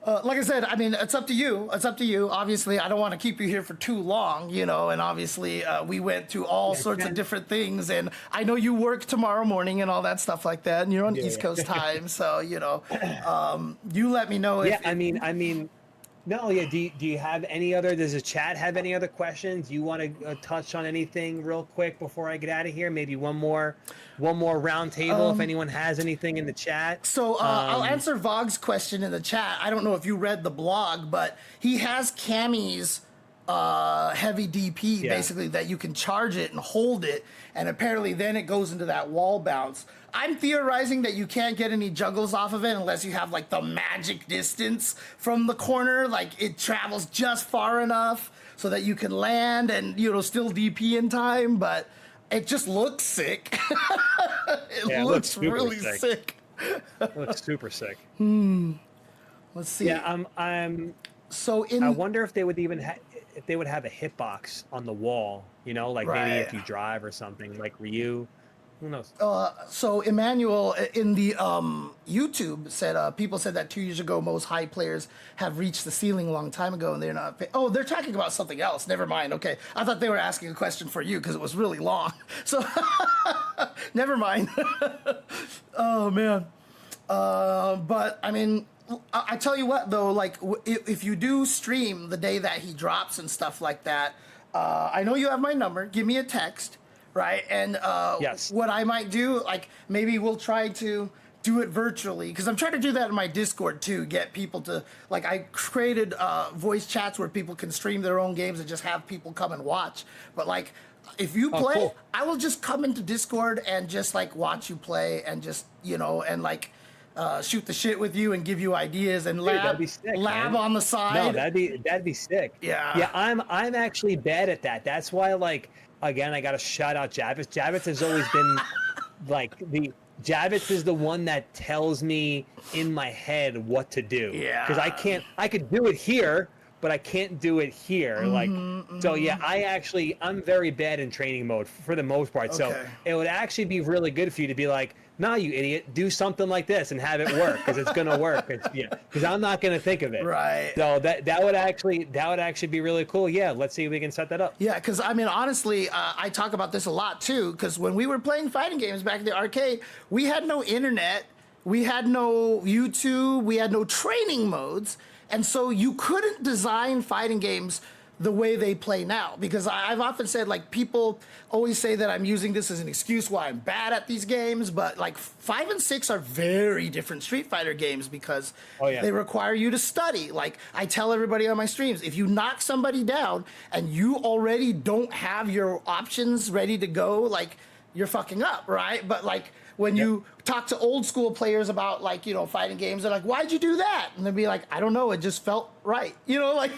like I said, I mean, it's up to you. It's up to you. Obviously, I don't want to keep you here for too long, you know, and obviously we went through all sorts of different things, and I know you work tomorrow morning and all that stuff like that, and you're on East Coast time, so, you know, you let me know if... Yeah, I mean, no, yeah, do you have any other, does the chat have any other questions? You want to touch on anything real quick before I get out of here? Maybe one more round table if anyone has anything in the chat. So I'll answer Vogg's question in the chat. I don't know if you read the blog, but he has Cammy's heavy DP, basically, that you can charge it and hold it, and apparently then it goes into that wall bounce. I'm theorizing that you can't get any juggles off of it unless you have like the magic distance from the corner, like it travels just far enough so that you can land and, you know, still DP in time, but it just looks sick. It looks really sick. It looks super sick. Let's see. Yeah, so I wonder if they would even if they would have a hitbox on the wall, you know, like maybe if you drive or something, like Ryu. Who knows? So Emmanuel in the YouTube said people said that 2 years ago most high players have reached the ceiling a long time ago and they're not. Oh, they're talking about something else. Never mind. Okay, I thought they were asking a question for you because it was really long. So never mind. Oh man. But I mean, I tell you what though, like if you do stream the day that he drops and stuff like that, I know you have my number. Give me a text. Right, and what I might do, like maybe we'll try to do it virtually, because I'm trying to do that in my Discord too, get people to, like, I created voice chats where people can stream their own games and just have people come and watch. But like, if you play, cool. I will just come into Discord and just like watch you play and just, you know, and like shoot the shit with you and give you ideas and lab on the side. No, that'd be sick. Yeah, I'm actually bad at that. That's why, like, again, I got to shout out Javits. Javits has always been like Javits is the one that tells me in my head what to do. Yeah. Because I could do it here, but I can't do it here. So yeah, I'm very bad in training mode for the most part. Okay. So it would actually be really good for you to be like, nah, you idiot, do something like this and have it work, because it's gonna work. Because I'm not gonna think of it. Right. So that would actually be really cool. Yeah, let's see if we can set that up. Yeah, because I mean, honestly, I talk about this a lot too. Because when we were playing fighting games back in the arcade, we had no internet, we had no YouTube, we had no training modes, and so you couldn't design fighting games the way they play now. Because I've often said, like, people always say that I'm using this as an excuse why I'm bad at these games, but like 5 and 6 are very different Street Fighter games because they require you to study. Like I tell everybody on my streams, if you knock somebody down and you already don't have your options ready to go, like, you're fucking up, right? But like when you talk to old school players about, like, you know, fighting games, they're like, why'd you do that? And they'll be like, I don't know, it just felt right. You know, like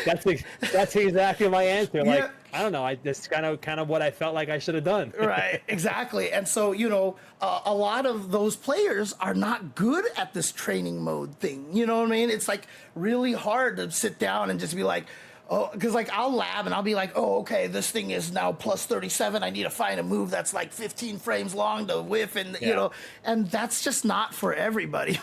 that's exactly my answer. Like, I don't know, that's kind of what I felt like I should have done. Right, exactly. And so, you know, a lot of those players are not good at this training mode thing. You know what I mean? It's like really hard to sit down and just be like, oh, because like I'll lab and I'll be like, oh, okay, this thing is now plus 37. I need to find a move that's like 15 frames long to whiff, and you know, and that's just not for everybody.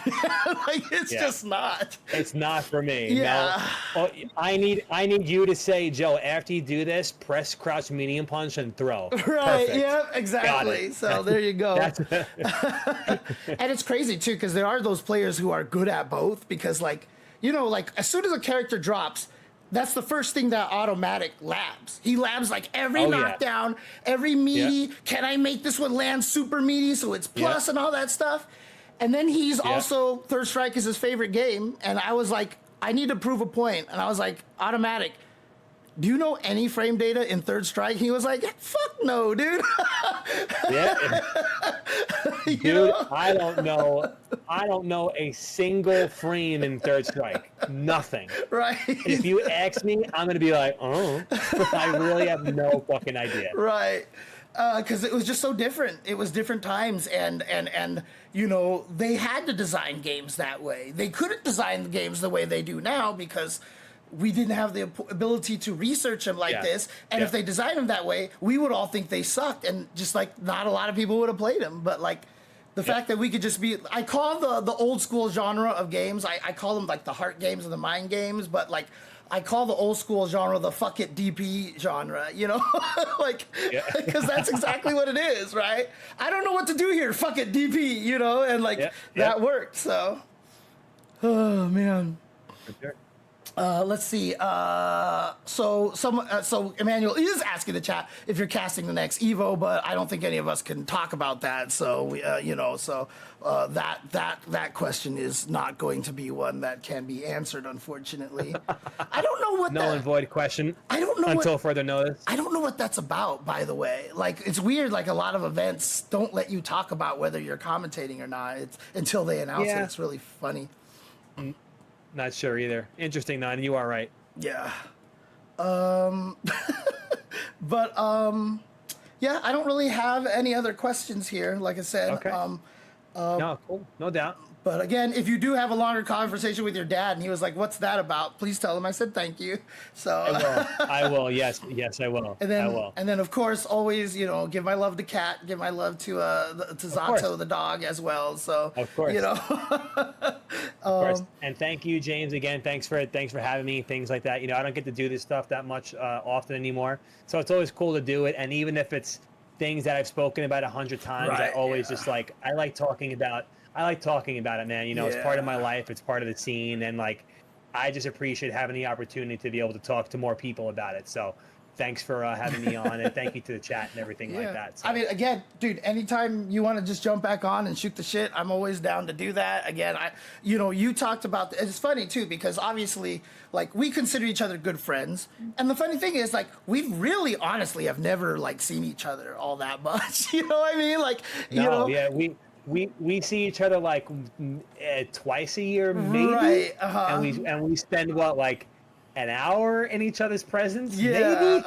Like it's just not. It's not for me. Yeah. No. Oh, I need you to say, Joe, after you do this, press crouch medium punch and throw. Right. Perfect. Yep. Exactly. So there you go. And it's crazy too, because there are those players who are good at both, because, like, you know, like as soon as a character drops, that's the first thing that automatic labs. He labs like every knockdown, every meaty. Can I make this one land super meaty so it's plus and all that stuff? And then he's also, Third Strike is his favorite game. And I was like, I need to prove a point. And I was like, automatic, do you know any frame data in Third Strike? He was like, fuck no, dude. Dude, know? I don't know a single frame in Third Strike. Nothing. Right. If you ask me, I'm going to be like, oh, I really have no fucking idea. Right. because it was just so different. It was different times, and you know, they had to design games that way. They couldn't design the games the way they do now because we didn't have the ability to research them like this. And if they designed them that way, we would all think they sucked, and just like not a lot of people would have played them. But like the fact that we could just be, I call the old school genre of games, I call them like the heart games and the mind games, but like I call the old school genre the fuck it DP genre, you know, like, because that's exactly what it is, right? I don't know what to do here, fuck it DP, you know, and like that worked. So, oh man. Let's see. So Emmanuel is asking the chat if you're casting the next Evo, but I don't think any of us can talk about that. So we, you know, so that question is not going to be one that can be answered, unfortunately. I don't know what null and void question. I don't know until further notice. I don't know what that's about, by the way. Like, it's weird. Like, a lot of events don't let you talk about whether you're commentating or not. It's until they announce it. It's really funny. Not sure either. Interesting, Nine. You are right. Yeah. But yeah, I don't really have any other questions here. Like I said. Okay. No, cool. No doubt. But again, if you do have a longer conversation with your dad and he was like, "What's that about?" Please tell him I said thank you. So I will. Yes, I will. And then, I will. And then, of course, always, you know, give my love to Kat, give my love to Zato the dog as well. So of course, you know. Of course. And thank you, James, again. Thanks for having me. Things like that. You know, I don't get to do this stuff that much often anymore, so it's always cool to do it. And even if it's things that I've spoken about 100 times, I always just like I like talking about it, man. You know, it's part of my life. It's part of the scene. And like, I just appreciate having the opportunity to be able to talk to more people about it. So thanks for having me on, and thank you to the chat and everything like that. So. I mean, again, dude, anytime you want to just jump back on and shoot the shit, I'm always down to do that. Again, you talked about, it's funny too, because obviously, like, we consider each other good friends. And the funny thing is, like, we really honestly have never like seen each other all that much. You know what I mean? Like, you know. Yeah, we see each other like twice a year, maybe, right? And we spend like an hour in each other's presence, maybe?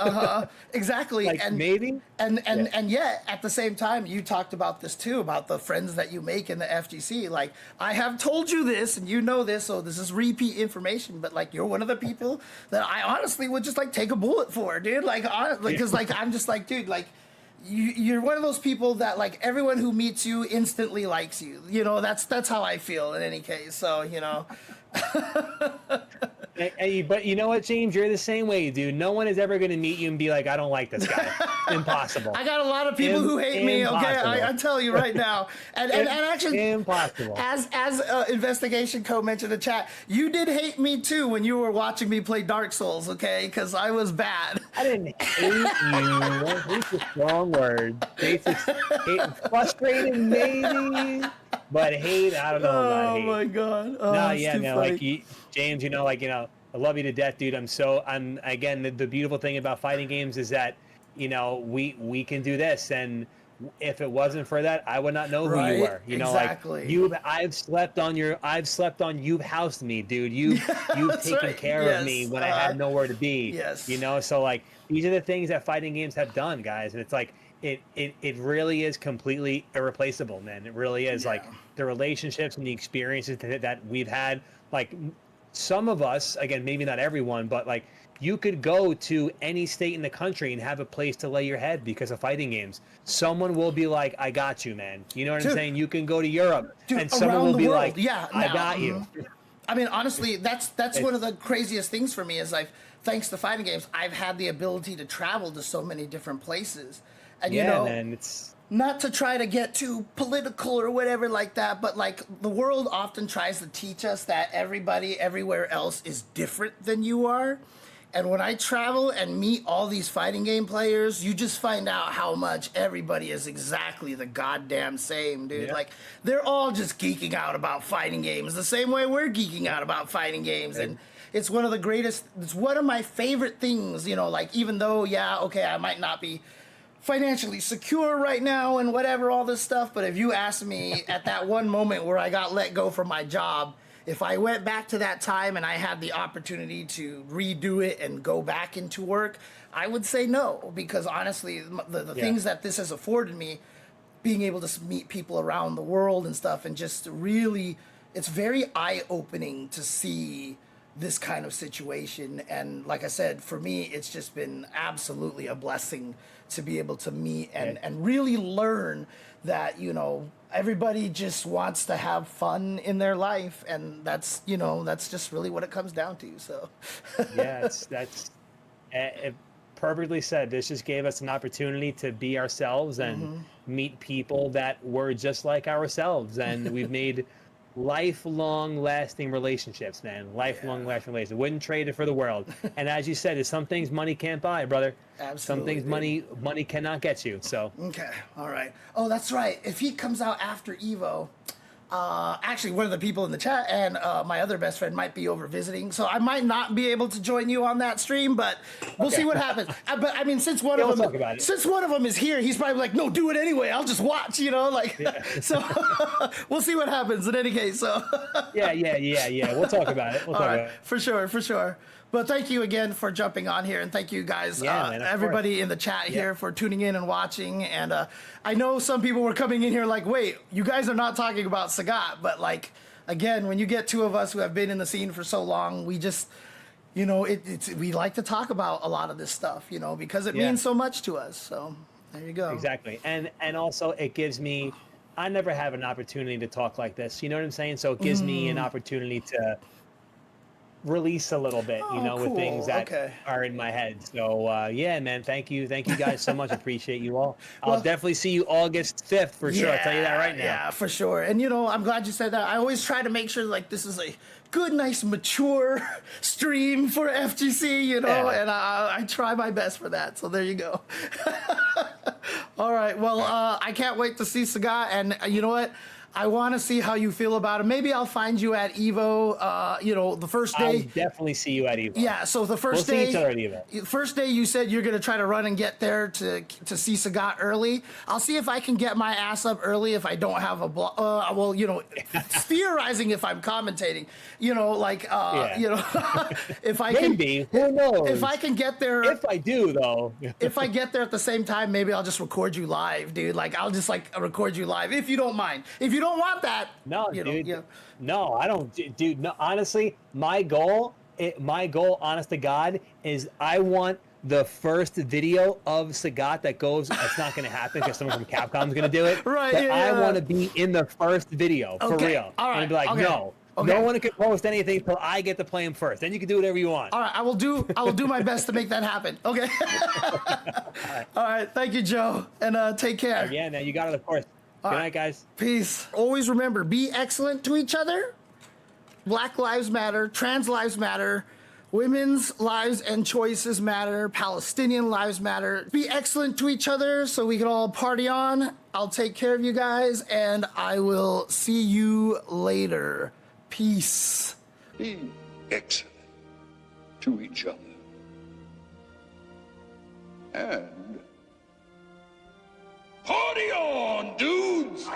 Exactly. Like, and maybe. And yet, at the same time, you talked about this too, about the friends that you make in the FGC. Like, I have told you this, and you know this, so this is repeat information. But like, you're one of the people that I honestly would just like take a bullet for, dude. Like, honestly, because like I'm just like, dude, like. You're one of those people that like everyone who meets you instantly likes you. You know, that's how I feel in any case. So, you know. But you know what, James? You're the same way, dude. No one is ever going to meet you and be like, I don't like this guy. Impossible. I got a lot of people who hate me, okay? I tell you right now. And actually, impossible. As Investigation Co. mentioned in the chat, you did hate me too when you were watching me play Dark Souls, okay? Because I was bad. I didn't hate you. Hate's a strong word. Hate, frustrated maybe, but hate, I don't know about hate. Oh my God. Oh, no, yeah, no, funny. like James, you know, like, you know, I love you to death, dude. I'm again, the beautiful thing about fighting games is that, you know, we can do this, and if it wasn't for that, I would not know who you were. You know, exactly. like I've slept on, you've housed me, dude. You've taken care of me when I had nowhere to be. Yes. You know, so like these are the things that fighting games have done, guys. And it's like it really is completely irreplaceable, man. It really is. Like the relationships and the experiences that we've had, like some of us, again, maybe not everyone, but like you could go to any state in the country and have a place to lay your head because of fighting games. Someone will be like, I got you, man. You know what I'm saying? You can go to Europe and someone will be like, I got you. I mean, honestly, that's one of the craziest things for me is thanks to fighting games, I've had the ability to travel to so many different places. And you know, man, it's not to try to get too political or whatever like that, but like the world often tries to teach us that everybody everywhere else is different than you are. And when I travel and meet all these fighting game players, you just find out how much everybody is exactly the goddamn same, dude. Yeah. Like, they're all just geeking out about fighting games the same way we're geeking out about fighting games. And it's one of the greatest, it's one of my favorite things, you know, like, even though, I might not be financially secure right now and whatever, all this stuff, but if you ask me at that one moment where I got let go from my job if I went back to that time and I had the opportunity to redo it and go back into work, I would say no, because honestly, the things that this has afforded me, being able to meet people around the world and stuff, and just really, it's very eye-opening to see this kind of situation. And like I said, for me, it's just been absolutely a blessing to be able to meet and really learn that, you know, everybody just wants to have fun in their life, and that's, you know, that's just really what it comes down to. So yeah, that's perfectly said. This just gave us an opportunity to be ourselves and meet people that were just like ourselves, and we've made lifelong lasting relationships, man. Lifelong lasting relationships. Wouldn't trade it for the world. And as you said, there's some things money can't buy, brother. Absolutely, some things money cannot get you. So okay, all right. Oh, that's right. If he comes out after Evo, actually, one of the people in the chat and my other best friend might be over visiting, so I might not be able to join you on that stream, but we'll see what happens. But I mean, since one of them is here, he's probably like, no, do it anyway. I'll just watch, you know, like. So we'll see what happens. In any case, so. yeah. We'll talk about it. We'll talk about it. For sure. But thank you again for jumping on here, and thank you guys, man, everybody in the chat here for tuning in and watching. And I know some people were coming in here like, wait, you guys are not talking about Sagat, but like, again, when you get two of us who have been in the scene for so long, we just, you know, we like to talk about a lot of this stuff, you know, because it means so much to us. So there you go. Exactly, and also it gives me, I never have an opportunity to talk like this. You know what I'm saying? So it gives me an opportunity to release a little bit, you know, with things that are in my head. So yeah, man, thank you guys so much. Appreciate you all. I'll definitely see you August 5th for sure. I'll tell you that right now. Yeah, for sure. And you know, I'm glad you said that. I always try to make sure like this is a good, nice, mature stream for FGC, you know, and I try my best for that. So there you go. All right. Well, I can't wait to see Sagat, and you know what? I want to see how you feel about it. Maybe I'll find you at Evo, you know, the first day. I'll definitely see you at Evo. Yeah, so the first we'll day. See each other at Evo. First day you said you're going to try to run and get there to see Sagat early. I'll see if I can get my ass up early if I don't have a well, you know, theorizing if I'm commentating. You know, like, you know, if I maybe, who knows? If I can get there. If I do, though. If I get there at the same time, maybe I'll just record you live, dude. Like, I'll just, like, record you live, if you don't mind. If you don't want that. No, dude. No, I don't, dude. No, honestly, my goal, honest to God, is I want the first video of Sagat that goes. It's not going to happen because someone from Capcom is going to do it. Right. But I want to be in the first video for real. All right. And be like, no. Okay. No one can post anything until I get to play him first. Then you can do whatever you want. All right, I will do my best to make that happen. Okay. All right. Thank you, Joe, and take care. Yeah, man, you got it, of course. Good night, guys. Peace. Always remember, be excellent to each other. Black lives matter. Trans lives matter. Women's lives and choices matter. Palestinian lives matter. Be excellent to each other so we can all party on. I'll take care of you guys, and I will see you later. Peace. Be excellent to each other. And party on, dudes!